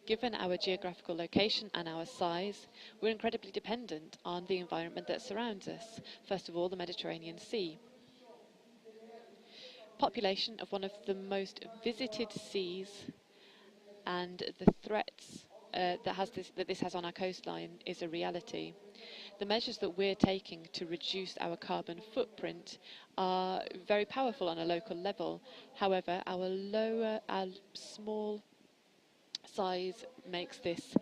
Speaker 3: Given our geographical location and our size, we're incredibly dependent on the environment that surrounds us. First of all, the Mediterranean Sea. Population of one of the most visited seas and the threats that this has on our coastline is a reality. The measures that we're taking to reduce our carbon footprint are very powerful on a local level. However, our small size makes this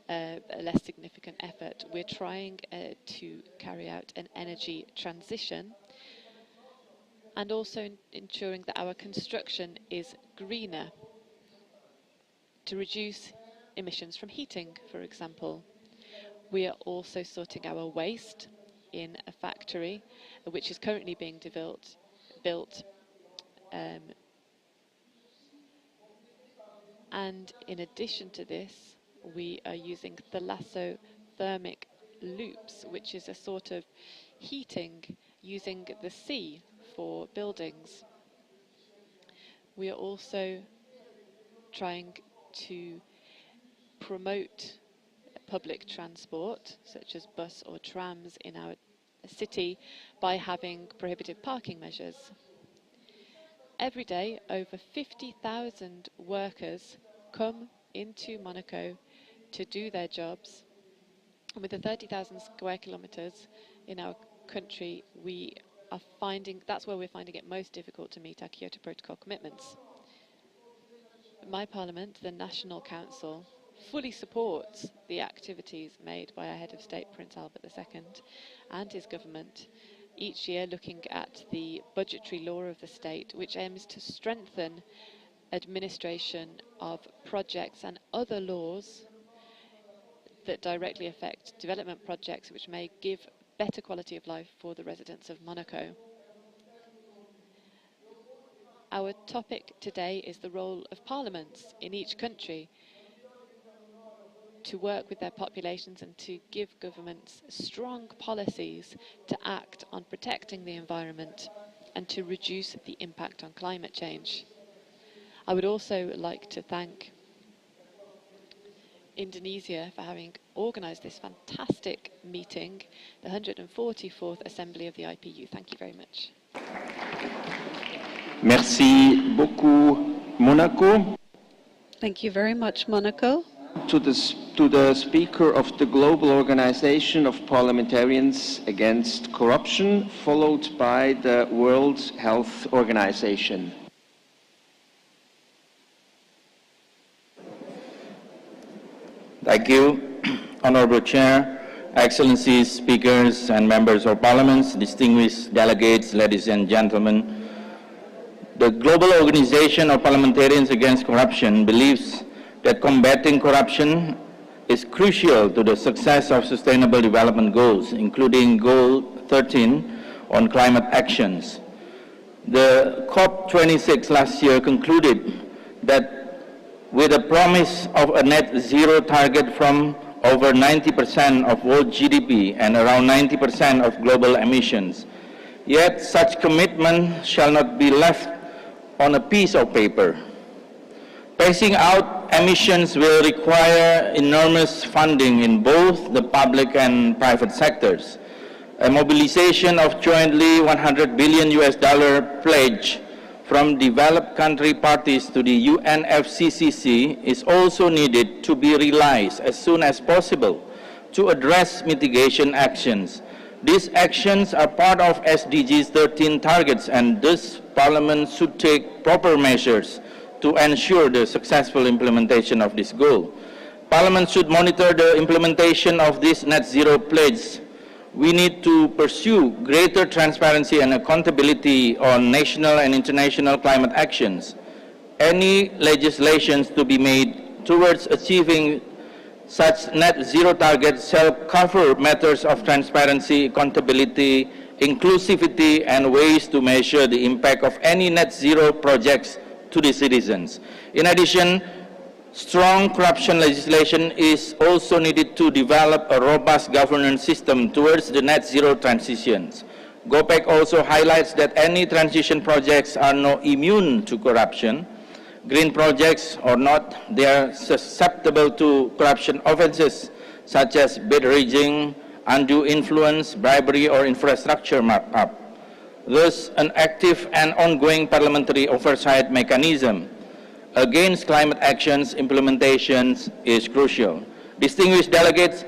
Speaker 3: a less significant effort. We're trying to carry out an energy transition and also ensuring that our construction is greener to reduce emissions from heating, for example. We are also sorting our waste in a factory which is currently being built. And in addition to this, we are using thalassothermic loops, which is a sort of heating using the sea for buildings. We are also trying to promote public transport, such as bus or trams in our city, by having prohibitive parking measures. Every day, over 50,000 workers come into Monaco to do their jobs. And with the 30,000 square kilometers in our country, that's where we're finding it most difficult to meet our Kyoto Protocol commitments. My parliament, the National Council, fully supports the activities made by our head of state, Prince Albert II, and his government, each year looking at the budgetary law of the state, which aims to strengthen administration of projects and other laws that directly affect development projects which may give better quality of life for the residents of Monaco. Our topic today is the role of parliaments in each country to work with their populations and to give governments strong policies to act on protecting the environment and to reduce the impact on climate change. I would also like to thank Indonesia for having organised this fantastic meeting, the 144th Assembly of the IPU. Thank you very much.
Speaker 1: Merci beaucoup, Monaco.
Speaker 2: Thank you very much, Monaco.
Speaker 1: To the Speaker of the Global Organization of Parliamentarians Against Corruption, followed by the World Health Organization.
Speaker 4: Thank you, Honorable Chair, Excellencies, Speakers, and Members of Parliament, distinguished delegates, ladies and gentlemen. The Global Organization of Parliamentarians Against Corruption believes that combating corruption is crucial to the success of Sustainable Development Goals, including Goal 13 on climate actions. The COP26 last year concluded that with a promise of a net zero target from over 90% of world GDP and around 90% of global emissions. Yet such commitment shall not be left on a piece of paper. Phasing out emissions will require enormous funding in both the public and private sectors. A mobilization of jointly $100 billion pledge from developed country parties to the UNFCCC is also needed to be realized as soon as possible to address mitigation actions. These actions are part of SDGs 13 targets, and thus Parliament should take proper measures to ensure the successful implementation of this goal. Parliament should monitor the implementation of this net zero pledge. We need to pursue greater transparency and accountability on national and international climate actions. Any legislations to be made towards achieving such net zero targets shall cover matters of transparency, accountability, inclusivity, and ways to measure the impact of any net zero projects to the citizens. In addition, strong corruption legislation is also needed to develop a robust governance system towards the net zero transitions. GOPEC also highlights that any transition projects are not immune to corruption. Green projects or not, they are susceptible to corruption offenses such as bid rigging, undue influence, bribery, or infrastructure markup. Thus, an active and ongoing parliamentary oversight mechanism against climate actions implementations is crucial. Distinguished delegates,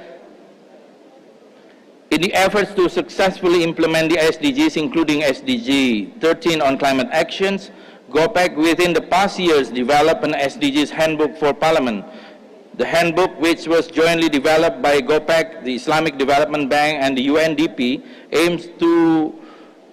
Speaker 4: in the efforts to successfully implement the SDGs, including SDG 13 on climate actions, GOPEC within the past years developed an SDGs handbook for Parliament. The handbook, which was jointly developed by GOPEC, the Islamic Development Bank, and the UNDP, aims to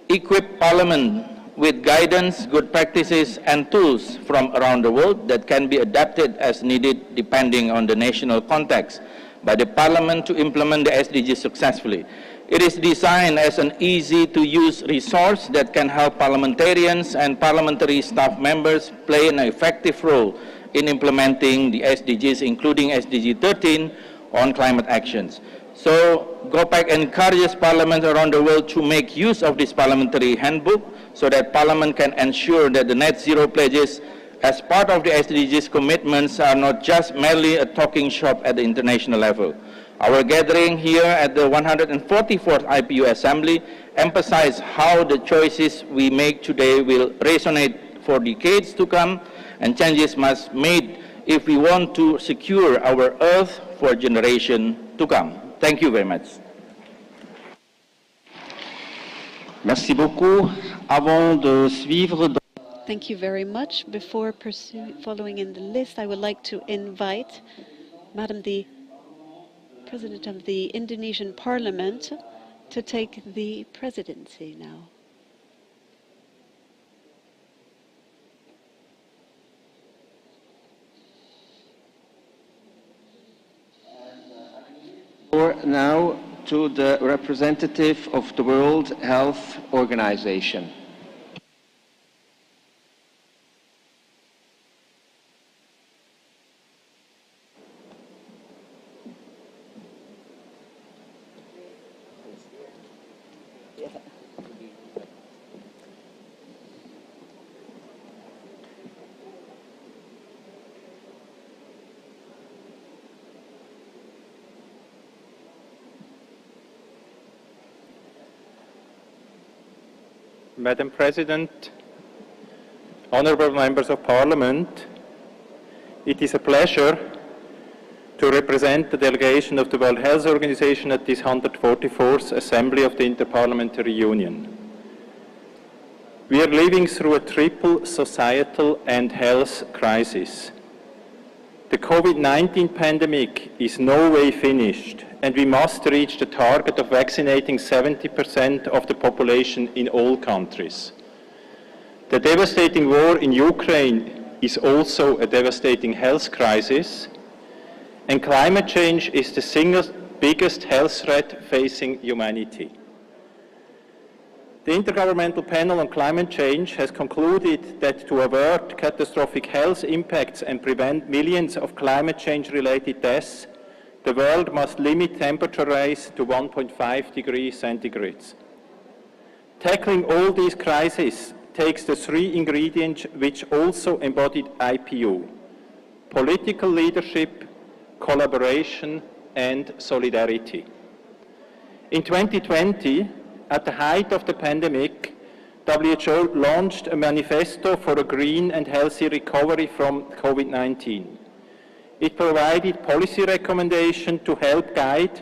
Speaker 4: equip Parliament with guidance, good practices, and tools from around the world that can be adapted as needed depending on the national context by the Parliament to implement the SDGs successfully. It is designed as an easy-to-use resource that can help parliamentarians and parliamentary staff members play an effective role in implementing the SDGs, including SDG 13 on climate actions. So GOPEC encourages parliaments around the world to make use of this parliamentary handbook so that Parliament can ensure that the net zero pledges as part of the SDGs commitments are not just merely a talking shop at the international level. Our gathering here at the 144th IPU Assembly emphasizes how the choices we make today will resonate for decades to come, and changes must be made if we want to secure our Earth for generations to come. Thank you very much.
Speaker 1: Merci beaucoup. Avant de suivre...
Speaker 2: Thank you very much. Before following in the list, I would like to invite Madam the President of the Indonesian Parliament to take the presidency now.
Speaker 1: Now to the representative of the World Health Organization.
Speaker 17: Madam President, honorable members of Parliament, it is a pleasure to represent the delegation of the World Health Organization at this 144th Assembly of the Interparliamentary Union. We are living through a triple societal and health crisis. The COVID-19 pandemic is no way finished, and we must reach the target of vaccinating 70% of the population in all countries. The devastating war in Ukraine is also a devastating health crisis, and climate change is the single biggest health threat facing humanity. The Intergovernmental Panel on Climate Change has concluded that to avert catastrophic health impacts and prevent millions of climate change-related deaths, the world must limit temperature rise to 1.5 degrees centigrade. Tackling all these crises takes the three ingredients which also embodied IPU: political leadership, collaboration, and solidarity. In 2020, at the height of the pandemic, WHO launched a manifesto for a green and healthy recovery from COVID-19. It provided policy recommendations to help guide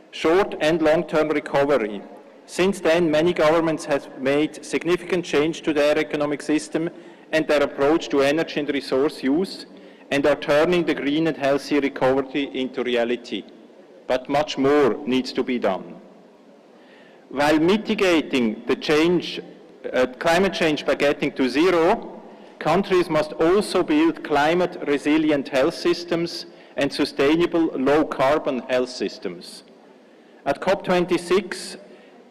Speaker 17: short and long-term recovery. Since then, many governments have made significant change to their economic system and their approach to energy and resource use, and are turning the green and healthy recovery into reality. But much more needs to be done. While mitigating the climate change by getting to zero, countries must also build climate-resilient health systems and sustainable low-carbon health systems. At COP26,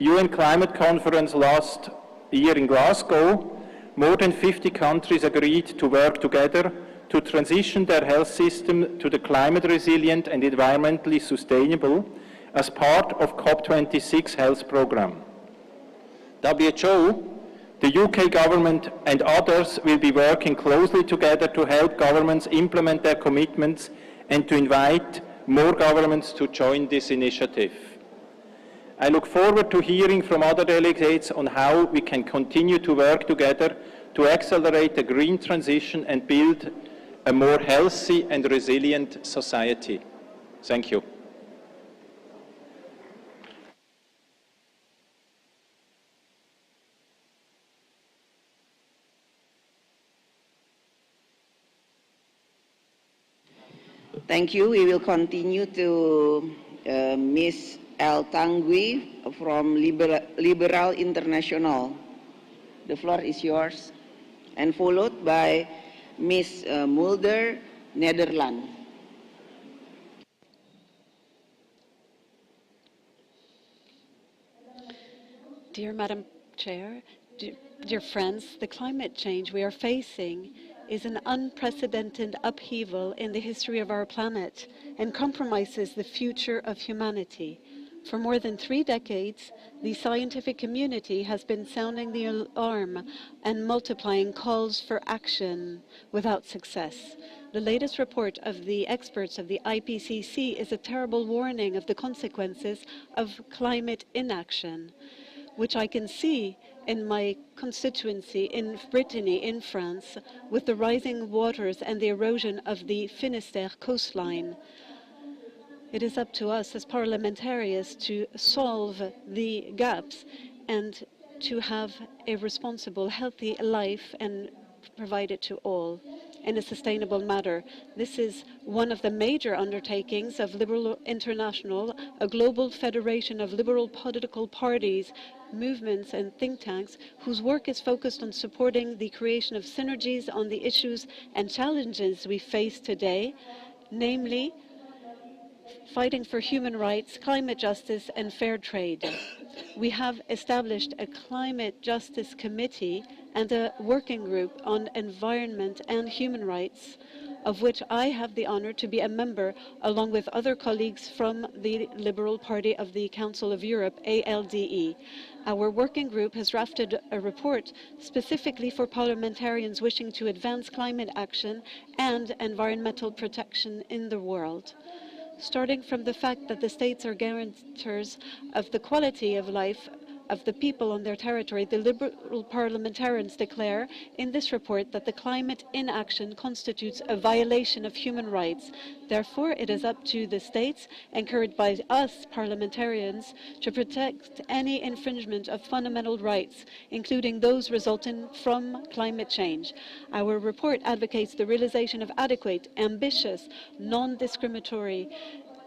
Speaker 17: UN Climate Conference last year in Glasgow, more than 50 countries agreed to work together to transition their health system to the climate resilient and environmentally sustainable as part of COP26 health programme. WHO, the UK government and others will be working closely together to help governments implement their commitments and to invite more governments to join this initiative. I look forward to hearing from other delegates on how we can continue to work together to accelerate the green transition and build a more healthy and resilient society. Thank you.
Speaker 5: Thank you. We will continue to Ms. L. Tangui from Liberal International. The floor is yours. And followed by Ms. Mulder, Netherlands.
Speaker 2: Dear Madam Chair, dear friends, the climate change we are facing is an unprecedented upheaval in the history of our planet and compromises the future of humanity. For more than 3 decades, the scientific community has been sounding the alarm and multiplying calls for action without success. The latest report of the experts of the IPCC is a terrible warning of the consequences of climate inaction, which I can see in my constituency in Brittany, in France, with the rising waters and the erosion of the Finistère coastline. It is up to us as parliamentarians to solve the gaps and to have a responsible, healthy life and provide it to all in a sustainable manner. This is one of the major undertakings of Liberal International, a global federation of liberal political parties, movements and think tanks whose work is focused on supporting the creation of synergies on the issues and challenges we face today, namely fighting for human rights, climate justice and fair trade. We have established a climate justice committee and a working group on environment and human rights, of which I have the honor to be a member, along with other colleagues from the Liberal Party of the Council of Europe, ALDE. Our working group has drafted a report specifically for parliamentarians wishing to advance climate action and environmental protection in the world. Starting from the fact that the states are guarantors of the quality of life of the people on their territory, the Liberal parliamentarians declare in this report that the climate inaction constitutes a violation of human rights. Therefore, it is up to the states, encouraged by us parliamentarians, to protect any infringement of fundamental rights, including those resulting from climate change. Our report advocates the realization of adequate, ambitious, non-discriminatory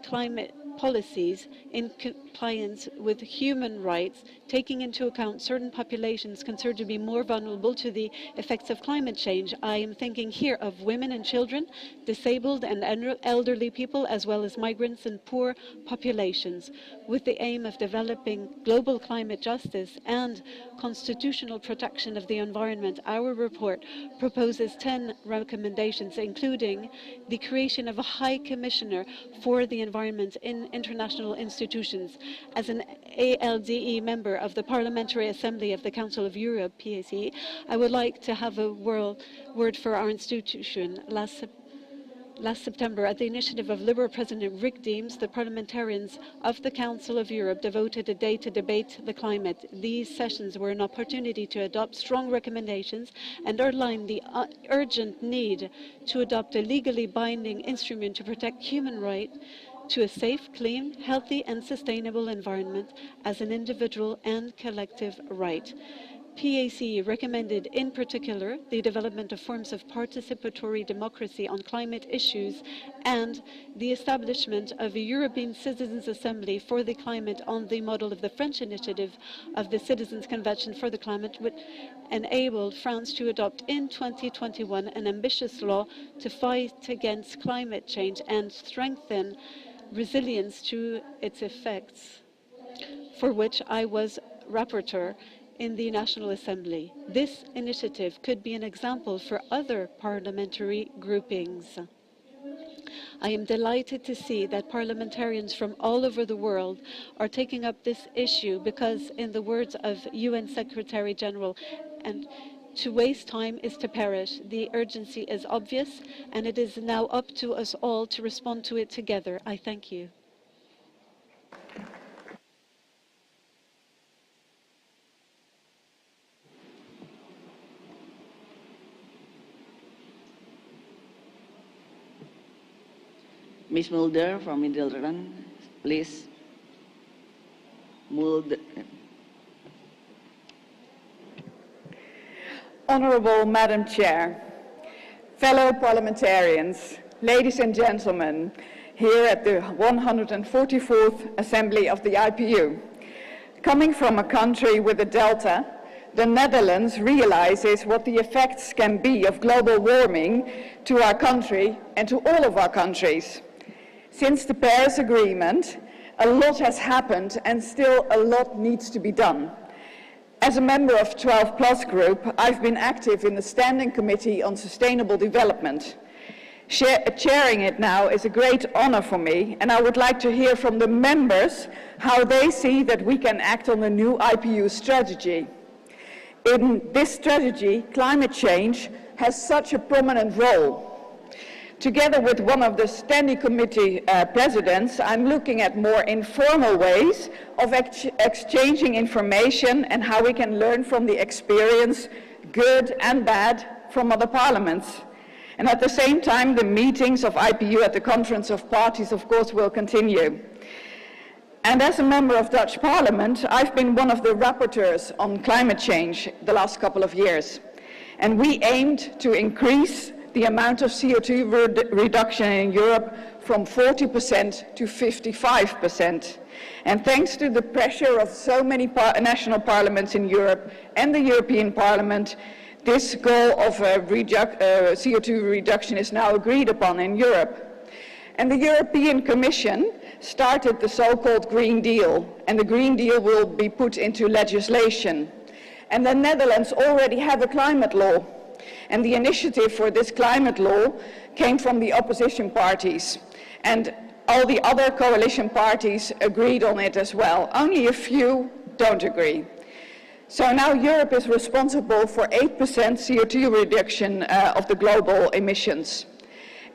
Speaker 2: climate policies in compliance with human rights, taking into account certain populations considered to be more vulnerable to the effects of climate change. I am thinking here of women and children, disabled and elderly people, as well as migrants and poor populations. With the aim of developing global climate justice and constitutional protection of the environment, our report proposes 10 recommendations, including the creation of a High Commissioner for the Environment in international institutions. As an ALDE member of the Parliamentary Assembly of the Council of Europe, PAC, I would like to have a word for our institution. Last September, at the initiative of Liberal President Rick Deems, the parliamentarians of the Council of Europe devoted a day to debate the climate. These sessions were an opportunity to adopt strong recommendations and outline the urgent need to adopt a legally binding instrument to protect human rights to a safe, clean, healthy and sustainable environment as an individual and collective right. PAC recommended in particular the development of forms of participatory democracy on climate issues and the establishment of a European Citizens' Assembly for the Climate on the model of the French initiative of the Citizens' Convention for the Climate, which enabled France to adopt in 2021 an ambitious law to fight against climate change and strengthen resilience to its effects, for which I was rapporteur in the National Assembly. This initiative could be an example for other parliamentary groupings. I am delighted to see that parliamentarians from all over the world are taking up this issue because, in the words of UN Secretary General, and to waste time is to perish. The urgency is obvious, and it is now up to us all to respond to it together. I thank you.
Speaker 5: Ms. Mulder from Netherlands, please. Mulder.
Speaker 6: Honorable Madam Chair, fellow parliamentarians, ladies and gentlemen, here at the 144th Assembly of the IPU. Coming from a country with a delta, the Netherlands realizes what the effects can be of global warming to our country and to all of our countries. Since the Paris Agreement, a lot has happened and still a lot needs to be done. As a member of 12 Plus Group, I've been active in the Standing Committee on Sustainable Development. Chairing it now is a great honor for me, and I would like to hear from the members how they see that we can act on the new IPU strategy. In this strategy, climate change has such a prominent role. Together with one of the Standing Committee presidents, I'm looking at more informal ways of exchanging information and how we can learn from the experience, good and bad, from other parliaments. And at the same time, the meetings of IPU at the Conference of Parties, of course, will continue. And as a member of Dutch Parliament, I've been one of the rapporteurs on climate change the last couple of years. And we aimed to increase the amount of CO2 reduction in Europe from 40% to 55%. And thanks to the pressure of so many national parliaments in Europe and the European Parliament, this goal of CO2 reduction is now agreed upon in Europe. And the European Commission started the so-called Green Deal, and the Green Deal will be put into legislation. And the Netherlands already have a climate law. And the initiative for this climate law came from the opposition parties. And all the other coalition parties agreed on it as well. Only a few don't agree. So now Europe is responsible for 8% CO2 reduction of the global emissions.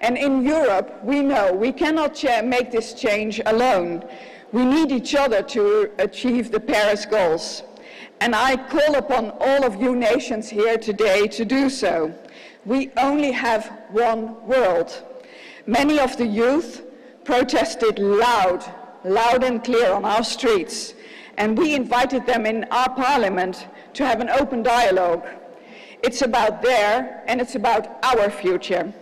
Speaker 6: And in Europe, we know we cannot make this change alone. We need each other to achieve the Paris goals. And I call upon all of you nations here today to do so. We only have one world. Many of the youth protested loud and clear on our streets, and we invited them in our parliament to have an open dialogue. It's about their and it's about our future.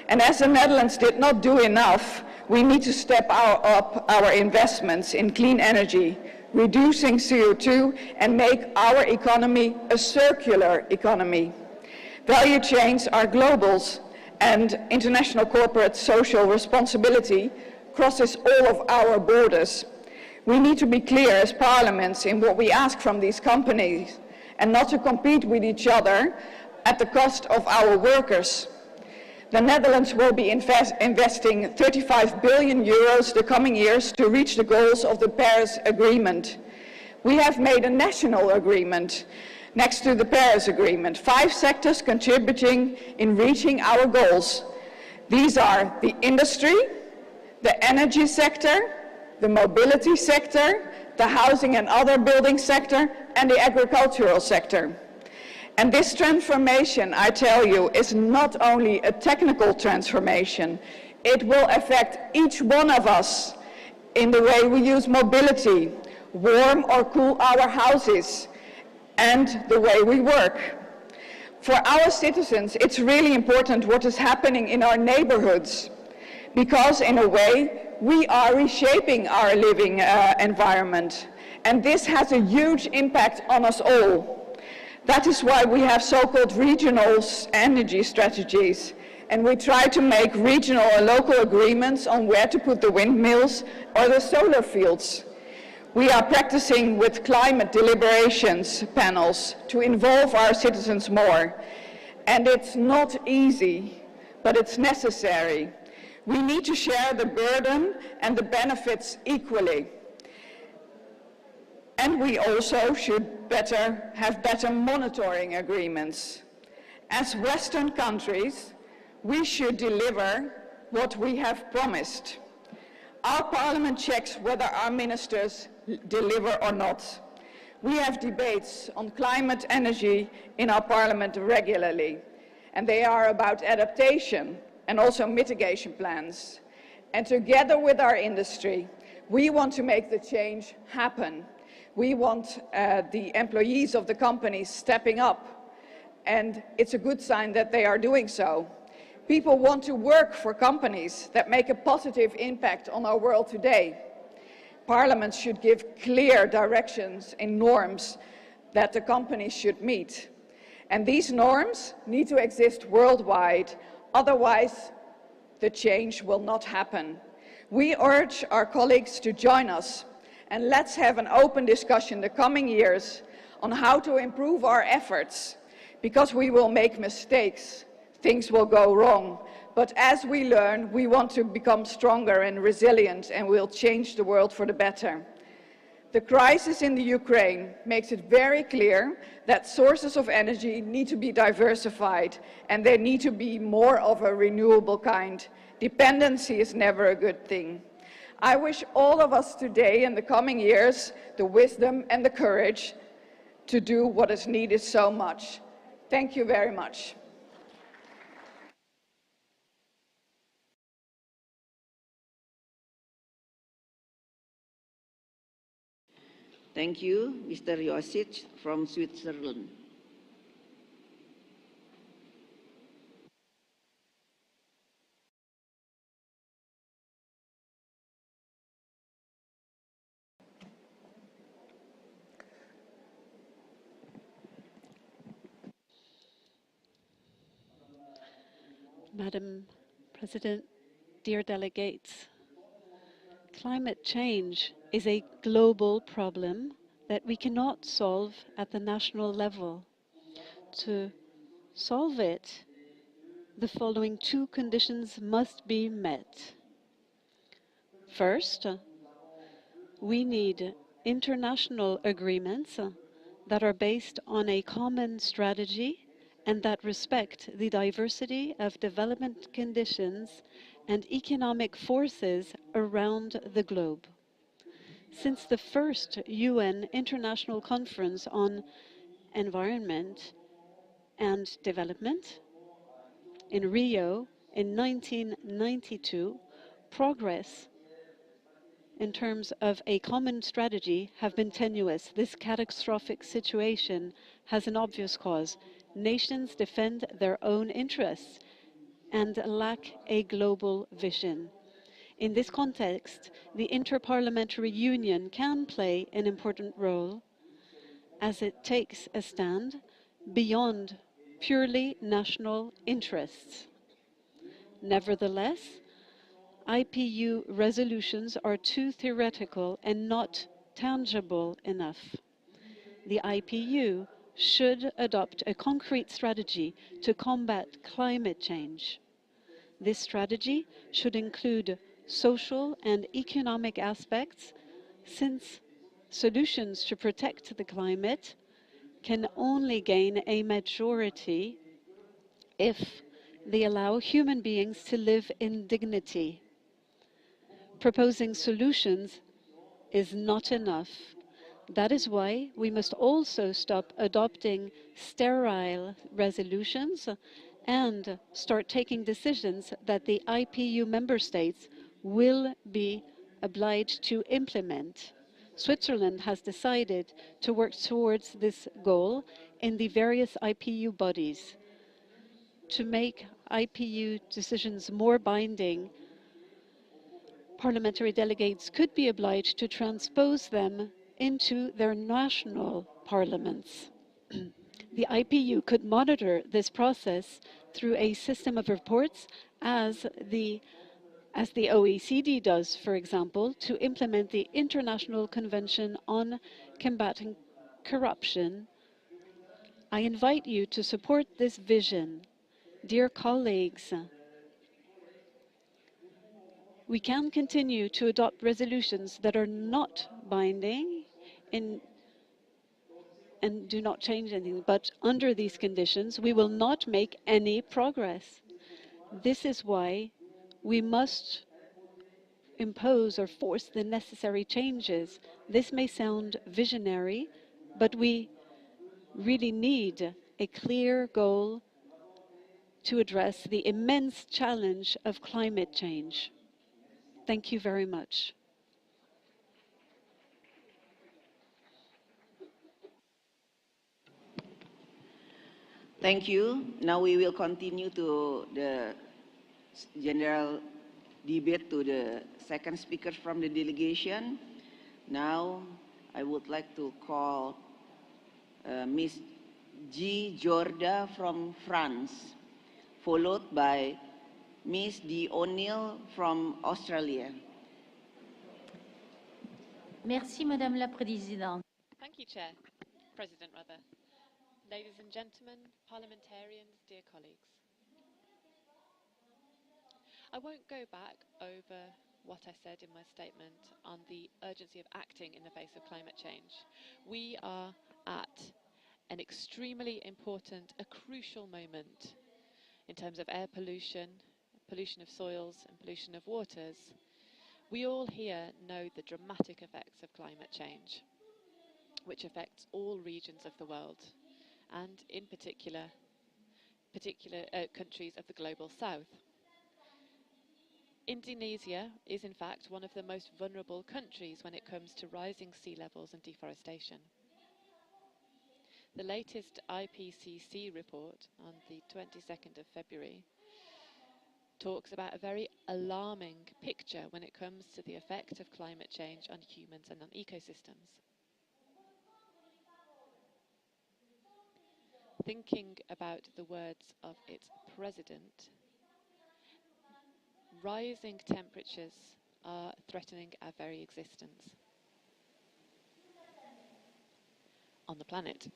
Speaker 6: And as the Netherlands did not do enough, we need to step up our investments in clean energy, reducing CO2, and make our economy a circular economy. Value chains are globals, and international corporate social responsibility crosses all of our borders. We need to be clear as parliaments in what we ask from these companies, and not to compete with each other at the cost of our workers. The Netherlands will be investing 35 billion euros the coming years to reach the goals of the Paris Agreement. We have made a national agreement next to the Paris Agreement, 5 sectors contributing in reaching our goals. These are the industry, the energy sector, the mobility sector, the housing and other building sector, and the agricultural sector. And this transformation, I tell you, is not only a technical transformation, it will affect each one of us in the way we use mobility, warm or cool our houses, and the way we work. For our citizens, it's really important what is happening in our neighborhoods, because in a way, we are reshaping our living environment. And this has a huge impact on us all. That is why we have so-called regional energy strategies, and we try to make regional or local agreements on where to put the windmills or the solar fields. We are practicing with climate deliberations panels to involve our citizens more. And it's not easy, but it's necessary. We need to share the burden and the benefits equally. And we also should have better monitoring agreements. As Western countries, we should deliver what we have promised. Our parliament checks whether our ministers deliver or not. We have debates on climate energy in our parliament regularly, and they are about adaptation and also mitigation plans. And together with our industry, we want to make the change happen. We want the employees of the companies stepping up, and it's a good sign that they are doing so. People want to work for companies that make a positive impact on our world today. Parliaments should give clear directions and norms that the companies should meet. And these norms need to exist worldwide, otherwise the change will not happen. We urge our colleagues to join us, and let's have an open discussion the coming years on how to improve our efforts, because we will make mistakes, things will go wrong, but as we learn, we want to become stronger and resilient, and we'll change the world for the better. The crisis in the Ukraine makes it very clear that sources of energy need to be diversified, and they need to be more of a renewable kind. Dependency is never a good thing. I wish all of us today and the coming years the wisdom and the courage to do what is needed so much. Thank you very much.
Speaker 5: Thank you, Mr. Josic from Switzerland.
Speaker 2: Madam President, dear delegates, climate change is a global problem that we cannot solve at the national level. To solve it, the following 2 conditions must be met. First, we need international agreements that are based on a common strategy and that respect the diversity of development conditions and economic forces around the globe. Since the first UN International Conference on Environment and Development in Rio in 1992, progress in terms of a common strategy have been tenuous. This catastrophic situation has an obvious cause. Nations defend their own interests and lack a global vision. In this context, the Interparliamentary Union can play an important role as it takes a stand beyond purely national interests. Nevertheless, IPU resolutions are too theoretical and not tangible enough. The IPU should adopt a concrete strategy to combat climate change. This strategy should include social and economic aspects, since solutions to protect the climate can only gain a majority if they allow human beings to live in dignity. Proposing solutions is not enough. That is why we must also stop adopting sterile resolutions and start taking decisions that the IPU member states will be obliged to implement. Switzerland has decided to work towards this goal in the various IPU bodies. To make IPU decisions more binding, parliamentary delegates could be obliged to transpose them into their national parliaments. The IPU could monitor this process through a system of reports as the OECD does, for example, to implement the International Convention on Combating Corruption. I invite you to support this vision. Dear colleagues, we can continue to adopt resolutions that are not binding and do not change anything, but under these conditions, we will not make any progress. This is why we must impose or force the necessary changes. This may sound visionary, but we really need a clear goal to address the immense challenge of climate change. Thank you very much.
Speaker 5: Thank you. Now we will continue to the general debate to the second speaker from the delegation. Now I would like to call Ms. G. Jorda from France, followed by Ms. D. O'Neill from Australia.
Speaker 7: Merci, Madame la Présidente.
Speaker 3: Thank you, Chair. President, rather. Ladies and gentlemen, parliamentarians, dear colleagues. I won't go back over what I said in my statement on the urgency of acting in the face of climate change. We are at an extremely important, a crucial moment in terms of air pollution, pollution of soils and pollution of waters. We all here know the dramatic effects of climate change, which affects all regions of the world, and in particular countries of the global south. Indonesia is in fact one of the most vulnerable countries when it comes to rising sea levels and deforestation. The latest IPCC report on the 22nd of February talks about a very alarming picture when it comes to the effect of climate change on humans and on ecosystems. Thinking about the words of its president, rising temperatures are threatening our very existence on the planet.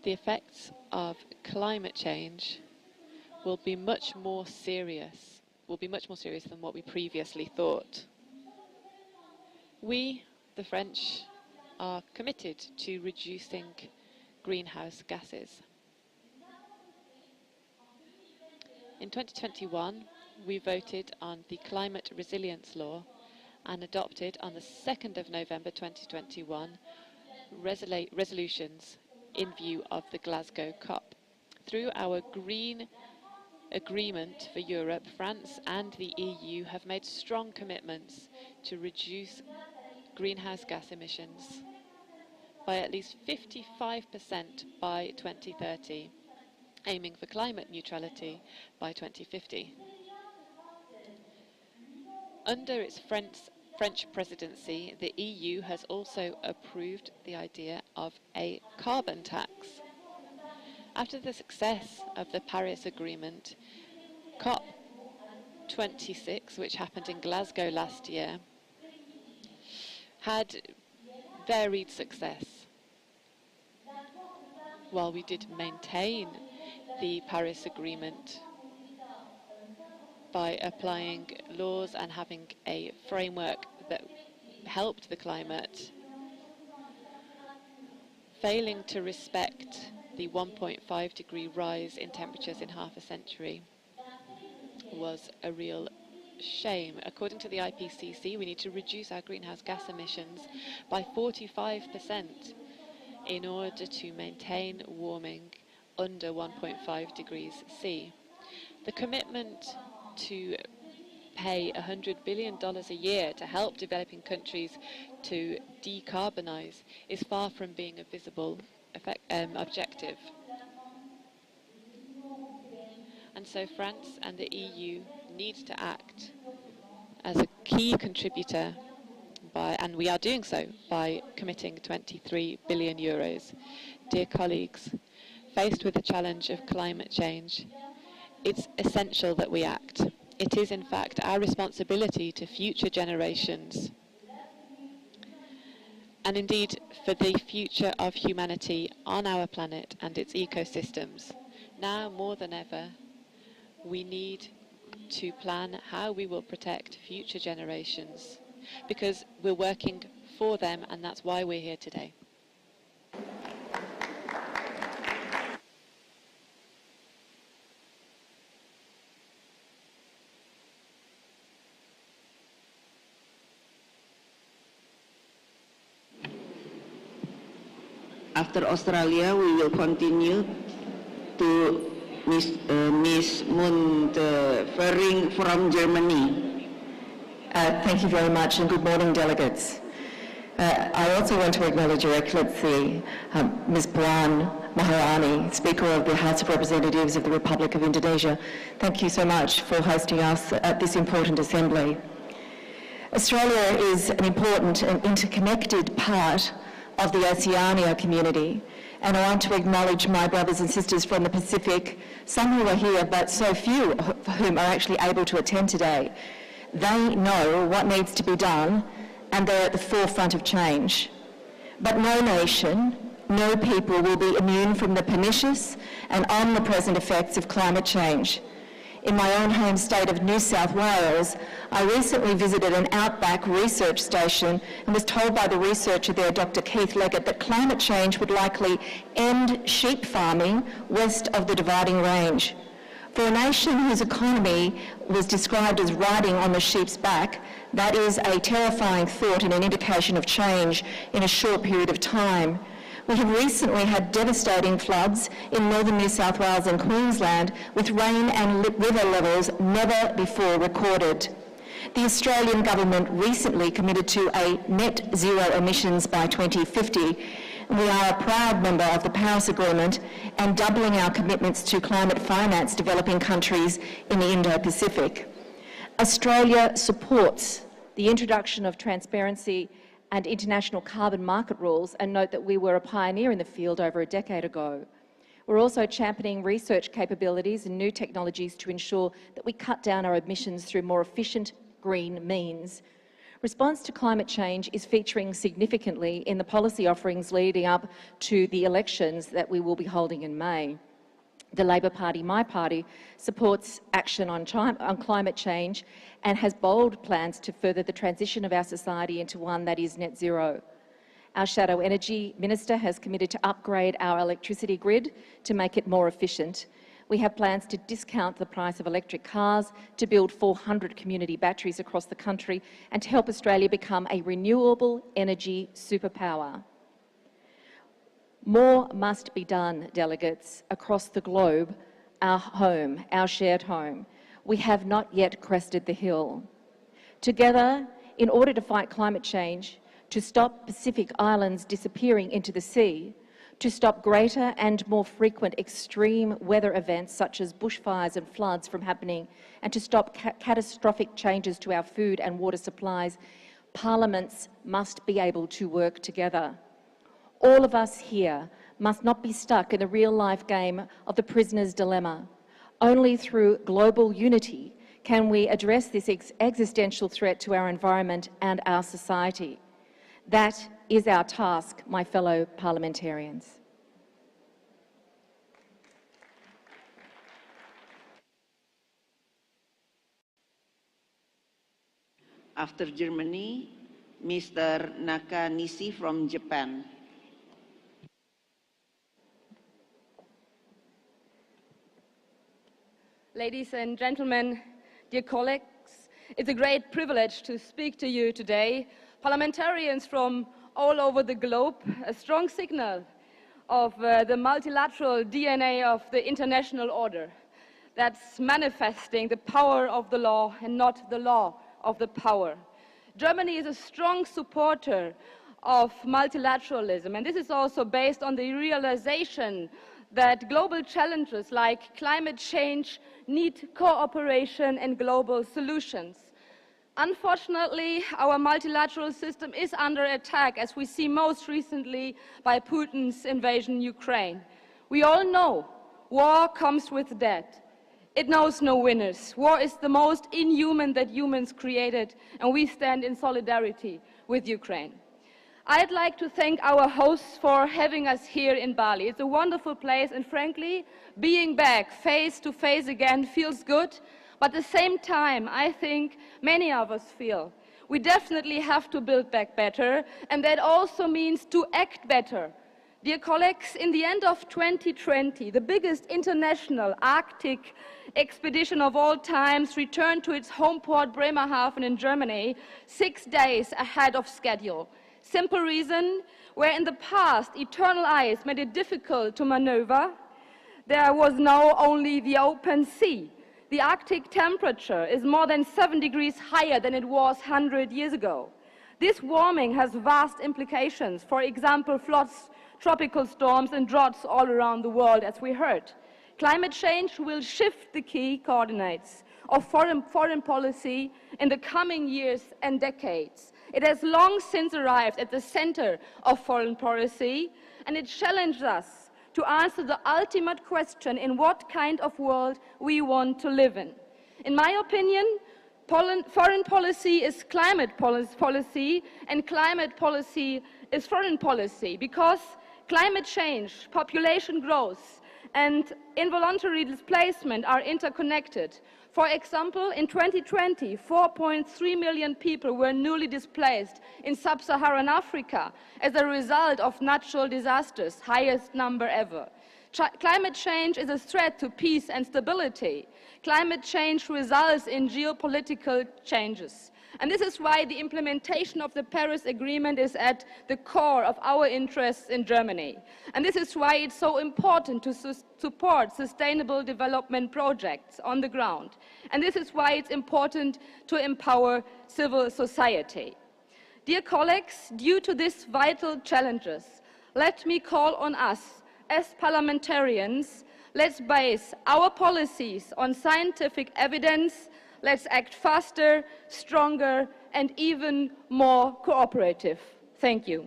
Speaker 3: The effects of climate change will be much more serious than what we previously thought. We, the French, are committed to reducing greenhouse gases. In 2021, we voted on the Climate Resilience Law, and adopted on the 2nd of November 2021 resolutions in view of the Glasgow COP. Through our Green Agreement for Europe, France and the EU have made strong commitments to reduce greenhouse gas emissions by at least 55% by 2030, aiming for climate neutrality by 2050. Under its French presidency, the EU has also approved the idea of a carbon tax. After the success of the Paris Agreement, COP26, which happened in Glasgow last year, had varied success. While we did maintain the Paris Agreement by applying laws and having a framework that helped the climate, failing to respect the 1.5 degree rise in temperatures in half a century was a real shame. According to the IPCC, we need to reduce our greenhouse gas emissions by 45% in order to maintain warming under 1.5 degrees C. The commitment to pay $100 billion a year to help developing countries to decarbonize is far from being a visible objective. And so France and the EU need to act as a key contributor and we are doing so by committing 23 billion euros. Dear colleagues, faced with the challenge of climate change, it's essential that we act. It is in fact our responsibility to future generations and indeed for the future of humanity on our planet and its ecosystems. Now more than ever, we need to plan how we will protect future generations because we're working for them and that's why we're here today.
Speaker 5: After Australia, we will continue to Ms. Muntefering from Germany.
Speaker 8: Thank you very much and good morning, delegates. I also want to acknowledge Your Excellency, Ms. Puan Maharani, Speaker of the House of Representatives of the Republic of Indonesia. Thank you so much for hosting us at this important assembly. Australia is an important and interconnected part of the Oceania community, and I want to acknowledge my brothers and sisters from the Pacific, some who are here but so few of whom are actually able to attend today. They know what needs to be done and they're at the forefront of change. But no nation, no people will be immune from the pernicious and omnipresent effects of climate change. In my own home state of New South Wales, I recently visited an outback research station and was told by the researcher there, Dr. Keith Leggett, that climate change would likely end sheep farming west of the Dividing Range. For a nation whose economy was described as riding on the sheep's back, that is a terrifying thought and an indication of change in a short period of time. We have recently had devastating floods in northern New South Wales and Queensland with rain and river levels never before recorded. The Australian government recently committed to a net zero emissions by 2050. We are a proud member of the Paris Agreement and doubling our commitments to climate finance developing countries in the Indo-Pacific. Australia supports the introduction of transparency and international carbon market rules, and note that we were a pioneer in the field over a decade ago. We're also championing research capabilities and new technologies to ensure that we cut down our emissions through more efficient green means. Response to climate change is featuring significantly in the policy offerings leading up to the elections that we will be holding in May. The Labor Party, my party, supports action on climate change and has bold plans to further the transition of our society into one that is net zero. Our Shadow Energy Minister has committed to upgrade our electricity grid to make it more efficient.
Speaker 9: We have plans to discount the price of electric cars, to build 400 community batteries across the country, and to help Australia become a renewable energy superpower. More must be done, delegates, across the globe, our home, our shared home. We have not yet crested the hill. Together, in order to fight climate change, to stop Pacific islands disappearing into the sea, to stop greater and more frequent extreme weather events such as bushfires and floods from happening, and to stop catastrophic changes to our food and water supplies, parliaments must be able to work together. All of us here must not be stuck in the real-life game of the prisoner's dilemma. Only through global unity can we address this existential threat to our environment and our society. That is our task, my fellow parliamentarians.
Speaker 5: After Germany, Mr. Nakanishi from Japan.
Speaker 22: Ladies and gentlemen, dear colleagues, it's a great privilege to speak to you today. Parliamentarians from all over the globe, a strong signal of the multilateral DNA of the international order that's manifesting the power of the law and not the law of the power. Germany is a strong supporter of multilateralism, and this is also based on the realization that global challenges like climate change need cooperation and global solutions. Unfortunately, our multilateral system is under attack, as we see most recently by Putin's invasion of Ukraine. We all know war comes with death. It knows no winners. War is the most inhuman that humans created, and we stand in solidarity with Ukraine. I'd like to thank our hosts for having us here in Bali. It's a wonderful place, and frankly, being back face to face again feels good. But at the same time, I think many of us feel we definitely have to build back better, and that also means to act better. Dear colleagues, in the end of 2020, the biggest international Arctic expedition of all times returned to its home port Bremerhaven in Germany 6 days ahead of schedule. Simple reason, where in the past eternal ice made it difficult to maneuver, there was now only the open sea. The Arctic temperature is more than 7 degrees higher than it was 100 years ago. This warming has vast implications, for example, floods, tropical storms and droughts all around the world, as we heard. Climate change will shift the key coordinates of foreign policy in the coming years and decades. It has long since arrived at the center of foreign policy, and it challenges us to answer the ultimate question in what kind of world we want to live in. In my opinion, foreign policy is climate policy, and climate policy is foreign policy, because climate change, population growth, and involuntary displacement are interconnected. For example, in 2020, 4.3 million people were newly displaced in sub-Saharan Africa as a result of natural disasters, highest number ever. Climate change is a threat to peace and stability. Climate change results in geopolitical changes. And this is why the implementation of the Paris Agreement is at the core of our interests in Germany. And this is why it's so important to support sustainable development projects on the ground. And this is why it's important to empower civil society. Dear colleagues, due to these vital challenges, let me call on us as parliamentarians. Let's base our policies on scientific evidence. Let's act faster, stronger, and even more cooperative. Thank you.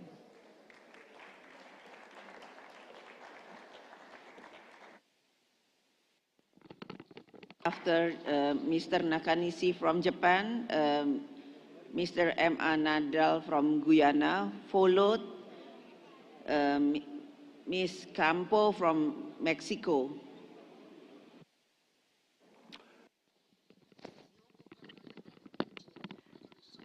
Speaker 5: After Mr. Nakanishi from Japan, Mr. M.A. Nadal from Guyana, followed Ms. Campo from Mexico.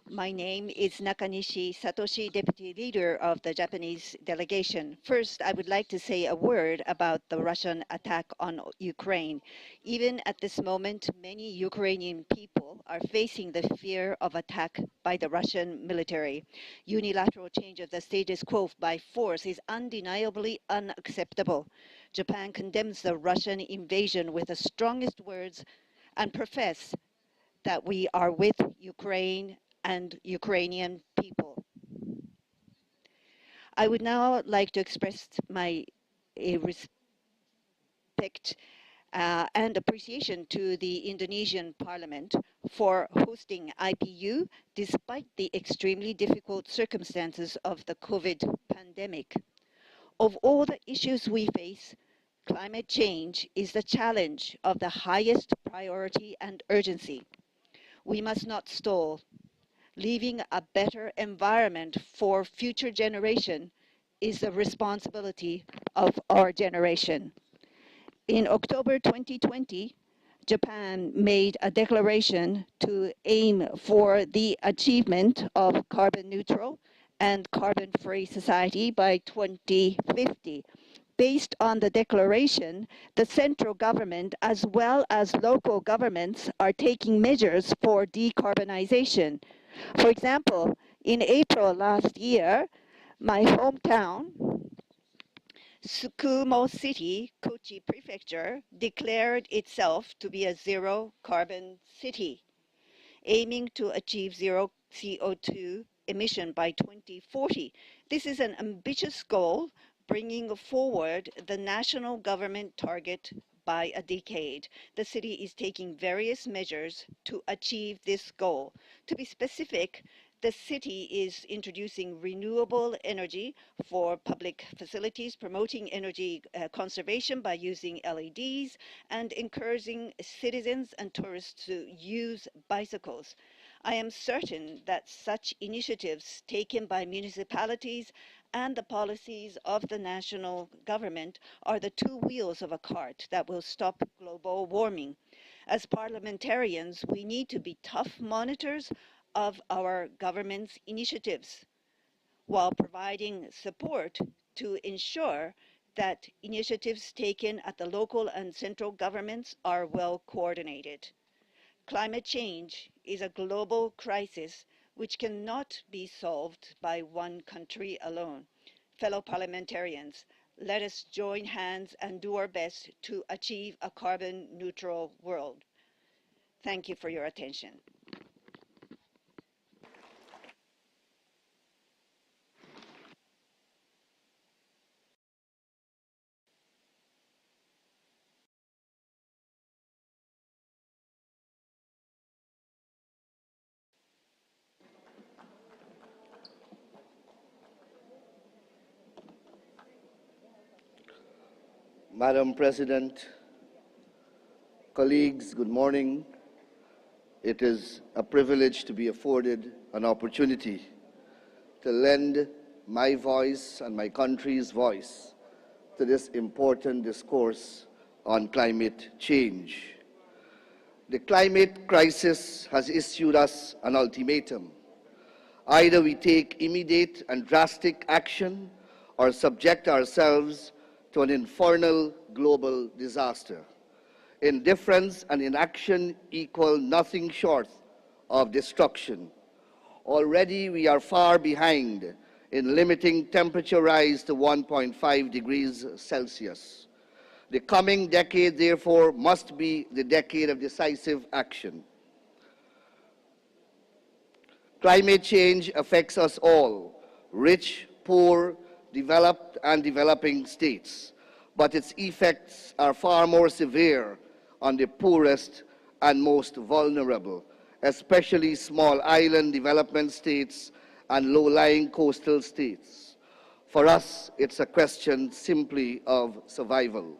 Speaker 10: My name is Nakanishi Satoshi, Deputy Leader of the Japanese delegation. First, I would like to say a word about the Russian attack on Ukraine. Even at this moment, many Ukrainian people are facing the fear of attack by the Russian military. Unilateral change of the status quo by force is undeniably unacceptable. Japan condemns the Russian invasion with the strongest words and profess that we are with Ukraine and Ukrainian people. I would now like to express my respect and appreciation to the Indonesian Parliament for hosting IPU despite the extremely difficult circumstances of the COVID pandemic. Of all the issues we face, climate change is the challenge of the highest priority and urgency. We must not stall. Leaving a better environment for future generation is the responsibility of our generation. In October 2020, Japan made a declaration to aim for the achievement of carbon neutral and carbon-free society by 2050. Based on the declaration, the central government as well as local governments are taking measures for decarbonization. For example, in April last year, my hometown, Tsukumo City, Kochi Prefecture, declared itself to be a zero-carbon city, aiming to achieve zero CO2 emission by 2040. This is an ambitious goal, bringing forward the national government target by a decade. The city is taking various measures to achieve this goal. To be specific, the city is introducing renewable energy for public facilities, promoting energy conservation by using LEDs, and encouraging citizens and tourists to use bicycles. I am certain that such initiatives taken by municipalities and the policies of the national government are the two wheels of a cart that will stop global warming. As parliamentarians, we need to be tough monitors of our government's initiatives while providing support to ensure that initiatives taken at the local and central governments are well coordinated. Climate change is a global crisis which cannot be solved by one country alone. Fellow parliamentarians, let us join hands and do our best to achieve a carbon neutral world. Thank you for your attention.
Speaker 12: Madam President, colleagues, good morning. It is a privilege to be afforded an opportunity to lend my voice and my country's voice to this important discourse on climate change. The climate crisis has issued us an ultimatum. Either we take immediate and drastic action or subject ourselves to an infernal global disaster. Indifference and inaction equal nothing short of destruction. Already we are far behind in limiting temperature rise to 1.5 degrees Celsius. The coming decade, therefore, must be the decade of decisive action. Climate change affects us all, rich, poor, developed and developing states, but its effects are far more severe on the poorest and most vulnerable, especially small island development states and low-lying coastal states. For us, it's a question simply of survival.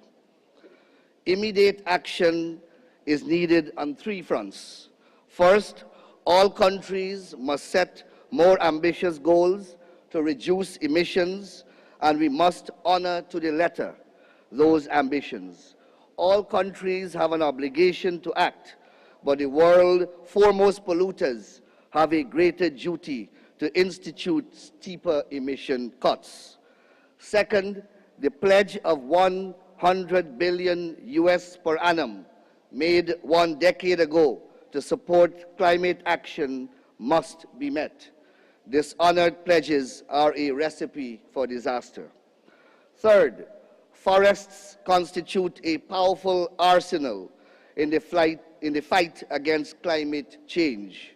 Speaker 12: Immediate action is needed on three fronts. First, all countries must set more ambitious goals to reduce emissions, and we must honor to the letter those ambitions. All countries have an obligation to act, but the world's foremost polluters have a greater duty to institute steeper emission cuts. Second, the pledge of $100 billion US per annum made 1 decade ago to support climate action must be met. Dishonored pledges are a recipe for disaster. Third, forests constitute a powerful arsenal in the fight against climate change.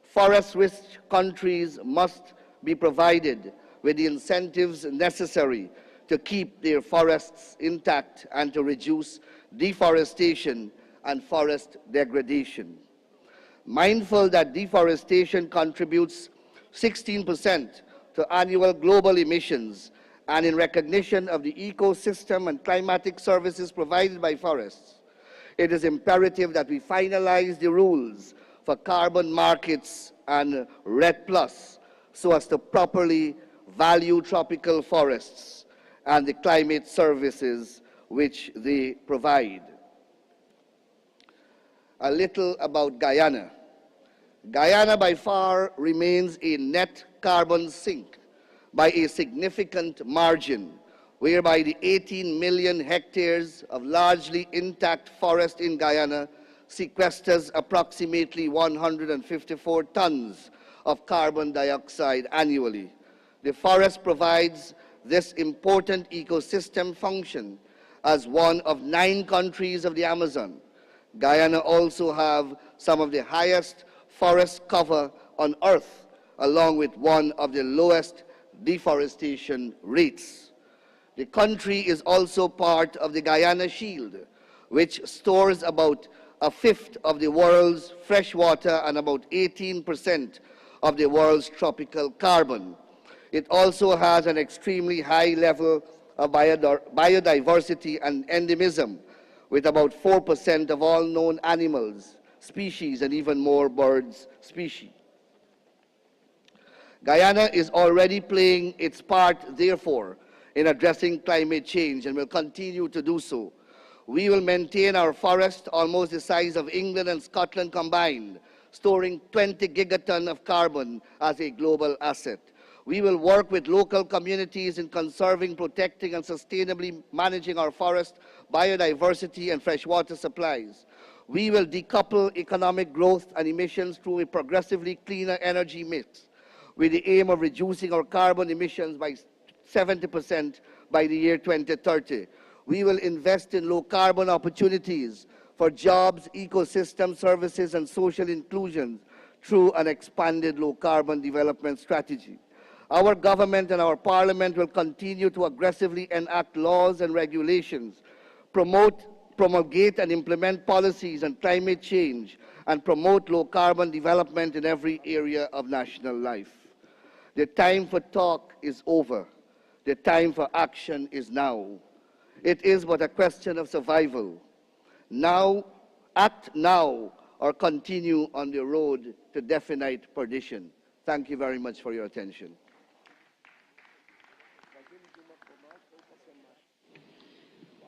Speaker 12: Forest-rich countries must be provided with the incentives necessary to keep their forests intact and to reduce deforestation and forest degradation. Mindful that deforestation contributes 16% to annual global emissions, and in recognition of the ecosystem and climatic services provided by forests, it is imperative that we finalize the rules for carbon markets and REDD+, so as to properly value tropical forests and the climate services which they provide. A little about Guyana. Guyana by far remains a net carbon sink by a significant margin, whereby the 18 million hectares of largely intact forest in Guyana sequesters approximately 154 tons of carbon dioxide annually. The forest provides this important ecosystem function as one of 9 countries of the Amazon. Guyana also have some of the highest forest cover on Earth, along with one of the lowest deforestation rates. The country is also part of the Guyana Shield, which stores about a fifth of the world's fresh water and about 18% of the world's tropical carbon. It also has an extremely high level of biodiversity and endemism, with about 4% of all known animals, species, and even more birds species. Guyana is already playing its part, therefore, in addressing climate change and will continue to do so. We will maintain our forest almost the size of England and Scotland combined, storing 20 gigatons of carbon as a global asset. We will work with local communities in conserving, protecting, and sustainably managing our forest, biodiversity, and freshwater supplies. We will decouple economic growth and emissions through a progressively cleaner energy mix, with the aim of reducing our carbon emissions by 70% by the year 2030. We will invest in low-carbon opportunities for jobs, ecosystem services, and social inclusion through an expanded low-carbon development strategy. Our government and our parliament will continue to aggressively enact laws and regulations, promulgate and implement policies on climate change, and promote low-carbon development in every area of national life. The time for talk is over. The time for action is now. It is but a question of survival. Now, act now, or continue on the road to definite perdition. Thank you very much for your attention.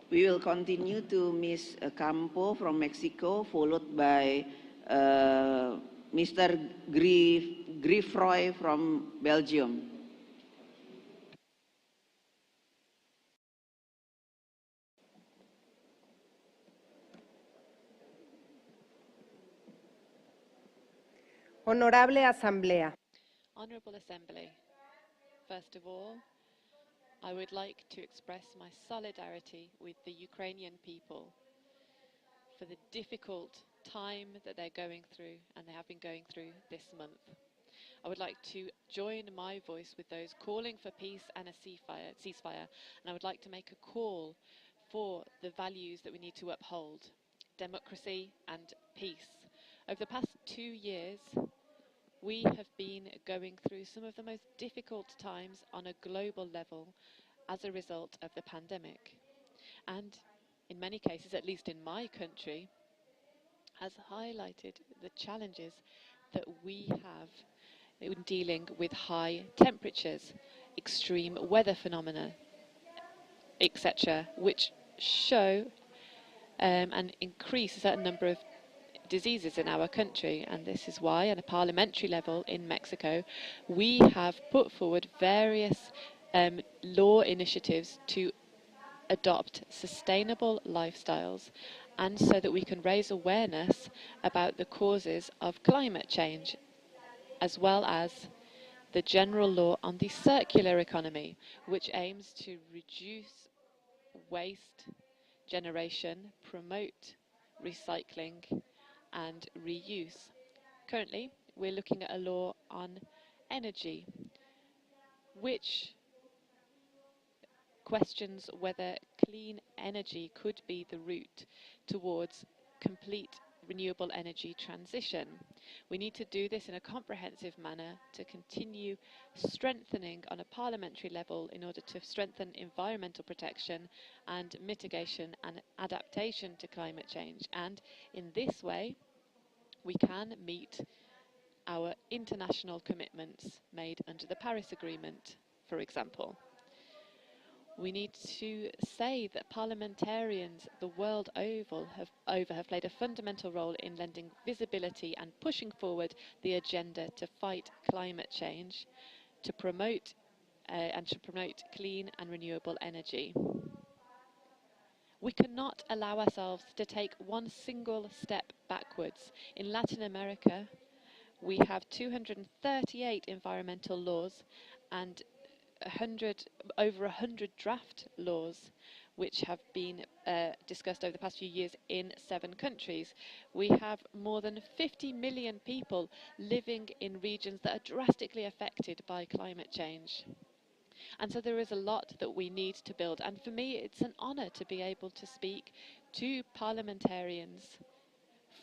Speaker 5: We will continue to Ms. Campo from Mexico, followed by Mr. Griffroy from Belgium.
Speaker 11: Honorable Asamblea.
Speaker 3: Honorable Assembly, first of all, I would like to express my solidarity with the Ukrainian people for the difficult time that they're going through and they have been going through this month. I would like to join my voice with those calling for peace and a ceasefire, and I would like to make a call for the values that we need to uphold: democracy and peace. Over the past 2 years, we have been going through some of the most difficult times on a global level as a result of the pandemic. And in many cases, at least in my country, has highlighted the challenges that we have in dealing with high temperatures, extreme weather phenomena, etc., which show and increase a certain number of diseases in our country, and this is why, at a parliamentary level in Mexico, we have put forward various law initiatives to adopt sustainable lifestyles, and so that we can raise awareness about the causes of climate change, as well as the general law on the circular economy, which aims to reduce waste generation, promote recycling and reuse. Currently, we're looking at a law on energy, which questions whether clean energy could be the route towards complete renewable energy transition. We need to do this in a comprehensive manner to continue strengthening on a parliamentary level in order to strengthen environmental protection and mitigation and adaptation to climate change. And in this way, we can meet our international commitments made under the Paris Agreement, for example. We need to say that parliamentarians the world over have played a fundamental role in lending visibility and pushing forward the agenda to fight climate change, to promote clean and renewable energy. We cannot allow ourselves to take one single step backwards. In Latin America, we have 238 environmental laws and over 100 draft laws which have been discussed over the past few years in 7 countries. We have more than 50 million people living in regions that are drastically affected by climate change. And so there is a lot that we need to build. And for me, it's an honor to be able to speak to parliamentarians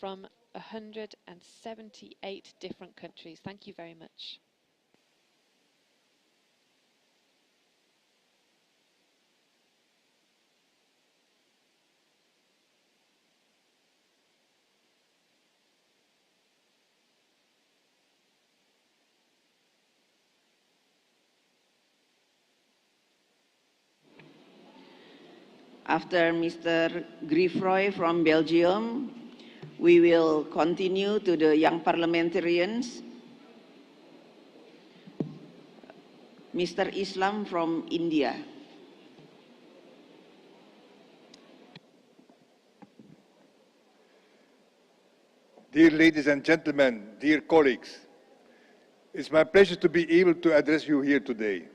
Speaker 3: from 178 different countries. Thank you very much.
Speaker 5: After Mr. Griefroy from Belgium, we will continue to the young parliamentarians. Mr. Islam from India.
Speaker 11: Dear ladies and gentlemen, dear colleagues, it's my pleasure to be able to address you here today.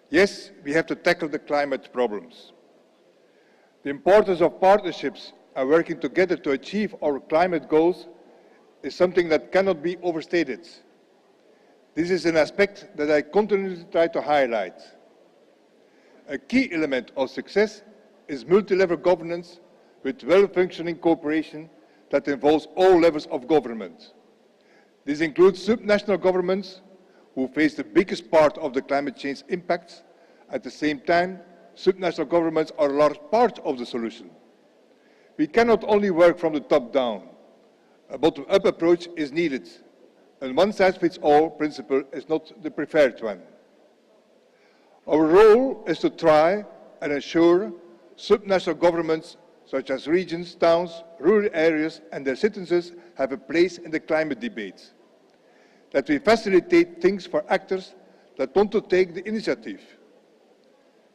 Speaker 11: Yes, we have to tackle the climate problems. The importance of partnerships and working together to achieve our climate goals is something that cannot be overstated. This is an aspect that I continually try to highlight. A key element of success is multi-level governance with well-functioning cooperation that involves all levels of government. This includes subnational governments who face the biggest part of the climate change impacts. At the same time, subnational governments are a large part of the solution. We cannot only work from the top down. A bottom-up approach is needed. A one-size-fits-all principle is not the preferred one. Our role is to try and ensure subnational governments such as regions, towns, rural areas and their citizens have a place in the climate debate. That we facilitate things for actors that want to take the initiative.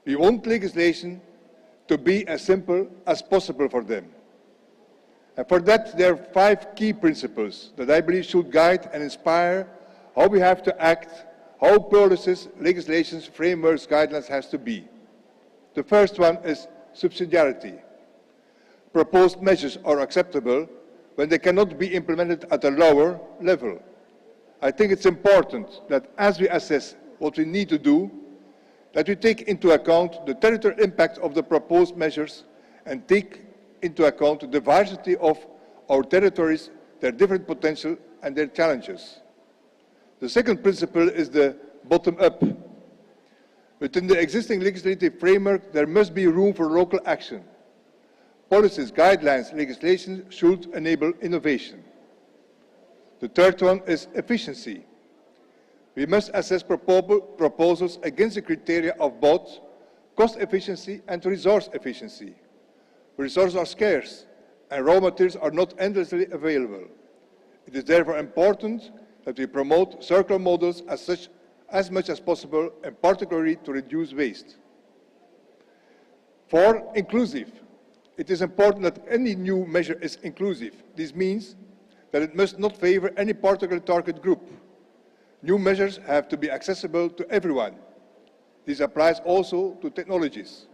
Speaker 11: We want legislation to be as simple as possible for them. And for that, there are 5 key principles that I believe should guide and inspire how we have to act, how policies, legislations, frameworks, guidelines has to be. The first one is subsidiarity. Proposed measures are acceptable when they cannot be implemented at a lower level. I think it's important that as we assess what we need to do, that we take into account the territorial impact of the proposed measures and take into account the diversity of our territories, their different potential and their challenges. The second principle is the bottom-up. Within the existing legislative framework, there must be room for local action. Policies, guidelines, legislation should enable innovation. The third one is efficiency. We must assess proposals against the criteria of both cost efficiency and resource efficiency. Resources are scarce, and raw materials are not endlessly available. It is therefore important that we promote circular models as much as possible, and particularly to reduce waste. 4, inclusive. It is important that any new measure is inclusive. This means that it must not favor any particular target group. New measures have to be accessible to everyone. This applies also to technologies.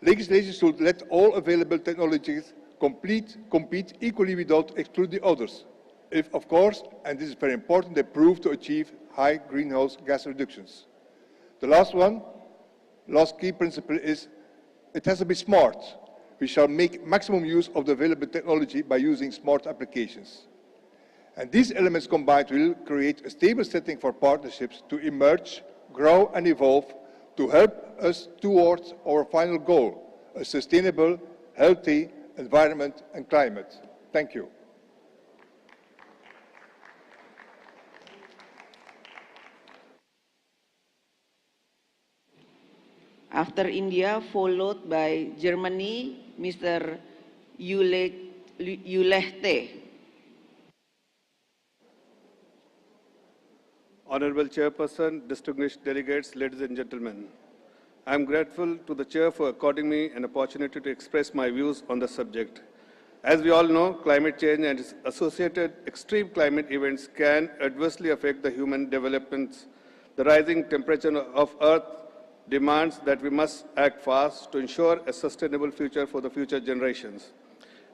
Speaker 11: Legislation should let all available technologies compete equally without excluding others, if, of course, and this is very important, they prove to achieve high greenhouse gas reductions. The last key principle is it has to be smart. We shall make maximum use of the available technology by using smart applications. And these elements combined will create a stable setting for partnerships to emerge, grow and evolve to help us towards our final goal, a sustainable, healthy environment and climate. Thank you.
Speaker 5: After India, followed by Germany, Mr. Ulehte.
Speaker 13: Honorable Chairperson, distinguished delegates, ladies and gentlemen, I am grateful to the Chair for according me an opportunity to express my views on the subject. As we all know, climate change and its associated extreme climate events can adversely affect the human developments. The rising temperature of Earth demands that we must act fast to ensure a sustainable future for the future generations.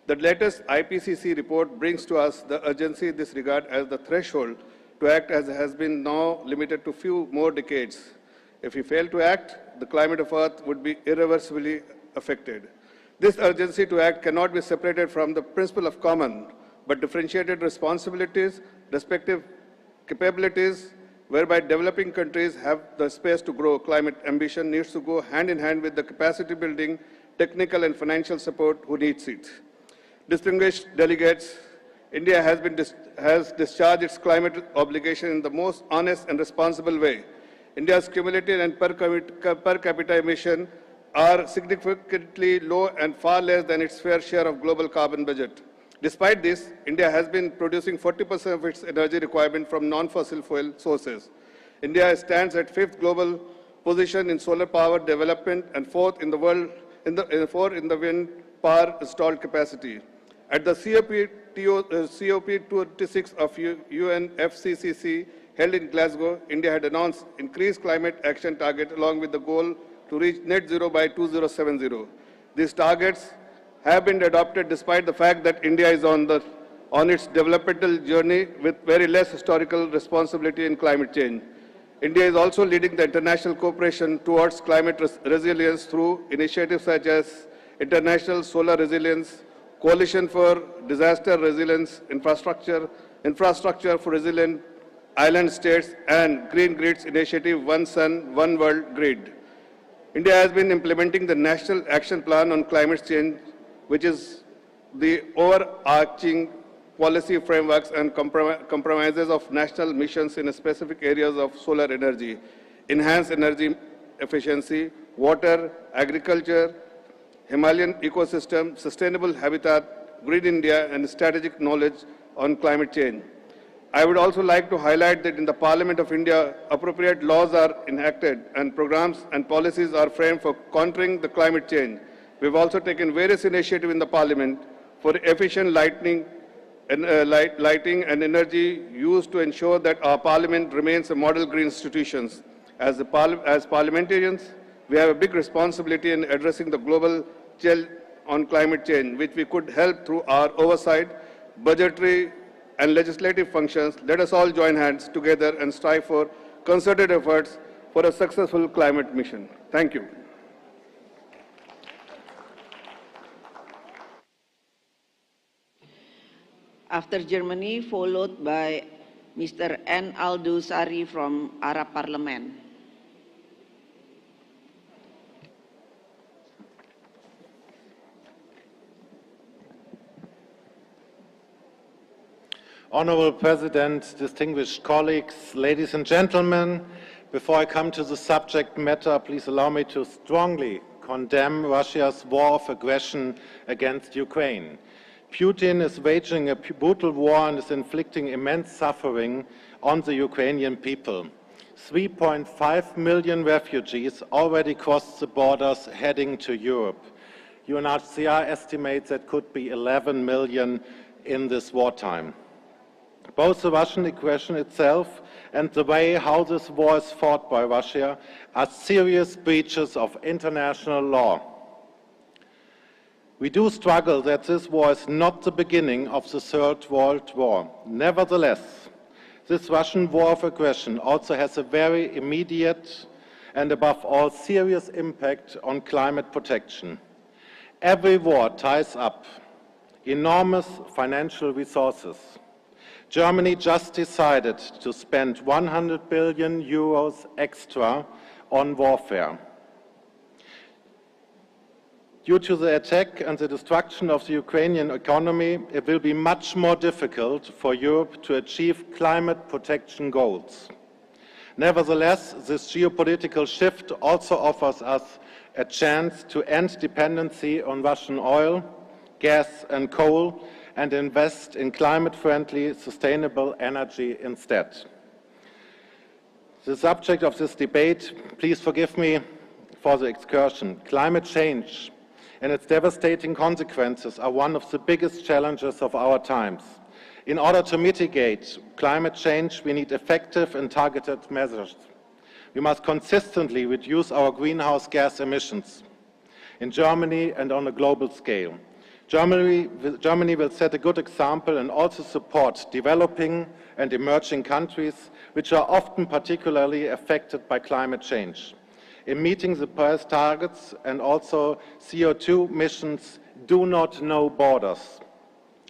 Speaker 13: The latest IPCC report brings to us the urgency in this regard, as the threshold to act has been now limited to few more decades. If we fail to act, the climate of Earth would be irreversibly affected. This urgency to act cannot be separated from the principle of common, but differentiated responsibilities, respective capabilities, whereby developing countries have the space to grow. Climate ambition needs to go hand in hand with the capacity building, technical and financial support who needs it. Distinguished delegates, India has discharged its climate obligation in the most honest and responsible way. India's cumulative and per capita emission are significantly low and far less than its fair share of global carbon budget. Despite this, India has been producing 40% of its energy requirement from non-fossil fuel sources. India stands at 5th global position in solar power development and 4th in the world in the wind power installed capacity. At the COP26 of UNFCCC held in Glasgow, India had announced increased climate action target along with the goal to reach net zero by 2070. These targets have been adopted despite the fact that India is on its developmental journey with very less historical responsibility in climate change. India is also leading the international cooperation towards climate resilience through initiatives such as International Solar Resilience, Coalition for Disaster Resilience, Infrastructure for Resilient Island States, and Green Grids Initiative One Sun, One World Grid. India has been implementing the National Action Plan on Climate Change, which is the overarching policy frameworks and compromises of national missions in specific areas of solar energy, enhanced energy efficiency, water, agriculture, Himalayan ecosystem, sustainable habitat, Green India, and strategic knowledge on climate change. I would also like to highlight that in the Parliament of India, appropriate laws are enacted and programs and policies are framed for countering the climate change. We've also taken various initiatives in the Parliament for efficient lighting and energy use to ensure that our Parliament remains a model green institution. As parliamentarians, we have a big responsibility in addressing the global challenge on climate change, which we could help through our oversight, budgetary and legislative functions. Let us all join hands together and strive for concerted efforts for a successful climate mission. Thank you.
Speaker 5: After Germany, followed by Mr. N. Aldo Sari from Arab Parliament.
Speaker 14: Honorable President, distinguished colleagues, ladies and gentlemen, before I come to the subject matter, please allow me to strongly condemn Russia's war of aggression against Ukraine. Putin is waging a brutal war and is inflicting immense suffering on the Ukrainian people. 3.5 million refugees already crossed the borders heading to Europe. UNHCR estimates that could be 11 million in this wartime. Both the Russian aggression itself and the way how this war is fought by Russia are serious breaches of international law. We do struggle that this war is not the beginning of the Third World War. Nevertheless, this Russian war of aggression also has a very immediate and above all serious impact on climate protection. Every war ties up enormous financial resources. Germany just decided to spend 100 billion euros extra on warfare. Due to the attack and the destruction of the Ukrainian economy, it will be much more difficult for Europe to achieve climate protection goals. Nevertheless, this geopolitical shift also offers us a chance to end dependency on Russian oil, gas and coal and invest in climate-friendly, sustainable energy instead. The subject of this debate, please forgive me for the excursion. Climate change and its devastating consequences are one of the biggest challenges of our times. In order to mitigate climate change, we need effective and targeted measures. We must consistently reduce our greenhouse gas emissions in Germany and on a global scale. Germany will set a good example and also support developing and emerging countries, which are often particularly affected by climate change. In meeting the Paris targets, and also CO2 emissions do not know borders.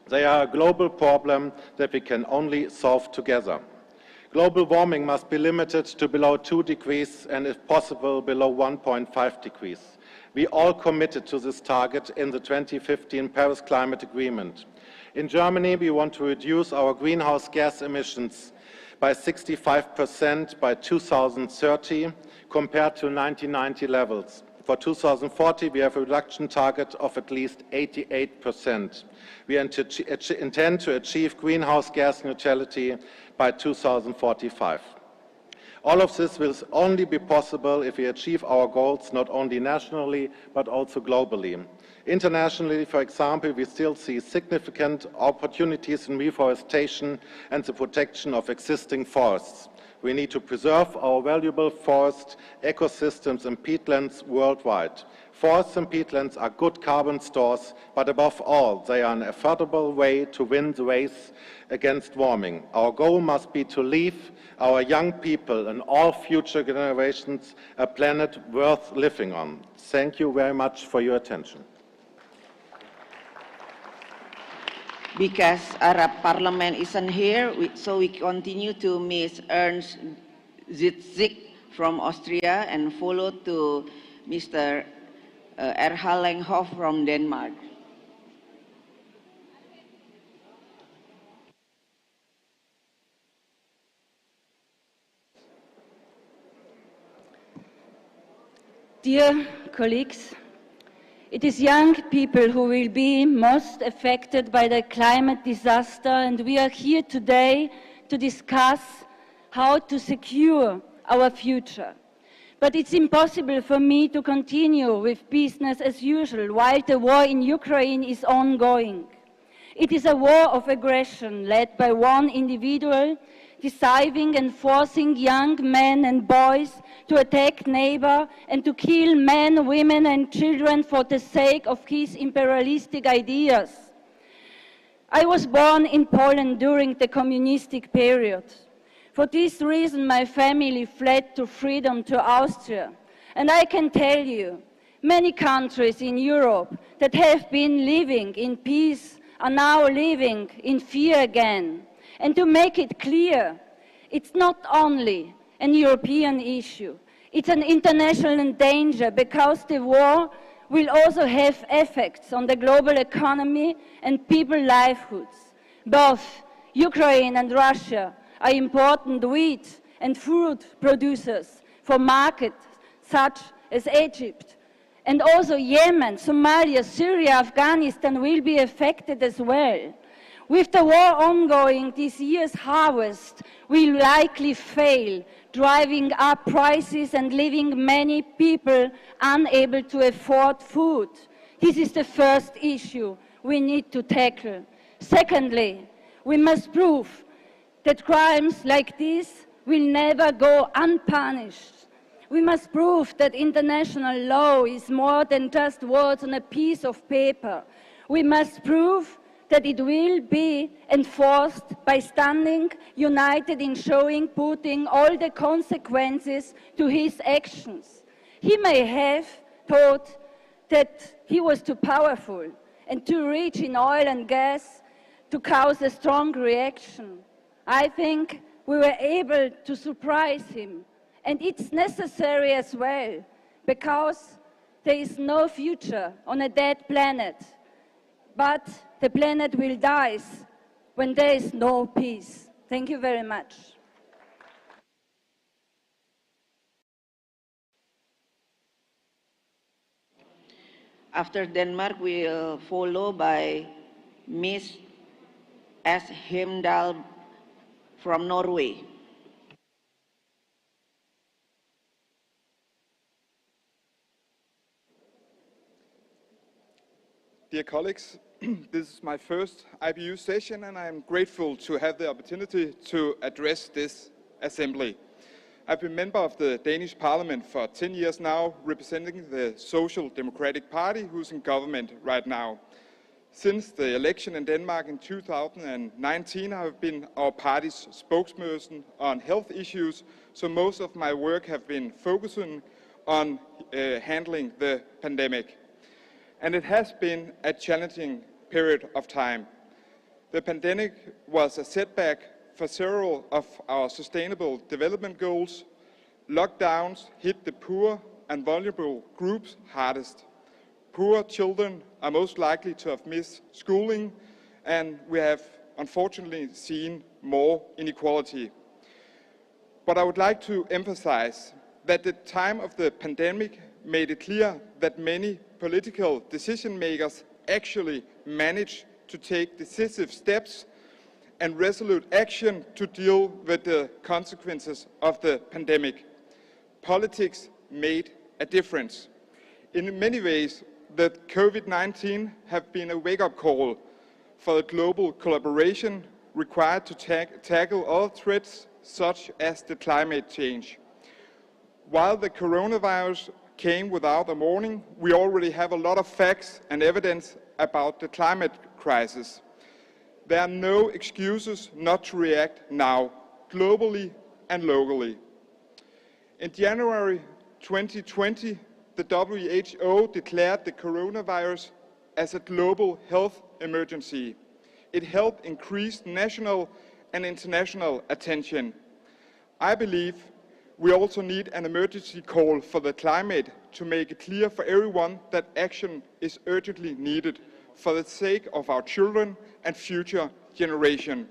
Speaker 14: They are a global problem that we can only solve together. Global warming must be limited to below 2 degrees and, if possible, below 1.5 degrees. We all committed to this target in the 2015 Paris Climate Agreement. In Germany, we want to reduce our greenhouse gas emissions by 65% by 2030, compared to 1990 levels. For 2040, we have a reduction target of at least 88%. We intend to achieve greenhouse gas neutrality by 2045. All of this will only be possible if we achieve our goals not only nationally, but also globally. Internationally, for example, we still see significant opportunities in reforestation and the protection of existing forests. We need to preserve our valuable forest ecosystems and peatlands worldwide. Forests and peatlands are good carbon stores, but above all, they are an affordable way to win the race against warming. Our goal must be to leave our young people and all future generations a planet worth living on. Thank you very much for your attention.
Speaker 5: Because Arab Parliament isn't here, so we continue to Ms. Ernst Zitzig from Austria and followed to Mr. Erhalenghoff from Denmark.
Speaker 22: Dear colleagues, it is young people who will be most affected by the climate disaster, and we are here today to discuss how to secure our future. But it's impossible for me to continue with business as usual while the war in Ukraine is ongoing. It is a war of aggression led by one individual, deciding and forcing young men and boys to attack neighbor and to kill men, women and children for the sake of his imperialistic ideas. I was born in Poland during the communistic period. For this reason, my family fled to freedom to Austria. And I can tell you, many countries in Europe that have been living in peace are now living in fear again. And to make it clear, it's not only an European issue, it's an international danger because the war will also have effects on the global economy and people's livelihoods. Both Ukraine and Russia are important wheat and fruit producers for markets such as Egypt
Speaker 15: And also Yemen, Somalia, Syria, Afghanistan will be affected as well. With the war ongoing, this year's harvest will likely fail, driving up prices and leaving many people unable to afford food. This is the first issue we need to tackle. Secondly, we must prove that crimes like this will never go unpunished. We must prove that international law is more than just words on a piece of paper. We must prove that it will be enforced by standing united in showing Putin all the consequences to his actions. He may have thought that he was too powerful and too rich in oil and gas to cause a strong reaction. I think we were able to surprise him. And it's necessary as well, because there is no future on a dead planet. But the planet will die when there is no peace. Thank you very much.
Speaker 5: After Denmark, we'll follow by Ms. S. Hemdal from Norway.
Speaker 19: Dear colleagues, this is my first IPU session and I am grateful to have the opportunity to address this assembly. I've been member of the Danish Parliament for 10 years now, representing the Social Democratic Party, who's in government right now. Since the election in Denmark in 2019, I have been our party's spokesperson on health issues, so most of my work have been focusing on handling the pandemic. And it has been a challenging period of time. The pandemic was a setback for several of our sustainable development goals. Lockdowns hit the poor and vulnerable groups hardest. Poor children are most likely to have missed schooling, and we have unfortunately seen more inequality. But I would like to emphasize that the time of the pandemic made it clear that many political decision makers actually managed to take decisive steps and resolute action to deal with the consequences of the pandemic. Politics made a difference. In many ways, the COVID-19 have been a wake-up call for the global collaboration required to tackle all threats such as the climate change. While the coronavirus came without a warning, we already have a lot of facts and evidence about the climate crisis. There are no excuses not to react now, globally and locally. In January 2020, the WHO declared the coronavirus as a global health emergency. It helped increase national and international attention. I believe we also need an emergency call for the climate to make it clear for everyone that action is urgently needed for the sake of our children and future generation.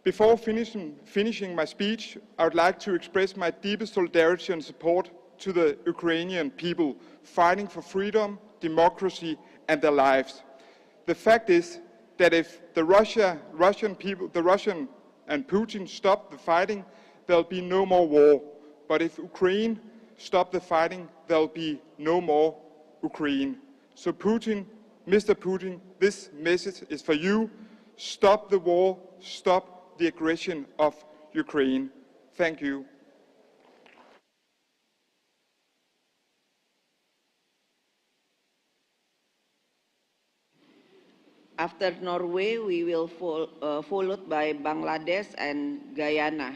Speaker 19: Before finishing my speech, I would like to express my deepest solidarity and support to the Ukrainian people fighting for freedom, democracy, and their lives. The fact is that if the Russian and Putin stop the fighting, there'll be no more war. But if Ukraine stop the fighting, there'll be no more Ukraine. So Putin, Mr. Putin, this message is for you. Stop the war, stop the aggression of Ukraine. Thank you.
Speaker 5: After Norway, we will followed by Bangladesh and Guyana.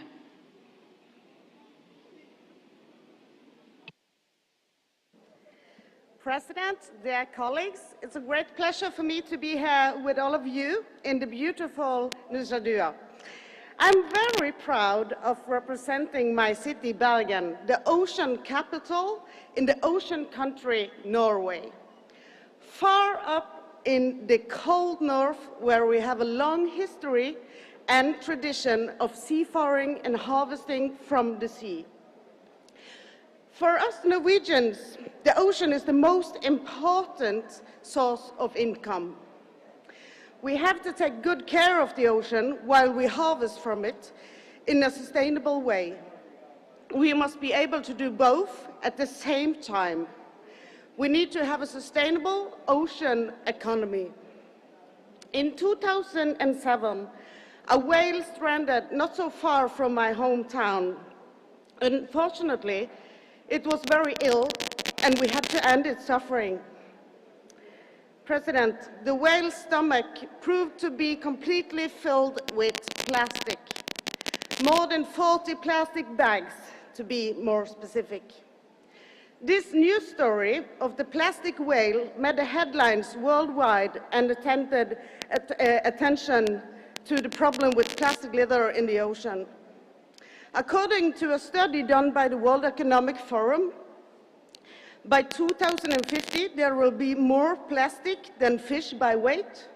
Speaker 16: President, dear colleagues, it's a great pleasure for me to be here with all of you in the beautiful Nusa. I'm very proud of representing my city, Bergen, the ocean capital in the ocean country, Norway. Far up in the cold north, where we have a long history and tradition of seafaring and harvesting from the sea. For us Norwegians, the ocean is the most important source of income. We have to take good care of the ocean while we harvest from it in a sustainable way. We must be able to do both at the same time. We need to have a sustainable ocean economy. In 2007, a whale stranded not so far from my hometown. Unfortunately, it was very ill and we had to end its suffering. President, the whale's stomach proved to be completely filled with plastic. More than 40 plastic bags, to be more specific. This news story of the plastic whale made the headlines worldwide and attention to the problem with plastic litter in the ocean. According to a study done by the World Economic Forum, by 2050 there will be more plastic than fish by weight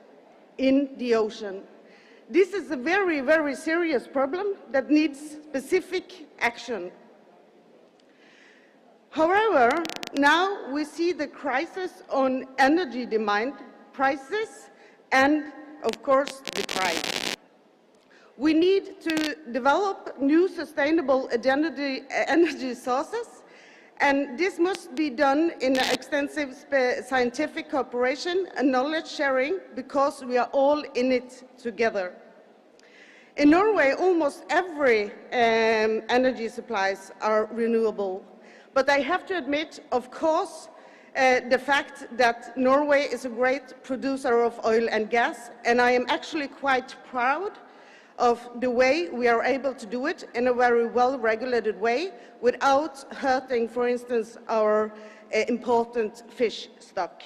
Speaker 16: in the ocean. This is a very, very serious problem that needs specific action. However, now we see the crisis on energy demand prices and, of course, the price. We need to develop new sustainable energy sources, and this must be done in an extensive scientific cooperation and knowledge sharing because we are all in it together. In Norway, almost every energy supplies are renewable. But I have to admit, of course, the fact that Norway is a great producer of oil and gas, and I am actually quite proud of the way we are able to do it in a very well-regulated way without hurting, for instance, our important fish stock.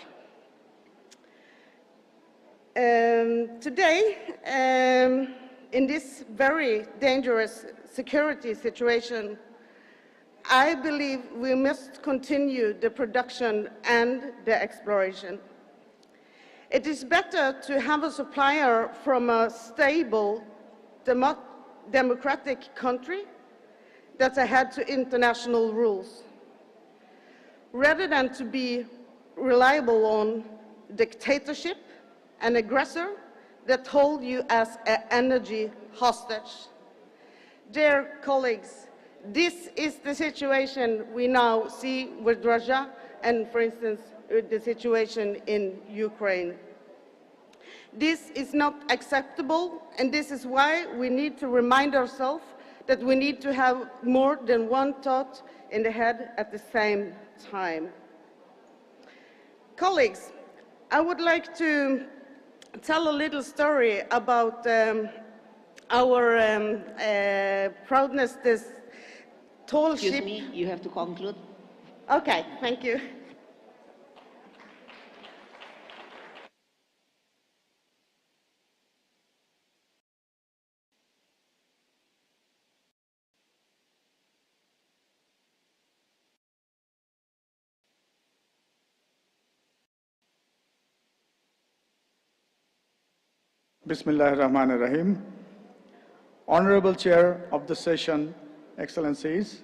Speaker 16: Today, in this very dangerous security situation, I believe we must continue the production and the exploration. It is better to have a supplier from a stable, democratic country that adheres to international rules, rather than to be reliable on dictatorship and aggressor that hold you as an energy hostage. Dear colleagues, this is the situation we now see with Russia and, for instance, the situation in Ukraine. This is not acceptable, and this is why we need to remind ourselves that we need to have more than one thought in the head at the same time. Colleagues, I would like to tell a little story about our proudness, this tall ship.
Speaker 5: Excuse me, you have to conclude.
Speaker 16: Okay, thank you.
Speaker 18: Bismillahir Rahmanir Rahim. Honorable Chair of the session, Excellencies,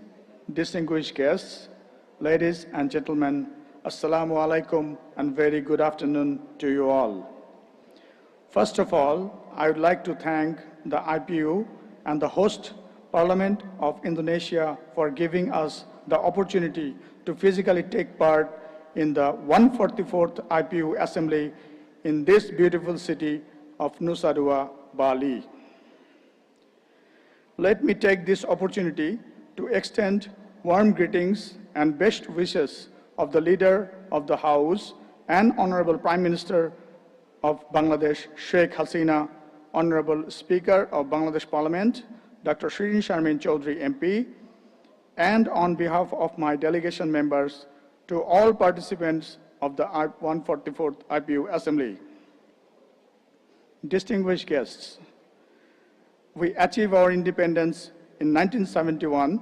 Speaker 18: distinguished guests, ladies and gentlemen, Assalamu alaikum and very good afternoon to you all. First of all, I would like to thank the IPU and the host Parliament of Indonesia for giving us the opportunity to physically take part in the 144th IPU Assembly in this beautiful city of Nusa, Bali. Let me take this opportunity to extend warm greetings and best wishes of the Leader of the House and Honorable Prime Minister of Bangladesh, Sheikh Hasina, Honorable Speaker of Bangladesh Parliament, Dr. Shirin Sharmin Chaudhry MP, and on behalf of my delegation members, to all participants of the 144th IPU Assembly. Distinguished guests, we achieved our independence in 1971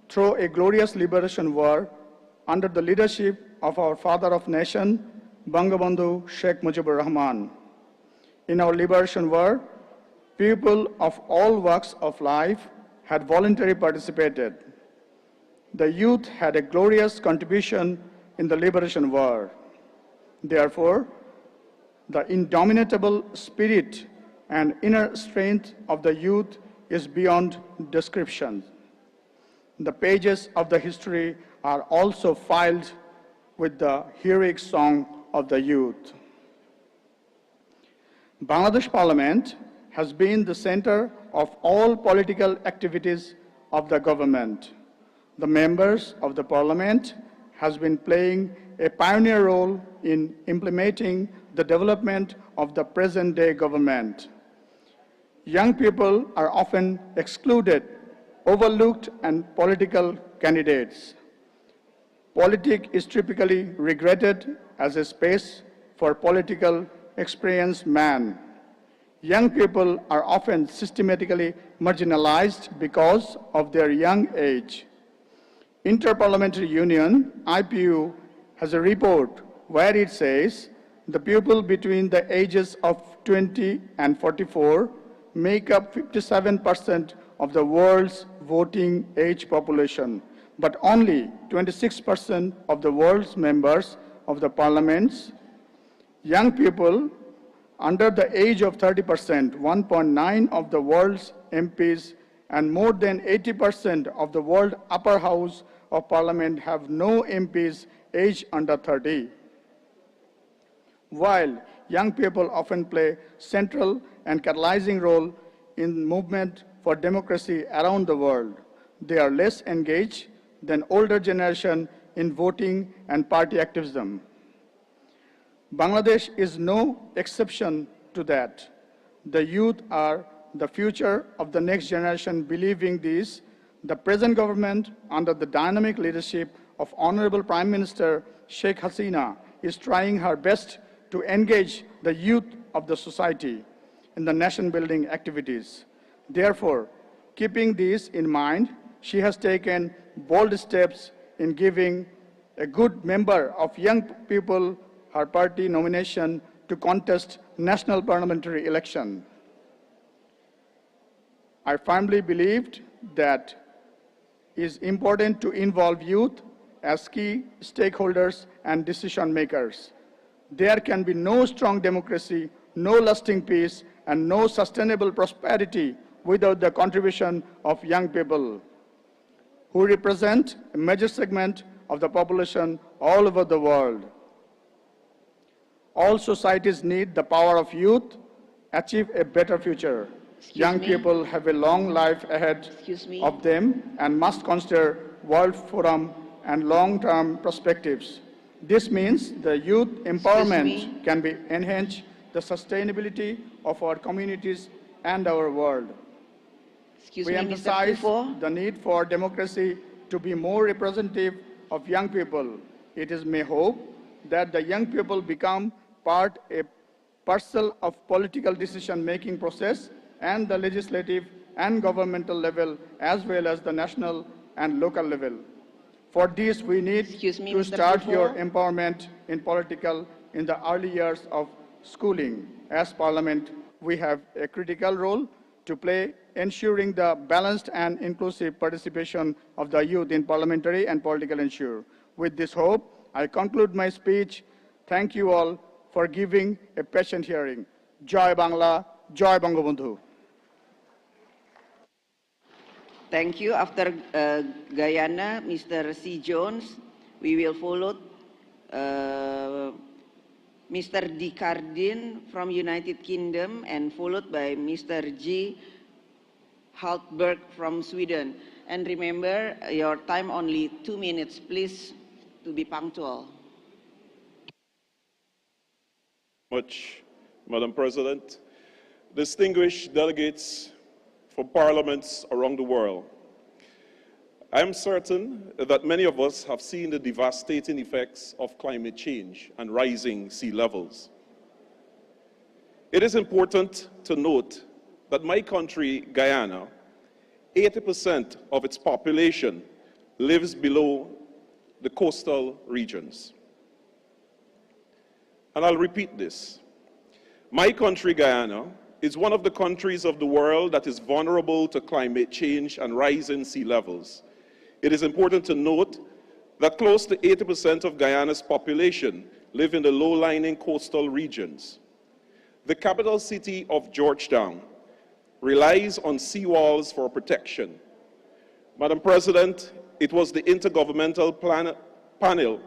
Speaker 18: through a glorious liberation war under the leadership of our father of nation, Bangabandhu Sheikh Mujibur Rahman. In our liberation war, people of all walks of life had voluntarily participated. the youth had a glorious contribution in the liberation war. Therefore, the indomitable spirit and inner strength of the youth is beyond description. The pages of the history are also filled with the heroic song of the youth. Bangladesh Parliament has been the center of all political activities of the government. The members of the Parliament has been playing a pioneer role in implementing the development of the present-day government. Young people are often excluded, overlooked, and political candidates. Politics is typically regarded as a space for political experienced men. Young people are often systematically marginalized because of their young age. Interparliamentary Union, IPU, has a report where it says the people between the ages of 20 and 44 make up 57% of the world's voting age population, but only 26% of the world's members of the parliaments. Young people under the age of 30%, 1.9 of the world's MPs, and more than 80% of the world upper house of parliament have no MPs aged under 30. While young people often play central and catalyzing role in movement for democracy around the world, they are less engaged than older generation in voting and party activism. Bangladesh is no exception to that. The youth are the future of the next generation. Believing this, the present government, under the dynamic leadership of Honorable Prime Minister Sheikh Hasina, is trying her best to engage the youth of the society in the nation-building activities. Therefore, keeping this in mind, she has taken bold steps in giving a good member of young people her party nomination to contest national parliamentary election. I firmly believed that it is important to involve youth as key stakeholders and decision makers. There can be no strong democracy, no lasting peace, and no sustainable prosperity without the contribution of young people, who represent a major segment of the population all over the world. All societies need the power of youth to achieve a better future. Young people have a long life ahead of them and must consider world forum and long-term perspectives. This means the youth empowerment can be enhanced the sustainability of our communities and our world. We emphasize the need for democracy to be more representative of young people. It is my hope that the young people become a parcel of political decision-making process and the legislative and governmental level, as well as the national and local level. For this, we need to start your empowerment in political in the early years of schooling. As Parliament, we have a critical role to play, ensuring the balanced and inclusive participation of the youth in parliamentary and political issue. With this hope, I conclude my speech. Thank you all for giving a patient hearing. Jai Bangla, Jai Bangabandhu.
Speaker 5: Thank you. After Guyana, Mr. C. Jones, we will follow Mr. D. Cardin from United Kingdom, and followed by Mr. G. Haltberg from Sweden. And remember, your time only 2 minutes, please, to be punctual.
Speaker 20: Madam President, distinguished delegates from parliaments around the world. I am certain that many of us have seen the devastating effects of climate change and rising sea levels. It is important to note that my country, Guyana, 80% of its population lives below the coastal regions. And I'll repeat this. My country, Guyana, is one of the countries of the world that is vulnerable to climate change and rising sea levels. it is important to note that close to 80% of Guyana's population live in the low-lying coastal regions. The capital city of Georgetown relies on seawalls for protection. Madam President, it was the Intergovernmental Panel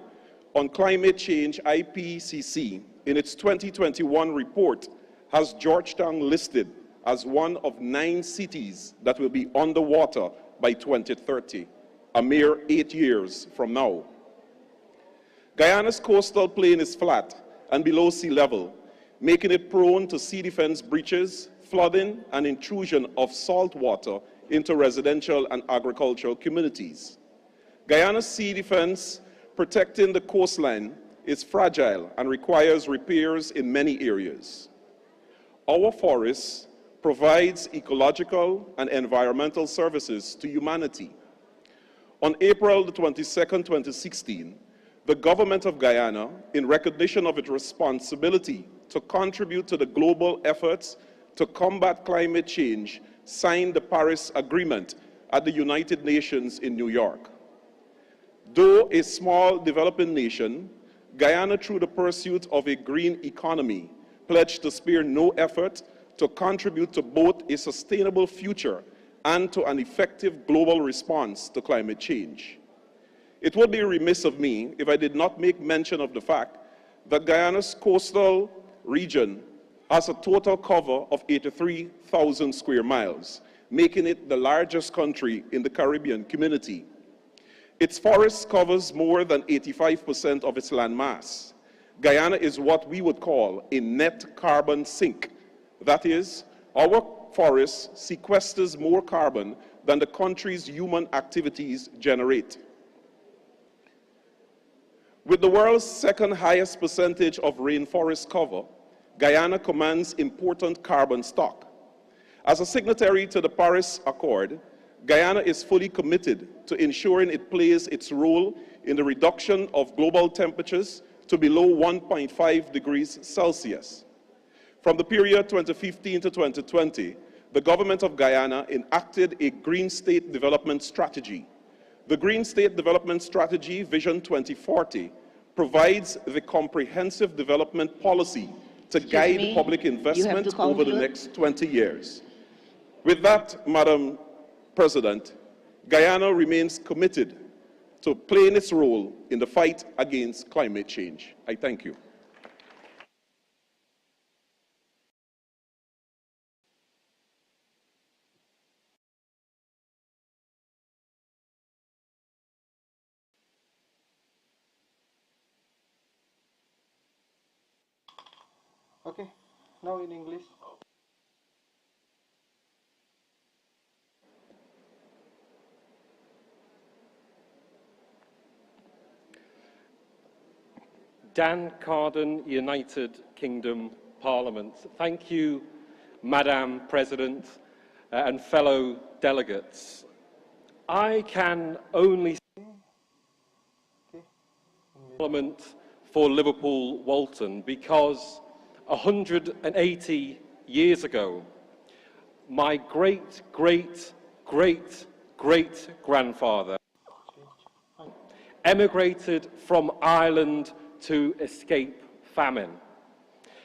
Speaker 20: on Climate Change, IPCC, in its 2021 report, has Georgetown listed as one of 9 cities that will be underwater by 2030, a mere 8 years from now. Guyana's coastal plain is flat and below sea level, making it prone to sea defense breaches, flooding, and intrusion of salt water into residential and agricultural communities. Guyana's sea defense protecting the coastline is fragile and requires repairs in many areas. Our forests provides ecological and environmental services to humanity. On April the 22nd, 2016, the government of Guyana, in recognition of its responsibility to contribute to the global efforts to combat climate change, signed the Paris Agreement at the United Nations in New York. Though a small developing nation, Guyana, through the pursuit of a green economy, pledged to spare no effort to contribute to both a sustainable future and to an effective global response to climate change. It would be remiss of me if I did not make mention of the fact that Guyana's coastal region has a total cover of 83,000 square miles, making it the largest country in the Caribbean community. Its forest covers more than 85% of its landmass. Guyana is what we would call a net carbon sink. That is, our forests sequesters more carbon than the country's human activities generate. With the world's second highest percentage of rainforest cover, Guyana commands important carbon stock. As a signatory to the Paris Accord, Guyana is fully committed to ensuring it plays its role in the reduction of global temperatures to below 1.5 degrees Celsius. From the period 2015 to 2020, the government of Guyana enacted a Green State Development Strategy. The Green State Development Strategy, Vision 2040, provides the comprehensive development policy to guide public investment over the next 20 years. With that, Madam President, Guyana remains committed to playing its role in the fight against climate change. I thank you.
Speaker 4: Okay, now in English. Dan Carden, United Kingdom Parliament. Thank you, Madam President and fellow delegates. I can only say Parliament for Liverpool Walton because 180 years ago, my great-great-great-great-grandfather emigrated from Ireland to escape famine.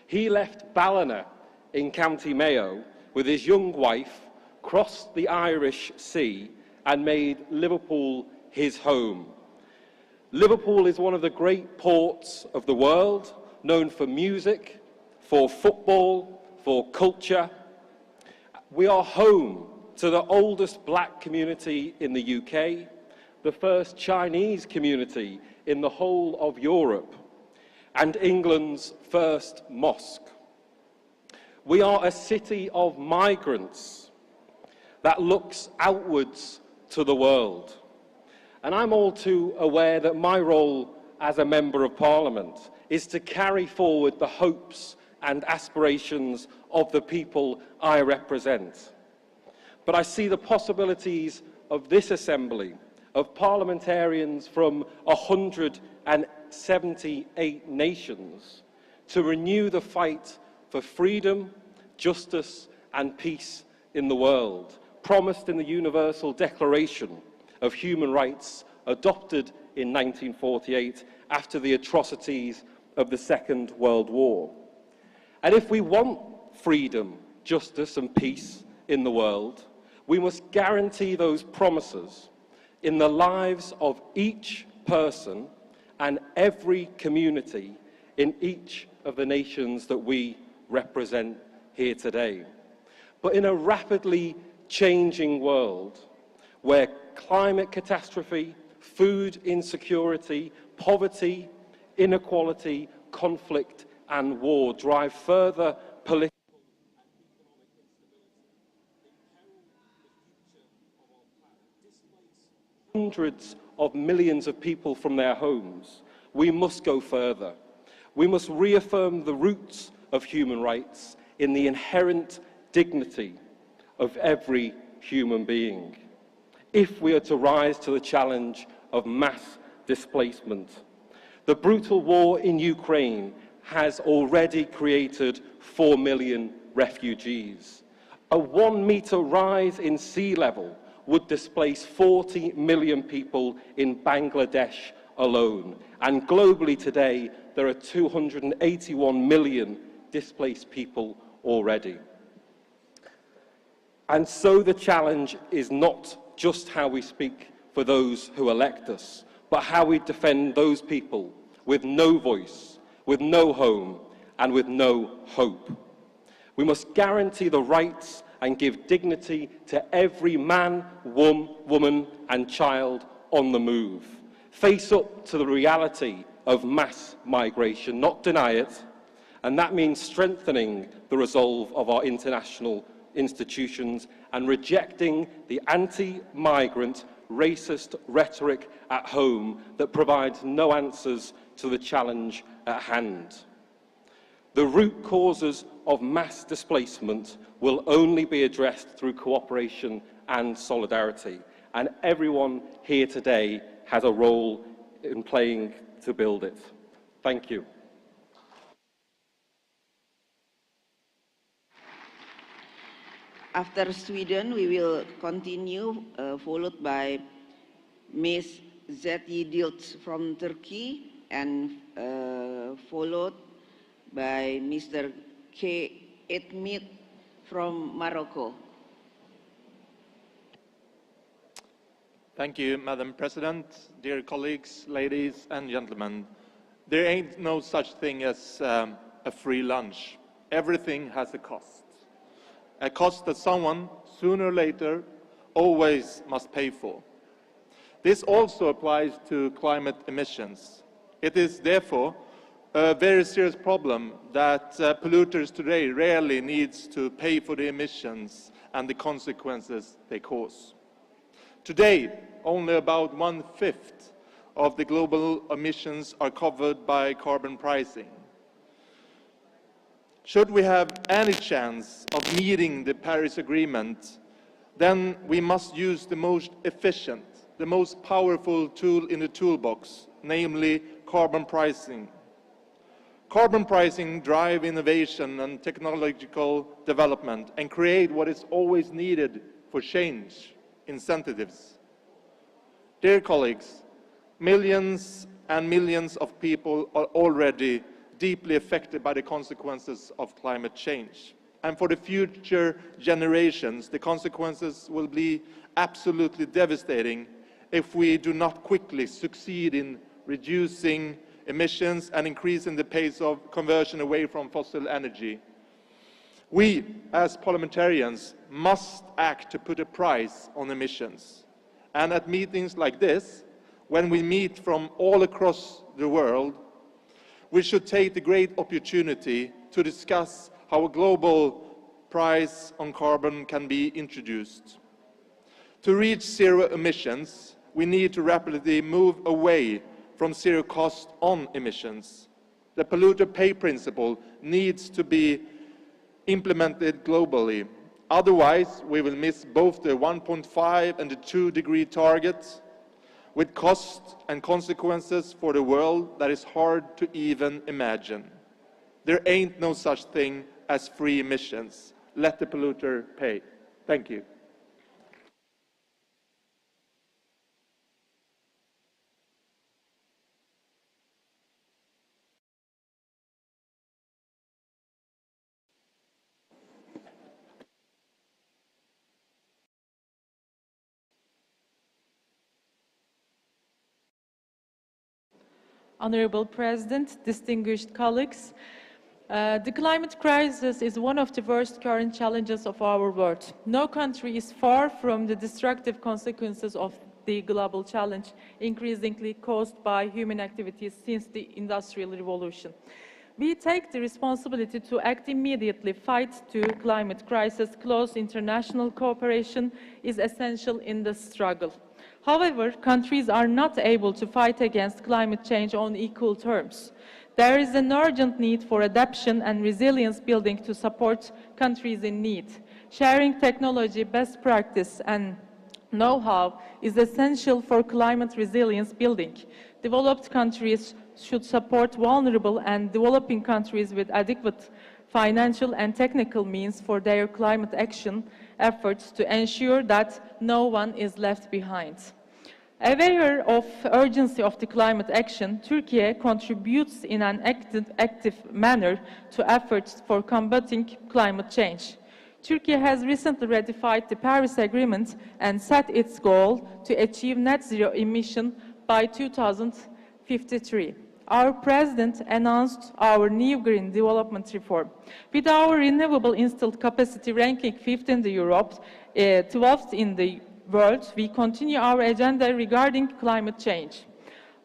Speaker 4: He left Ballina in County Mayo with his young wife, crossed the Irish Sea and made Liverpool his home. Liverpool is one of the great ports of the world, known for music, for football, for culture. We are home to the oldest black community in the UK, the first Chinese community in the whole of Europe, and England's first mosque. We are a city of migrants that looks outwards to the world. And I'm all too aware that my role as a Member of Parliament is to carry forward the hopes and aspirations of the people I represent. But I see the possibilities of this Assembly, of parliamentarians from 178 nations, to renew the fight for freedom, justice and peace in the world, promised in the Universal Declaration of human rights adopted in 1948 after the atrocities of the Second World War. And if we want freedom, justice and peace in the world, we must guarantee those promises in the lives of each person and every community in each of the nations that we represent here today. But in a rapidly changing world where climate catastrophe, food insecurity, poverty, inequality, conflict and war drive further political hundreds of millions of people from their homes, we must go further. We must reaffirm the roots of human rights in the inherent dignity of every human being, if we are to rise to the challenge of mass displacement. The brutal war in Ukraine has already created 4 million refugees. A 1 meter rise in sea level would displace 40 million people in Bangladesh alone. And globally today, there are 281 million displaced people already. And so the challenge is not just how we speak for those who elect us, but how we defend those people with no voice, with no home, and with no hope. We must guarantee the rights and give dignity to every man, woman, and child on the move. Face up to the reality of mass migration, not deny it, and that means strengthening the resolve of our international institutions and rejecting the anti-migrant, racist rhetoric at home that provides no answers to the challenge at hand. The root causes of mass displacement will only be addressed through cooperation and solidarity, and everyone here today has a role in playing to build it. Thank you.
Speaker 5: After Sweden, we will continue, followed by Ms. Zeti Dilts from Turkey, and followed by Mr. K. Etmit from Morocco.
Speaker 17: Thank you, Madam President, dear colleagues, ladies and gentlemen. There ain't no such thing as a free lunch. Everything has a cost that someone, sooner or later, always must pay for. This also applies to climate emissions. It is therefore a very serious problem that polluters today rarely need to pay for the emissions and the consequences they cause. Today, only about 1/5 of the global emissions are covered by carbon pricing. Should we have any chance of meeting the Paris Agreement, then we must use the most efficient, the most powerful tool in the toolbox, namely carbon pricing. Carbon pricing drives innovation and technological development and create what is always needed for change, incentives. Dear colleagues, millions and millions of people are already deeply affected by the consequences of climate change. And for the future generations, the consequences will be absolutely devastating if we do not quickly succeed in reducing emissions and increasing the pace of conversion away from fossil energy. We, as parliamentarians, must act to put a price on emissions. And at meetings like this, when we meet from all across the world, we should take the great opportunity to discuss how a global price on carbon can be introduced. To reach zero emissions, we need to rapidly move away from zero cost on emissions. The polluter pay principle needs to be implemented globally. Otherwise, we will miss both the 1.5 and the 2-degree targets, with costs and consequences for the world that is hard to even imagine. There ain't no such thing as free emissions. Let the polluter pay. Thank you.
Speaker 1: Honorable President, distinguished colleagues, the climate crisis is one of the worst current challenges of our world. No country is far from the destructive consequences of the global challenge, increasingly caused by human activities since the Industrial Revolution. We take the responsibility to act immediately, fight the climate crisis. Close international cooperation is essential in the struggle. However, countries are not able to fight against climate change on equal terms. There is an urgent need for adaptation and resilience building to support countries in need. Sharing technology, best practice, and know-how is essential for climate resilience building. Developed countries should support vulnerable and developing countries with adequate financial and technical means for their climate action efforts to ensure that no one is left behind. Aware of the urgency of the climate action, Turkey contributes in an active manner to efforts for combating climate change. Turkey has recently ratified the Paris Agreement and set its goal to achieve net zero emission by 2053. Our President announced our new green development reform. With our renewable installed capacity ranking 5th in Europe, 12th in the world, we continue our agenda regarding climate change.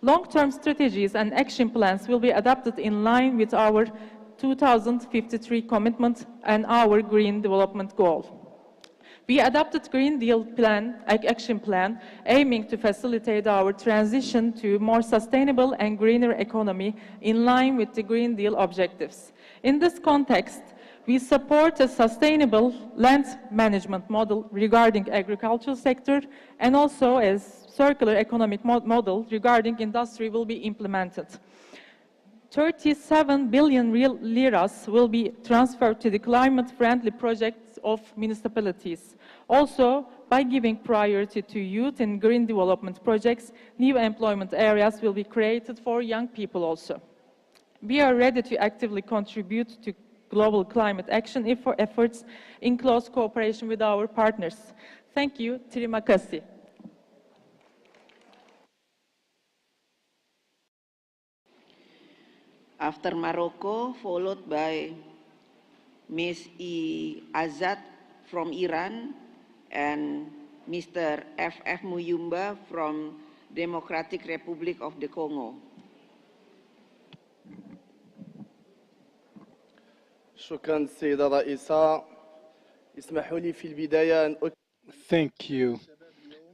Speaker 1: Long-term strategies and action plans will be adopted in line with our 2053 commitment and our green development goal. We adopted Green Deal action plan aiming to facilitate our transition to a more sustainable and greener economy in line with the Green Deal objectives. In this context, we support a sustainable land management model regarding agricultural sector, and also a circular economic model regarding industry will be implemented. 37 billion liras will be transferred to the climate-friendly projects of municipalities. Also, by giving priority to youth and green development projects, new employment areas will be created for young people also. We are ready to actively contribute to global climate action efforts in close cooperation with our partners. Thank you. Terima kasih.
Speaker 5: After Morocco, followed by Ms. E. Azad from Iran and Mr. F.F. Muyumba from Democratic Republic of the Congo.
Speaker 21: شكرا سيدة الرئيسة. اسمحوا لي في البداية أن
Speaker 23: Thank you,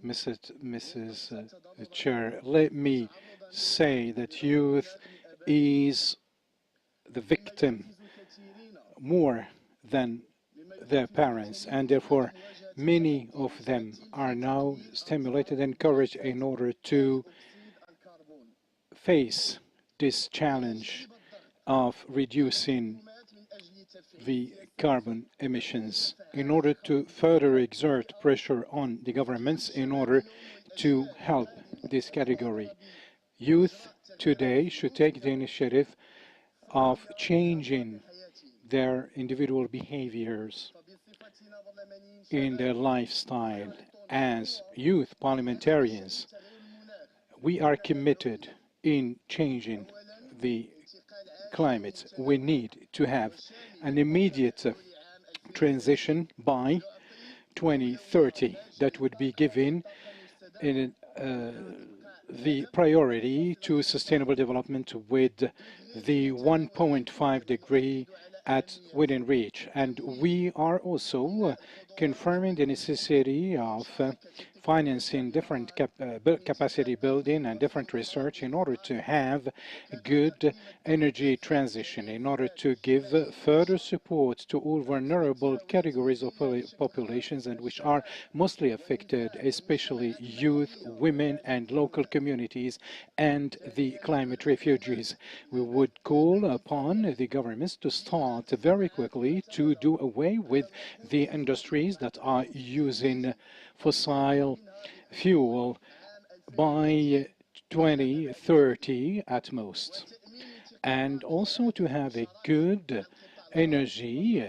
Speaker 23: Mrs. Chair. Let me say that youth is the victim more than their parents, and therefore many of them are now stimulated and encouraged in order to face this challenge of reducing the carbon emissions, in order to further exert pressure on the governments in order to help this category. Youth today should take the initiative of changing their individual behaviors in their lifestyle. As youth parliamentarians, we are committed in changing the climate. We need to have an immediate transition by 2030 that would be given in the priority to sustainable development with the 1.5 degree within reach. And we are also confirming the necessity of financing different capacity building and different research in order to have good energy transition, in order to give further support to all vulnerable categories of populations and which are mostly affected, especially youth, women and local communities and the climate refugees. We would call upon the governments to start very quickly to do away with the industries that are using fossil fuel by 2030 at most, and also to have a good energy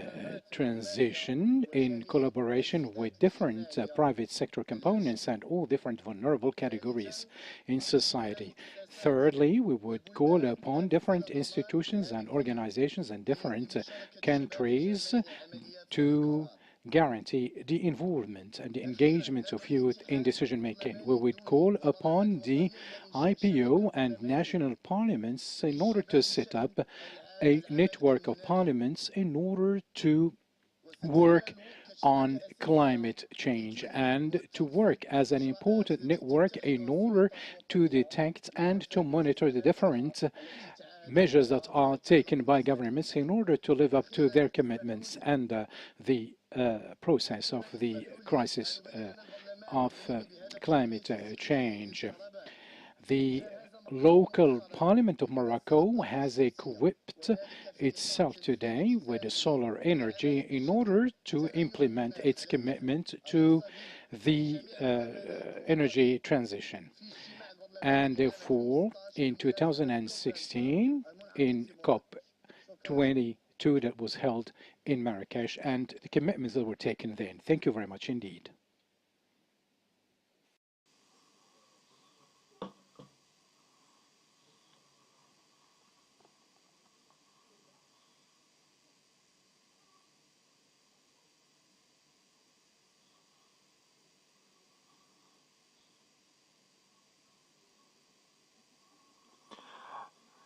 Speaker 23: transition in collaboration with different private sector components and all different vulnerable categories in society. Thirdly, we would call upon different institutions and organizations in different countries to guarantee the involvement and the engagement of youth in decision-making. We would call upon the IPU and national parliaments in order to set up a network of parliaments in order to work on climate change and to work as an important network in order to detect and to monitor the different measures that are taken by governments in order to live up to their commitments and the process of the crisis of climate change. The local parliament of Morocco has equipped itself today with solar energy in order to implement its commitment to the energy transition. And therefore, in 2016, in COP22 that was held in Marrakesh, and the commitments that were taken then. Thank you very much indeed.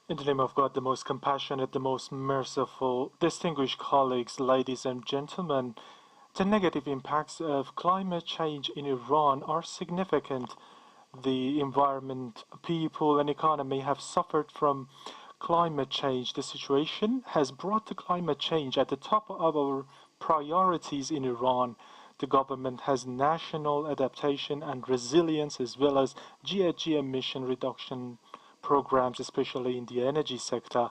Speaker 2: In the name of God, the most compassionate, the most merciful, distinguished colleagues, ladies and gentlemen, the negative impacts of climate change in Iran are significant. The environment, people, and economy have suffered from climate change. The situation has brought the climate change at the top of our priorities in Iran. The government has national adaptation and resilience as well as GHG emission reduction programs, especially in the energy sector.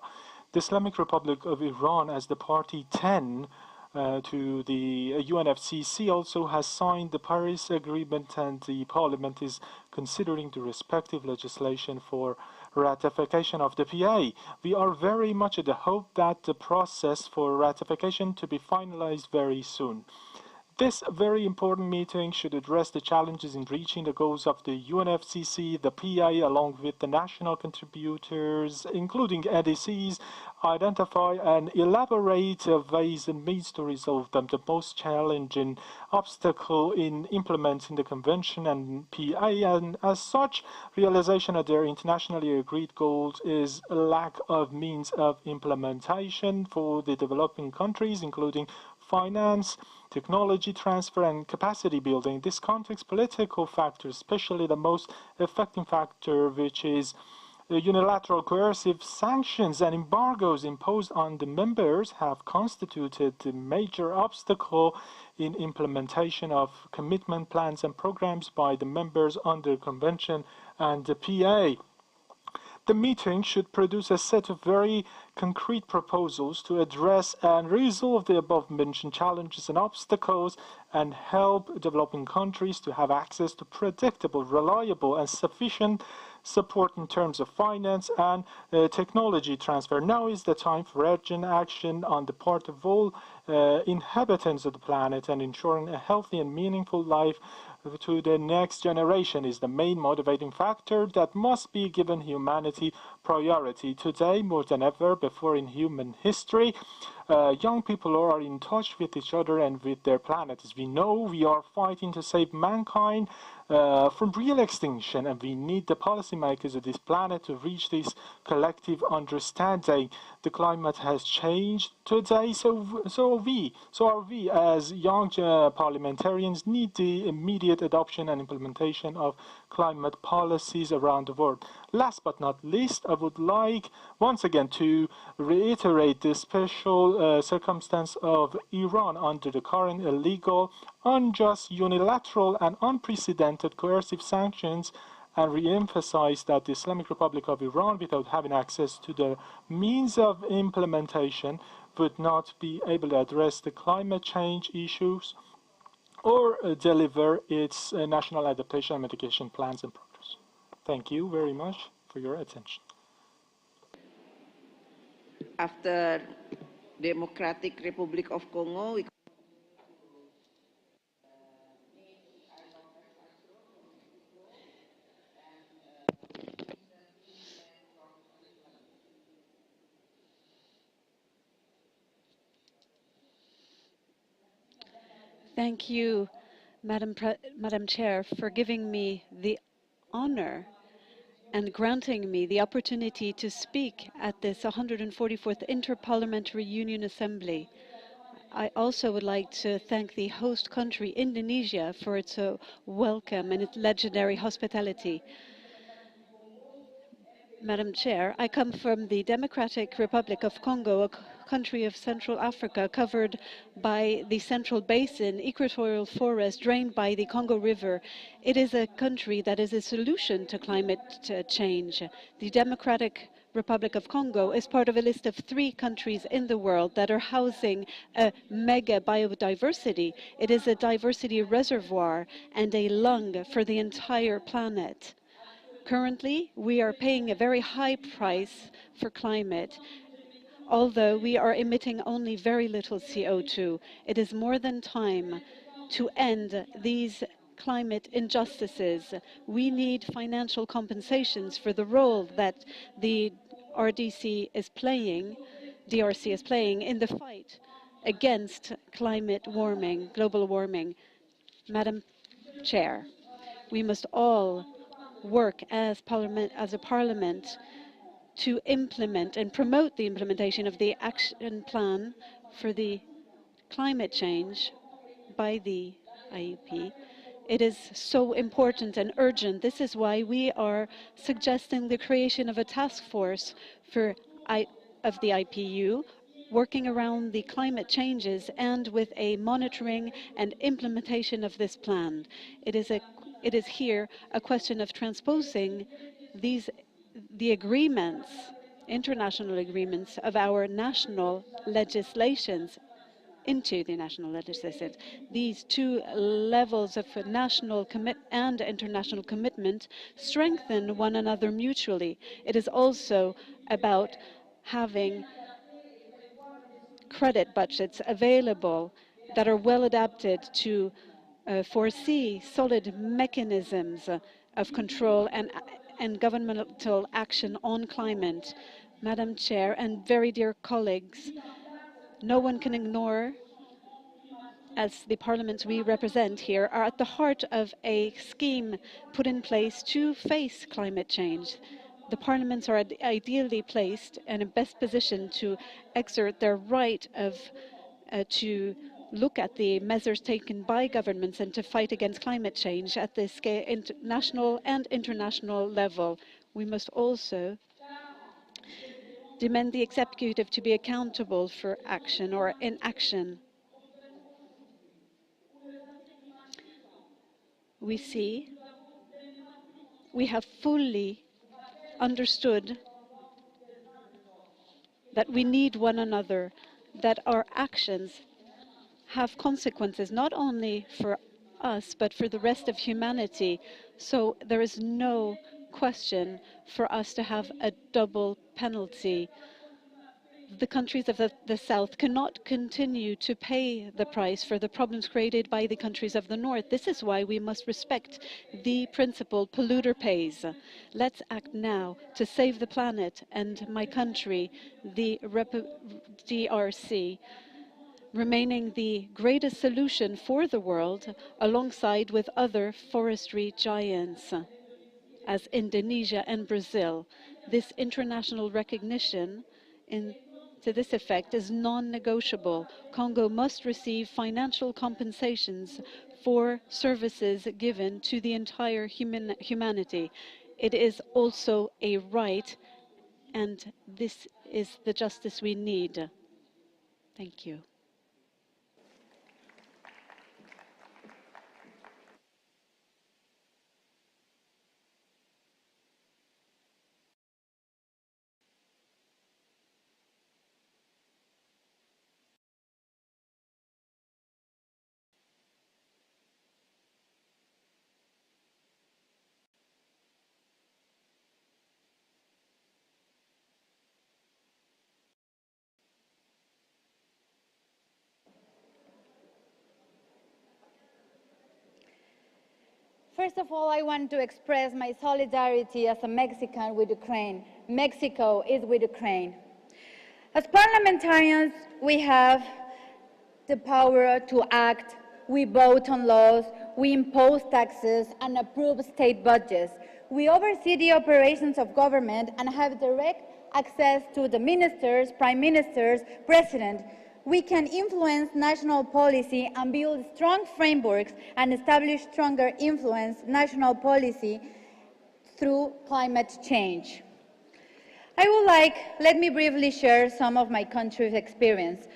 Speaker 2: The Islamic Republic of Iran, as the party 10 to the UNFCCC, also has signed the Paris Agreement, and the parliament is considering the respective legislation for ratification of the PA. We are very much at the hope that the process for ratification to be finalized very soon. This very important meeting should address the challenges in reaching the goals of the UNFCCC, the PA, along with the national contributors, including NDCs, identify and elaborate ways and means to resolve them. The most challenging obstacle in implementing the convention and PA, and as such, realization of their internationally agreed goals is a lack of means of implementation for the developing countries, including finance, technology transfer, and capacity building. In this context, political factors, especially the most affecting factor, which is unilateral coercive sanctions and embargoes imposed on the members, have constituted a major obstacle in implementation of commitment plans and programs by the members under convention and the PA. The meeting should produce a set of very concrete proposals to address and resolve the above-mentioned challenges and obstacles and help developing countries to have access to predictable, reliable, and sufficient support in terms of finance and technology transfer. Now is the time for urgent action on the part of all inhabitants of the planet, and ensuring a healthy and meaningful life to the next generation is the main motivating factor that must be given humanity priority. Today, more than ever before in human history, young people are in touch with each other and with their planet. As we know, we are fighting to save mankind from real extinction, and we need the policymakers of this planet to reach this collective understanding. The climate has changed today, so are we as young parliamentarians need the immediate adoption and implementation of climate policies around the world. Last but not least, I would like once again to reiterate the special circumstance of Iran under the current illegal, unjust, unilateral, and unprecedented coercive sanctions, and re-emphasize that the Islamic Republic of Iran, without having access to the means of implementation, would not be able to address the climate change issues or deliver its national adaptation and mitigation plans and progress. Thank you very much for your attention.
Speaker 5: After Democratic Republic of Congo.
Speaker 6: Thank you, Madam Chair, for giving me the honor and granting me the opportunity to speak at this 144th Interparliamentary Union Assembly. I also would like to thank the host country, Indonesia, for its welcome and its legendary hospitality. Madam Chair, I come from the Democratic Republic of Congo, a country of Central Africa covered by the Central Basin, equatorial forest drained by the Congo River. It is a country that is a solution to climate change. The Democratic Republic of Congo is part of a list of 3 countries in the world that are housing a mega biodiversity. It is a diversity reservoir and a lung for the entire planet. Currently, we are paying a very high price for climate. Although we are emitting only very little CO2, it is more than time to end these climate injustices. We need financial compensations for the role that the DRC is playing in the fight against climate warming, global warming. Madam Chair, we must all work as a parliament to implement and promote the implementation of the action plan for the climate change by the IUP. It is so important and urgent. This is why we are suggesting the creation of a task force of the IPU, working around the climate changes and with a monitoring and implementation of this plan. It is here a question of transposing the agreements, international agreements of our national legislations into the national legislation. These 2 levels of national and international commitment strengthen one another mutually. It is also about having credit budgets available that are well adapted to foresee solid mechanisms of control and governmental action on climate. Madam Chair and very dear colleagues, no one can ignore, as the parliaments we represent here are at the heart of a scheme put in place to face climate change. The parliaments are ideally placed and in best position to exert their right to look at the measures taken by governments and to fight against climate change at the national and international level. We must also demand the executive to be accountable for action or inaction. We have fully understood that we need one another, that our actions have consequences not only for us, but for the rest of humanity. So there is no question for us to have a double penalty. The countries of the South cannot continue to pay the price for the problems created by the countries of the North. This is why we must respect the principle polluter pays. Let's act now to save the planet and my country, the DRC, remaining the greatest solution for the world alongside with other forestry giants as Indonesia and Brazil. This international recognition to this effect is non-negotiable. Congo must receive financial compensations for services given to the entire humanity. It is also a right, and this is the justice we need. Thank you.
Speaker 7: First of all, I want to express my solidarity as a Mexican with Ukraine. Mexico is with Ukraine. As parliamentarians, we have the power to act. We vote on laws, we impose taxes, and approve state budgets. We oversee the operations of government and have direct access to the ministers, prime ministers, president. We can influence national policy and build strong frameworks and establish stronger influence national policy through climate change. Let me briefly share some of my country's experience.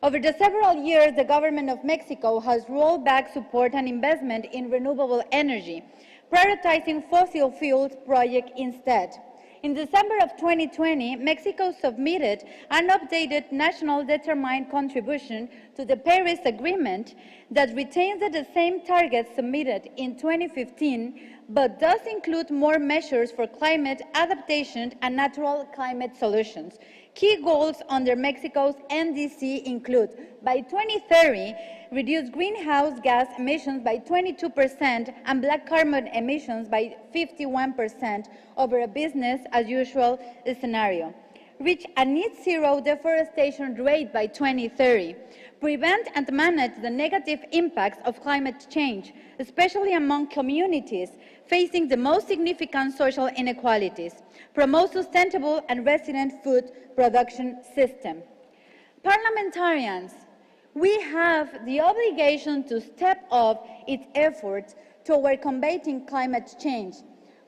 Speaker 7: Over the several years, the government of Mexico has rolled back support and investment in renewable energy, prioritizing fossil fuels projects instead. In December of 2020, Mexico submitted an updated national determined contribution to the Paris Agreement that retains the same targets submitted in 2015, but does include more measures for climate adaptation and natural climate solutions. Key goals under Mexico's NDC include, by 2030, reduce greenhouse gas emissions by 22% and black carbon emissions by 51% over a business-as-usual scenario. Reach a net zero deforestation rate by 2030. Prevent and manage the negative impacts of climate change, especially among communities facing the most significant social inequalities. Promote sustainable and resilient food production system. Parliamentarians, we have the obligation to step up its efforts toward combating climate change.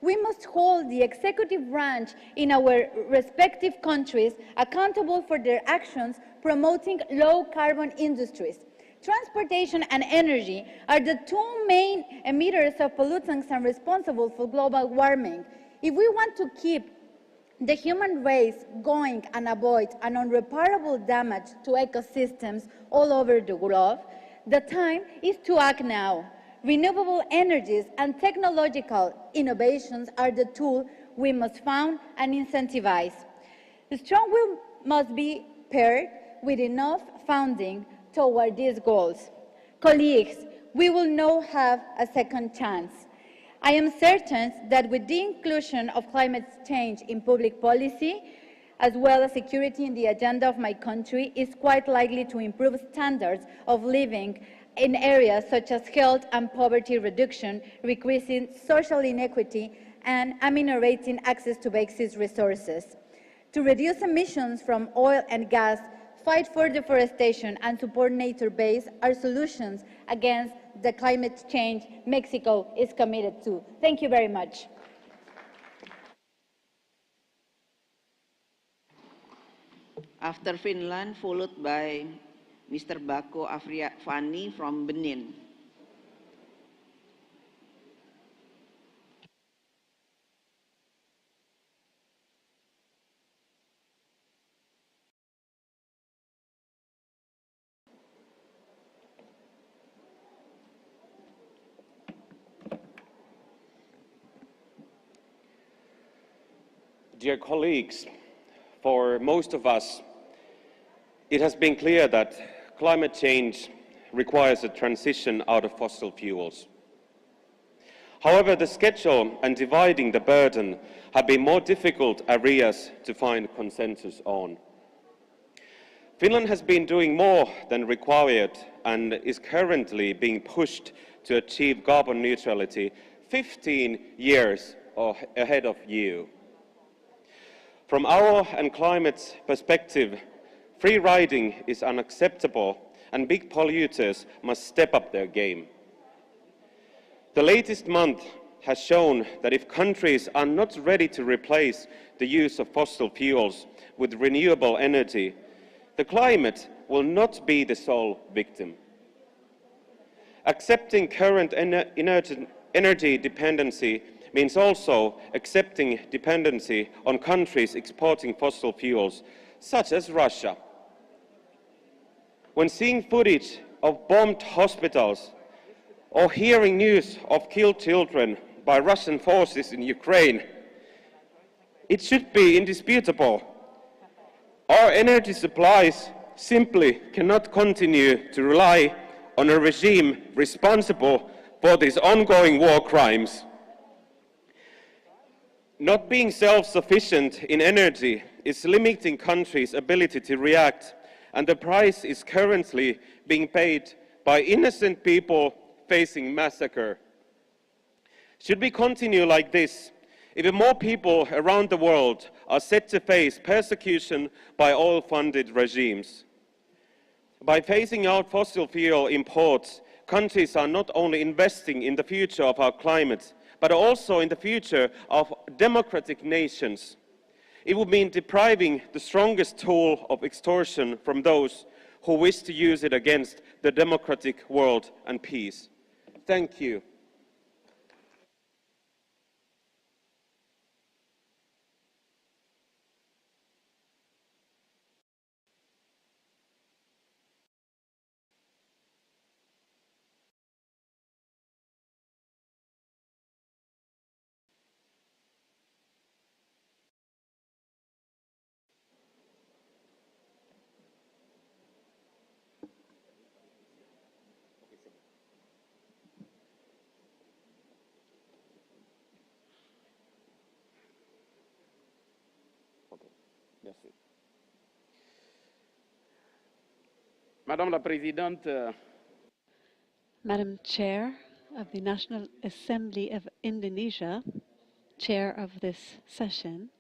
Speaker 7: We must hold the executive branch in our respective countries accountable for their actions promoting low-carbon industries. Transportation and energy are the two main emitters of pollutants and responsible for global warming. If we want to keep the human race going and avoid an irreparable damage to ecosystems all over the globe, the time is to act now. Renewable energies and technological innovations are the tool we must found and incentivize. The strong will must be paired with enough funding toward these goals. Colleagues, we will now have a second chance. I am certain that with the inclusion of climate change in public policy, as well as security in the agenda of my country, is quite likely to improve standards of living in areas such as health and poverty reduction, decreasing social inequity, and ameliorating access to basic resources. To reduce emissions from oil and gas, fight for deforestation, and support nature-based are solutions against the climate change Mexico is committed to. Thank you very much.
Speaker 5: After Finland, followed by Mr. Bako Afriafani from Benin.
Speaker 4: Dear colleagues, for most of us, it has been clear that climate change requires a transition out of fossil fuels. However, the schedule and dividing the burden have been more difficult areas to find consensus on. Finland has been doing more than required and is currently being pushed to achieve carbon neutrality 15 years ahead of you. From our and climate's perspective, free riding is unacceptable and big polluters must step up their game. The latest month has shown that if countries are not ready to replace the use of fossil fuels with renewable energy, the climate will not be the sole victim. Accepting current energy dependency means also accepting dependency on countries exporting fossil fuels, such as Russia. When seeing footage of bombed hospitals or hearing news of killed children by Russian forces in Ukraine, it should be indisputable. Our energy supplies simply cannot continue to rely on a regime responsible
Speaker 8: for these ongoing war crimes. Not being self-sufficient in energy is limiting countries' ability to react, and the price is currently being paid by innocent people facing massacre. Should we continue like this, even more people around the world are set to face persecution by oil-funded regimes. By phasing out fossil fuel imports, countries are not only investing in the future of our climate, but also in the future of democratic nations. It would mean depriving the strongest tool of extortion from those who wish to use it against the democratic world and peace. Thank you.
Speaker 9: Madame la Présidente,
Speaker 6: Madam Chair of the National Assembly of Indonesia, Chair of this session,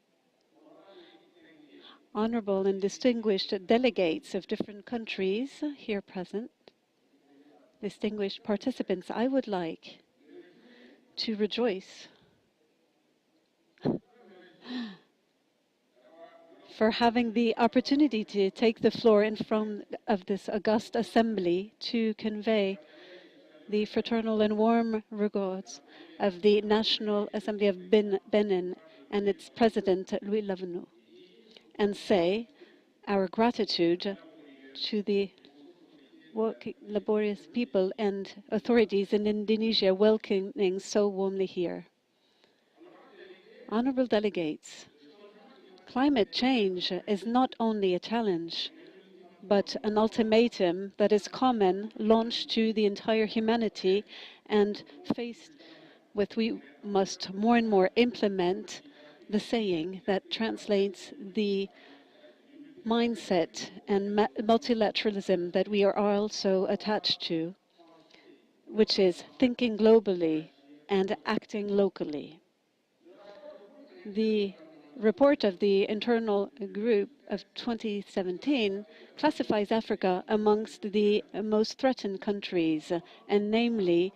Speaker 6: honorable and distinguished delegates of different countries here present, distinguished participants, I would like to rejoice for having the opportunity to take the floor in front of this august assembly to convey the fraternal and warm regards of the National Assembly of Benin and its president, Louis Lavenu, and say our gratitude to the laborious people and authorities in Indonesia welcoming so warmly here. Honorable delegates, climate change is not only a challenge, but an ultimatum that is common, launched to the entire humanity, and faced with we must more and more implement the saying that translates the mindset and multilateralism that we are also attached to, which is thinking globally and acting locally. The report of the Internal Group of 2017 classifies Africa amongst the most threatened countries, and namely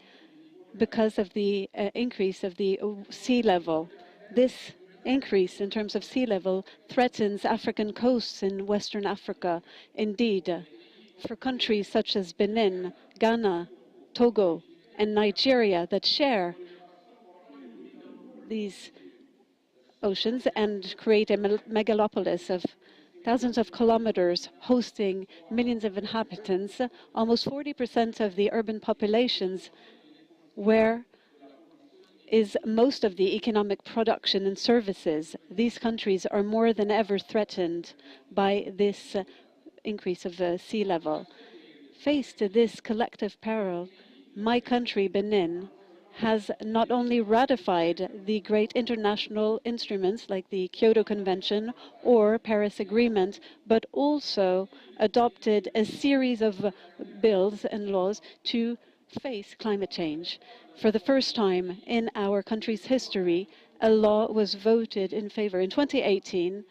Speaker 6: because of the increase of the sea level. This increase in terms of sea level threatens African coasts in Western Africa. Indeed, for countries such as Benin, Ghana, Togo, and Nigeria that share these oceans and create a megalopolis of thousands of kilometers hosting millions of inhabitants, almost 40% of the urban populations where is most of the economic production and services. These countries are more than ever threatened by this increase of sea level. Faced to this collective peril, my country, Benin, has not only ratified the great international instruments like the Kyoto Convention or Paris Agreement, but also adopted a series of bills and laws to face climate change. For the first time in our country's history, a law was voted in favor in 2018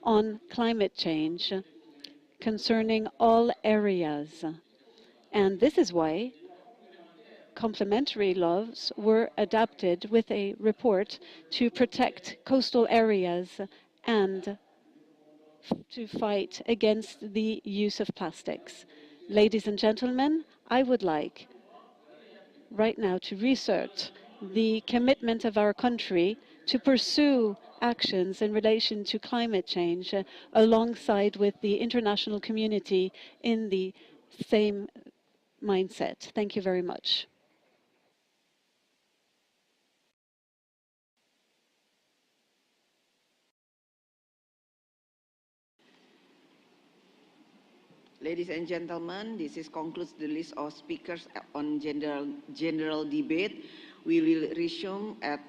Speaker 6: on climate change concerning all areas. And this is why complementary laws were adopted with a report to protect coastal areas and to fight against the use of plastics. Ladies and gentlemen, I would like right now to research the commitment of our country to pursue actions in relation to climate change alongside with the international community in the same mindset. Thank you very much.
Speaker 5: Ladies and gentlemen, this concludes the list of speakers on general debate. We will resume at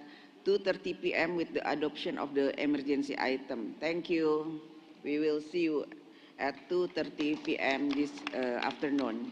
Speaker 5: 2:30 p.m. with the adoption of the emergency item. Thank you. We will see you at 2:30 p.m. this afternoon.